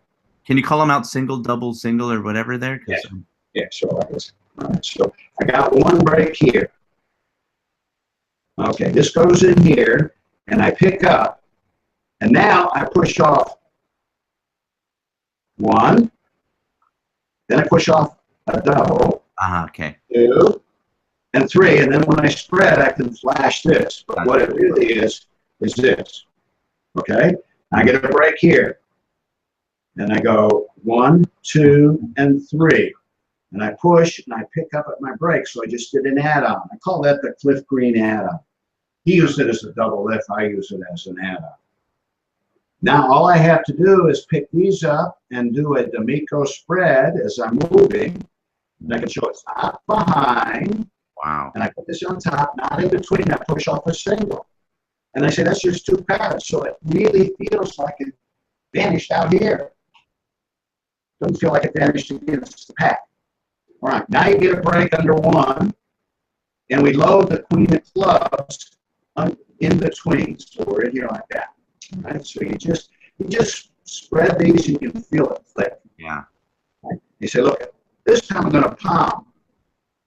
Can you call them out single, double, single, or whatever there? Yeah, sure. All right, so I got 1 break here. Okay, this goes in here, and I pick up, and now I push off 1, then I push off a double, okay. 2, and 3, and then when I spread, I can flash this, but what it really is this. Okay, I get a break here, and I go 1, 2, and 3. And I push, and I pick up at my break, so I just did an add-on. I call that the Cliff Green add-on. He used it as a double lift. I use it as an add-on. Now, all I have to do is pick these up and do a D'Amico spread as I'm moving. And I can show it's not behind. Wow. And I put this on top, not in between. I push off a single. And I say, that's just 2 cards. So it really feels like it vanished out here. Doesn't feel like it vanished against the pack. All right, now you get a break under 1, and we load the queen of clubs in between. So we're in here like that. All right, so you just spread these, and you can feel it flick. Yeah. Right? You say, look, this time I'm going to palm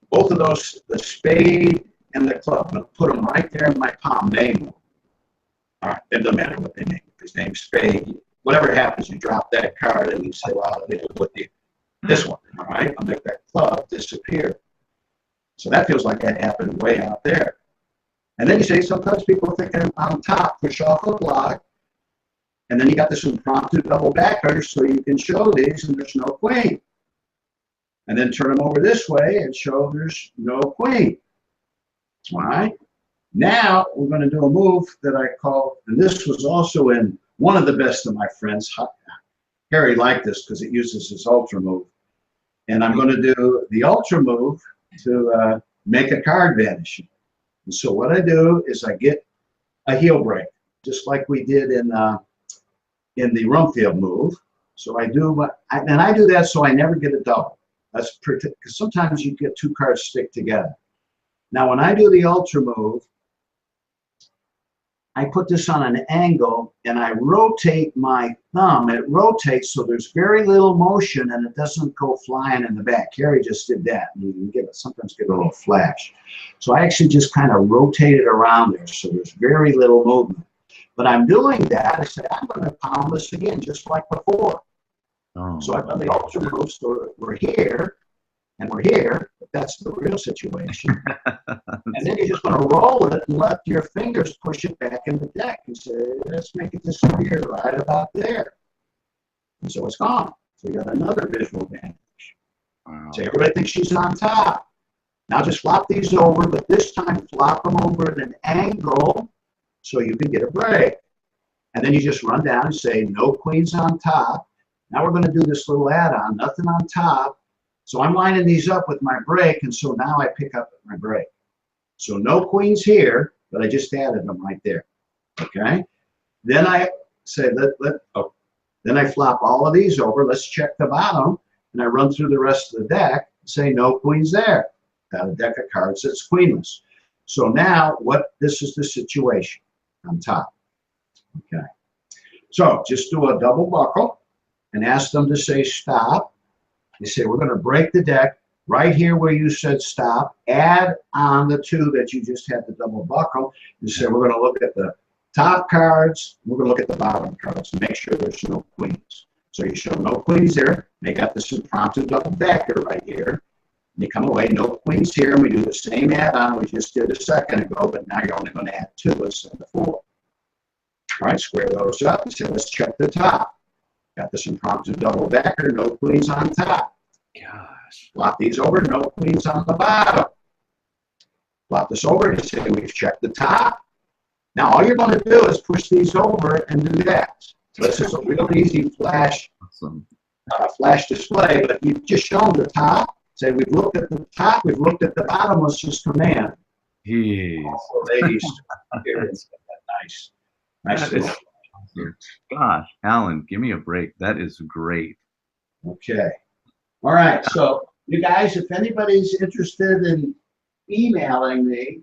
both of those, the spade and the club. I'm going to put them right there in my palm. Name them. All right, it doesn't matter what they name. If his name's spade, whatever happens, you drop that card, and you say, well, they did with you. This one, all right? I'll make that club disappear. So that feels like that happened way out there. And then you say, sometimes people think I'm on top, push off a block, and then you got this impromptu double backer, so you can show these, and there's no queen. And then turn them over this way and show there's no queen. All right? Now we're going to do a move that I call, and this was also in one of the best of my friends' Harry liked this because it uses his ultra move. And I'm going to do the ultra move to make a card vanish. And so what I do is I get a heel break, just like we did in the Rumfield move. So I do and I do that so I never get a double. That's because sometimes you get two cards stick together. Now when I do the ultra move, I put this on an angle and I rotate my thumb. It rotates so there's very little motion and it doesn't go flying in the back. Carrie just did that. And you can sometimes get a little flash. So I actually just kind of rotate it around there so there's very little movement. But I'm doing that. I said, I'm going to pound this again just like before. Oh. So I've done the ultra move, so we're here and we're here, but that's the real situation. And then you're just going to roll it and let your fingers push it back in the deck and say, let's make it disappear right about there. And so it's gone. So you got another visual advantage. Wow. So everybody thinks she's on top. Now just flop these over, but this time flop them over at an angle so you can get a break. And then you just run down and say, no queens on top. Now we're going to do this little add-on, nothing on top. So I'm lining these up with my break, and so now I pick up my break. So no queens here, but I just added them right there. Okay? Then I say, then I flop all of these over. Let's check the bottom, and I run through the rest of the deck and say no queens there. Got a deck of cards that's queenless. So now this is the situation on top. Okay. So just do a double buckle and ask them to say stop. You say, we're going to break the deck right here where you said stop. Add on the two that you just had the double buckle. You say, we're going to look at the top cards. We're going to look at the bottom cards and make sure there's no queens. So you show no queens there. They got this impromptu double decker right here. And you come away, no queens here. And we do the same add-on we just did a second ago, but now you're only going to add two instead of four. All right, square those up and say, let's check the top. Got this impromptu double decker, no queens on top. Gosh. Flop these over, no queens on the bottom. Flop this over and say we've checked the top. Now all you're going to do is push these over and do that. So this is a real easy flash display, but you've just shown the top. Say we've looked at the top, we've looked at the bottom, let's just command. Jeez. Oh, ladies, nice. Nice. Gosh, Allan, give me a break. That is great. Okay. All right. So, you guys, if anybody's interested in emailing me,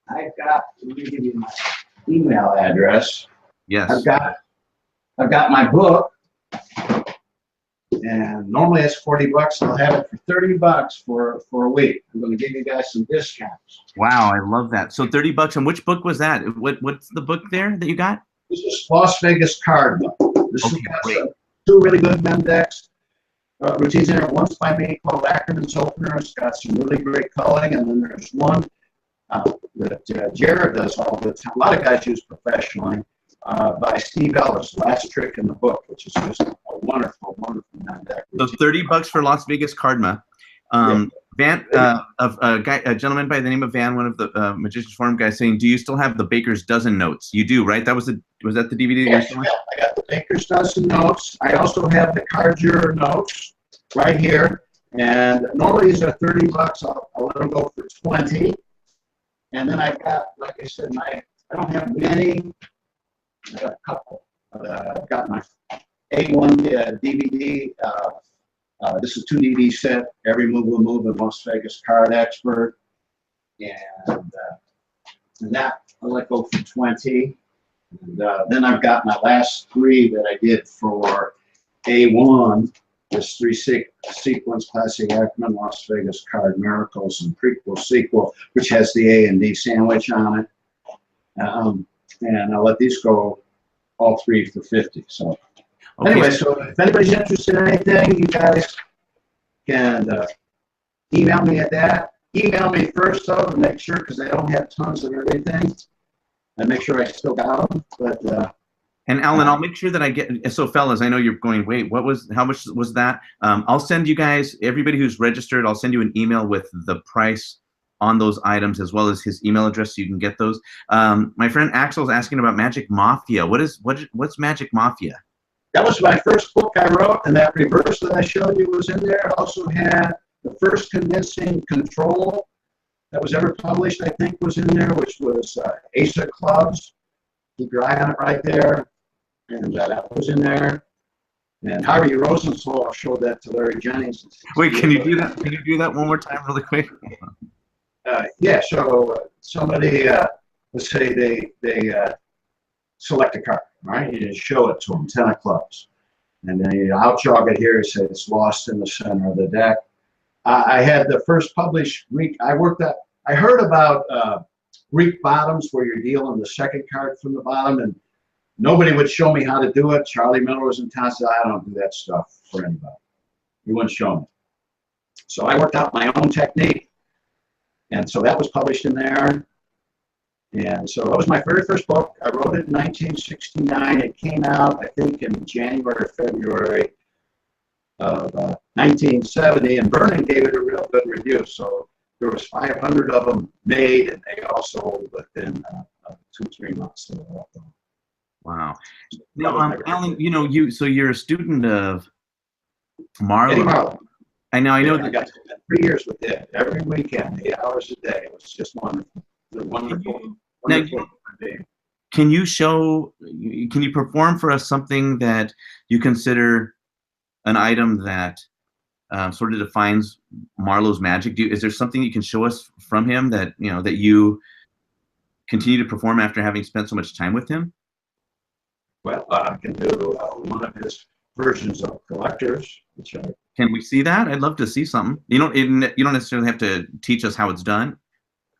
let me give you my email address. Yes. I've got my book, and normally it's $40. I'll have it for $30 for a week. I'm going to give you guys some discounts. Wow, I love that. So $30. And which book was that? What's the book there that you got? This is Las Vegas card book. This Okay, has got two really good Mendex routines in it. One's by me called Ackerman's Opener. It's got some really great coloring, and then there's one that Jared does all the time. A lot of guys use professionally by Steve Ellis, Last Trick in the Book, which is just a wonderful, wonderful Mendex. So $30 for Las Vegas Cardma. A gentleman by the name of Van, one of the Magician's Forum guys, saying, "Do you still have the Baker's Dozen notes?" You do, right? Was that the DVD? Yes, I got the Baker's Dozen notes. I also have the Card Juror notes right here. And normally these are $30. I'll let them go for 20. And then I've got, like I said, I don't have many. I got a couple. I've got my A1 DVD. This is 2 DVD set. Every Move Will Move, the Las Vegas Card Expert, and that I'll let go for 20. And then I've got my last 3 that I did for A1. This 3 sequence classic Ackerman Las Vegas Card Miracles and prequel sequel, which has the A and D sandwich on it. And I'll let these go all 3 for 50. So. Okay. Anyway, so if anybody's interested in anything, you guys can email me at that. Email me first, though, to make sure, because I don't have tons of everything. And make sure I still got them. But and Allan, I'll make sure that I get. So, fellas, I know you're going. Wait, how much was that? I'll send you guys, everybody who's registered. I'll send you an email with the price on those items as well as his email address, so you can get those. My friend Axel's asking about Magic Mafia. What's Magic Mafia? That was my first book I wrote, and that reverse that I showed you was in there. I also had the first convincing control that was ever published, I think, was in there, which was Ace of Clubs. Keep your eye on it right there. And that was in there. And Harvey Rosenthal showed that to Larry Jennings. Wait, can you do that? Can you do that one more time really quick? Yeah, so somebody, let's say they select a card, right? You just show it to them, 10 of clubs. And then you outjog it here, you say it's lost in the center of the deck. I had the first published Greek, I heard about Greek bottoms where you're dealing the second card from the bottom, and nobody would show me how to do it. Charlie Miller was in town, said, I don't do that stuff for anybody. He wouldn't show me. So I worked out my own technique. And so that was published in there. And so that was my very first book. I wrote it in 1969. It came out, I think, in January or February of 1970. And Vernon gave it a real good review. So there was 500 of them made, and they all sold within 2-3 months. Wow. Now, Allan, you know, so you're a student of Marlowe. Marlowe. I know I that. got to spend 3 years with it every weekend, 8 hours a day. It was just wonderful. It was wonderful. Can you perform for us something that you consider an item that sort of defines Marlowe's magic? Is there something you can show us from him that you continue to perform after having spent so much time with him? Well, I can do one of his versions of Collectors, which Can we see that? I'd love to see something. You don't necessarily have to teach us how it's done.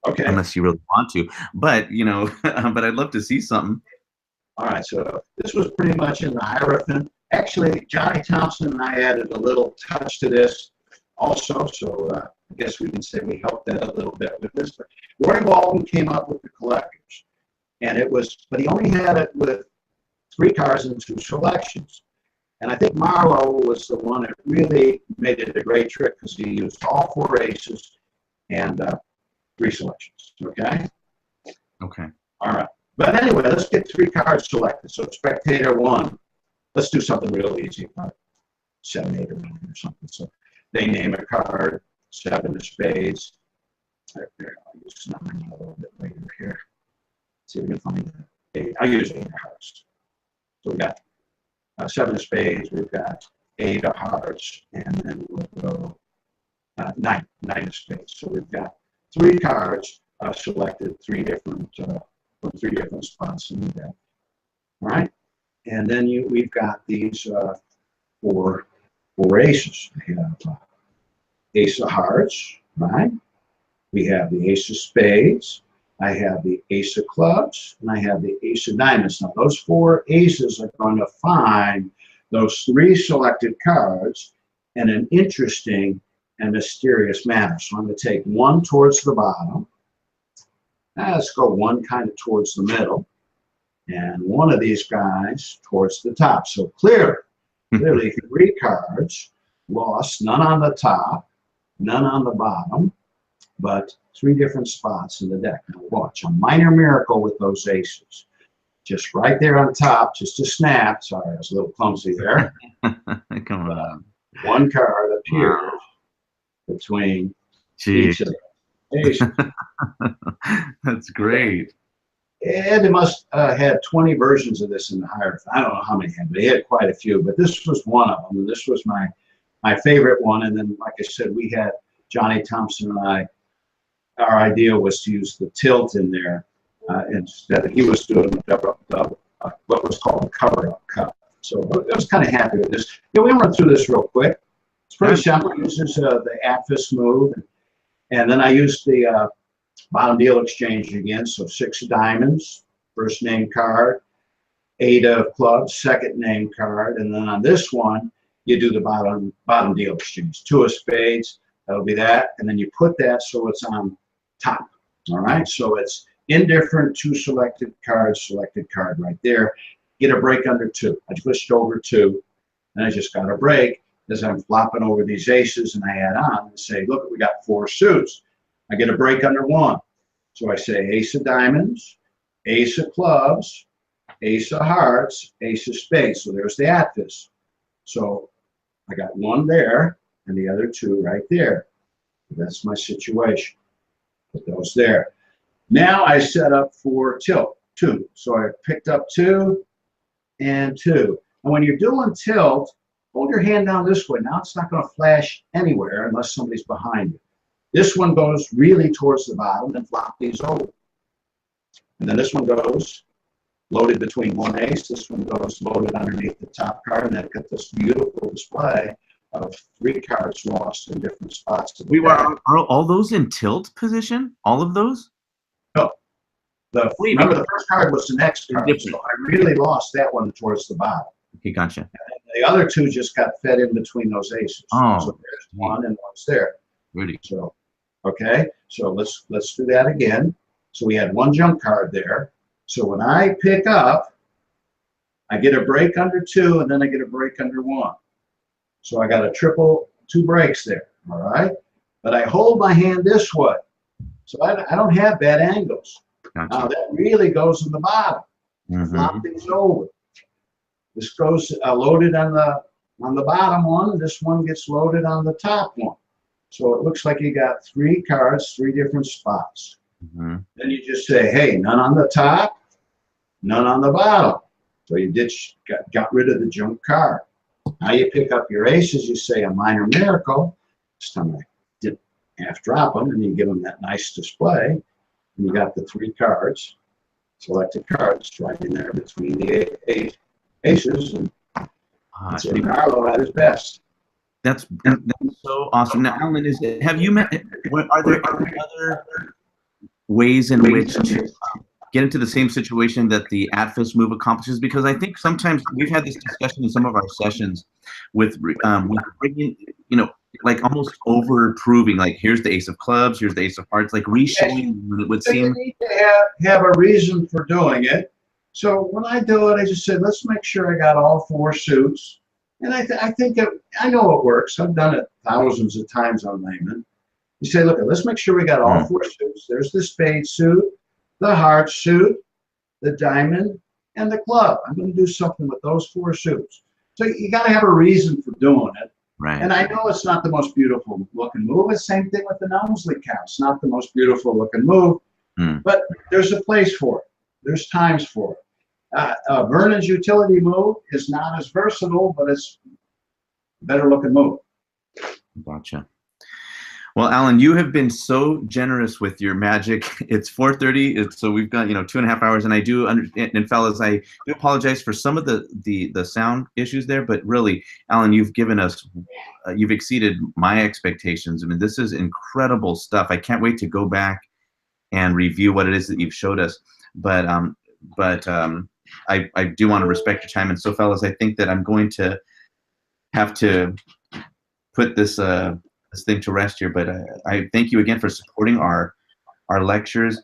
Okay. Unless you really want to, but but I'd love to see something. All right, so this was pretty much in the Hierophant. Actually, Johnny Thompson and I added a little touch to this also, so I guess we can say we helped that a little bit with this. But Roy Walton came up with the Collectors, and but he only had it with 3 cards and 2 selections. And I think Marlowe was the one that really made it a great trick because he used all 4 aces and 3 selections, okay? Okay. All right. But anyway, let's get 3 cards selected. So Spectator 1. Let's do something real easy, like 7, 8, or 9 or something. So they name a card, 7 of spades. Right there. I'll use 9 a little bit later here. See if we can find it. I'll use 8 of hearts. So we got 7 of spades. We've got 8 of hearts. And then we'll go 9 of spades. So we've got 3 cards selected, 3 different from 3 different spots in the deck. All right, and then we've got these 4 aces. We have Ace of Hearts, right? We have the Ace of Spades. I have the Ace of Clubs, and I have the Ace of Diamonds. Now those 4 aces are going to find those 3 selected cards in an interesting and mysterious manner. So I'm going to take 1 towards the bottom. Let's go 1 kind of towards the middle, and 1 of these guys towards the top. So clearly 3 cards lost, none on the top, none on the bottom, but 3 different spots in the deck. Now watch, a minor miracle with those aces. Just right there on top, just a snap. Sorry, I was a little clumsy there. Come on. 1 card appears between each of the aces. That's great. And it must had 20 versions of this in the Hierophant. I don't know how many had, but they had quite a few. But this was one of them, and this was my favorite one. And then, like I said, we had Johnny Thompson and I. Our idea was to use the tilt in there instead. He was doing what was called a cover-up cut. So I was kind of happy with this. Yeah, we run through this real quick. It's pretty simple. It uses the Atfist move, and then I used the bottom deal exchange again. So 6 of diamonds, first name card, 8 of clubs, second name card, and then on this one you do the bottom deal exchange. 2 of spades, that'll be that, and then you put that so it's on top. All right, so it's indifferent, 2 selected cards, selected card right there. Get a break under 2. I pushed over 2, and I just got a break as I'm flopping over these aces, and I add on and say, look, we got 4 suits. I get a break under 1. So I say ace of diamonds, ace of clubs, ace of hearts, ace of spades. So there's the Atlas. So I got one there and the other two right there. That's my situation. Put those there. Now I set up for tilt, 2. So I picked up 2 and 2. And when you're doing tilt, hold your hand down this way. Now it's not going to flash anywhere unless somebody's behind you. This one goes really towards the bottom and flop these over. And then this one goes loaded between one ace. This one goes loaded underneath the top card. And then get this beautiful display of 3 cards lost in different spots. Are all those in tilt position? All of those? No. Remember, the first card was the next card. So I really lost that one towards the bottom. Okay, gotcha. And the other 2 just got fed in between those aces. Oh, so there's one and one's there. Really? So, okay. So let's do that again. So we had 1 jump card there. So when I pick up, I get a break under 2, and then I get a break under 1. So I got a triple 2 breaks there, all right? But I hold my hand this way, so I don't have bad angles. Gotcha. Now that really goes in the bottom. Mm-hmm. Flop things over. This goes loaded on the bottom one, and this one gets loaded on the top one. So it looks like you got 3 cards, 3 different spots. Mm-hmm. Then you just say, hey, none on the top, none on the bottom. So you got rid of the junk card. Now you pick up your aces, you say a minor miracle. This time I did half drop them, and you give them that nice display. And you got the 3 cards, selected cards, right in there between the 8 aces. And so Carlo at his best. That's so awesome. Now, Allan, have you met? Are there other ways in which to get into the same situation that the Atlas move accomplishes? Because I think sometimes we've had this discussion in some of our sessions with bringing, like almost over proving, like here's the ace of clubs, here's the ace of hearts, like re-showing when it would seem. You need to have a reason for doing it. So when I do it, I just say, let's make sure I got all 4 suits. And I think I know it works. I've done it thousands of times on layman. You say, look, let's make sure we got all 4 suits. There's the spade suit, the heart suit, the diamond, and the club. I'm going to do something with those 4 suits. So you got to have a reason for doing it. Right. And I know it's not the most beautiful looking move. It's the same thing with the Nelmsley count. It's not the most beautiful looking move, but there's a place for it. There's times for it. Vernon's utility move is not as versatile, but it's a better looking move. Gotcha. Well, Allan, you have been so generous with your magic. It's 4:30, so we've got 2.5 hours, and I do understand. And fellas, I do apologize for some of the sound issues there, but really, Allan, you've given us, you've exceeded my expectations. I mean, this is incredible stuff. I can't wait to go back and review what it is that you've showed us. But I do want to respect your time, and so fellas, I think that I'm going to have to put this thing to rest here. But I thank you again for supporting our lectures.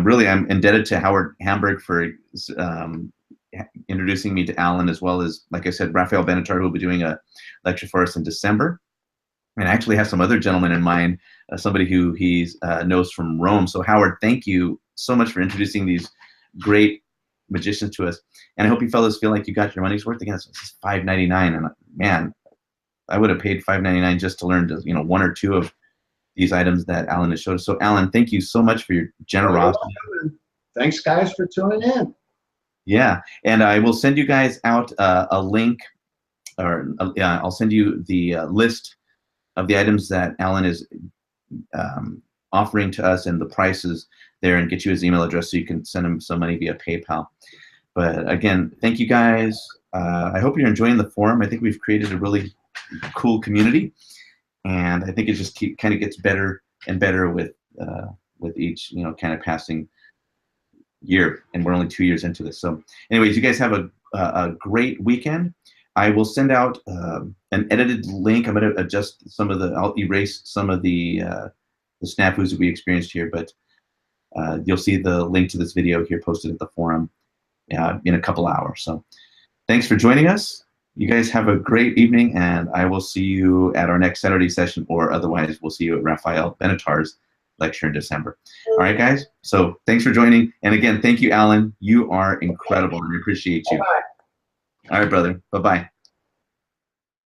Really, I'm indebted to Howard Hamburg for introducing me to Allan, as well as, like I said, Raphael Benatar, who will be doing a lecture for us in December. And I actually have some other gentlemen in mind, somebody who he knows from Rome. So Howard, thank you so much for introducing these great magicians to us. And I hope you fellas feel like you got your money's worth. Again, it's $5.99, and man, I would have paid $5.99 just to learn 1 or 2 of these items that Allan has showed us. So Allan, thank you so much for your generosity. Thanks, guys, for tuning in. Yeah, and I will send you guys out a link, or I'll send you the list of the items that Allan is offering to us and the prices there, and get you his email address so you can send him some money via PayPal. But again, thank you guys. I hope you're enjoying the forum. I think we've created a really cool community, and I think it just kind of gets better and better with each kind of passing year, and we're only 2 years into this. So anyways, you guys have a great weekend. I will send out an edited link. I'm going to adjust I'll erase some of the snafus that we experienced here, but you'll see the link to this video here posted at the forum in a couple hours. So thanks for joining us. You guys have a great evening, and I will see you at our next Saturday session, or otherwise we'll see you at Raphael Benatar's lecture in December. All right, guys. So thanks for joining. And again, thank you, Allan. You are incredible, and I appreciate you. All right, brother. Bye-bye.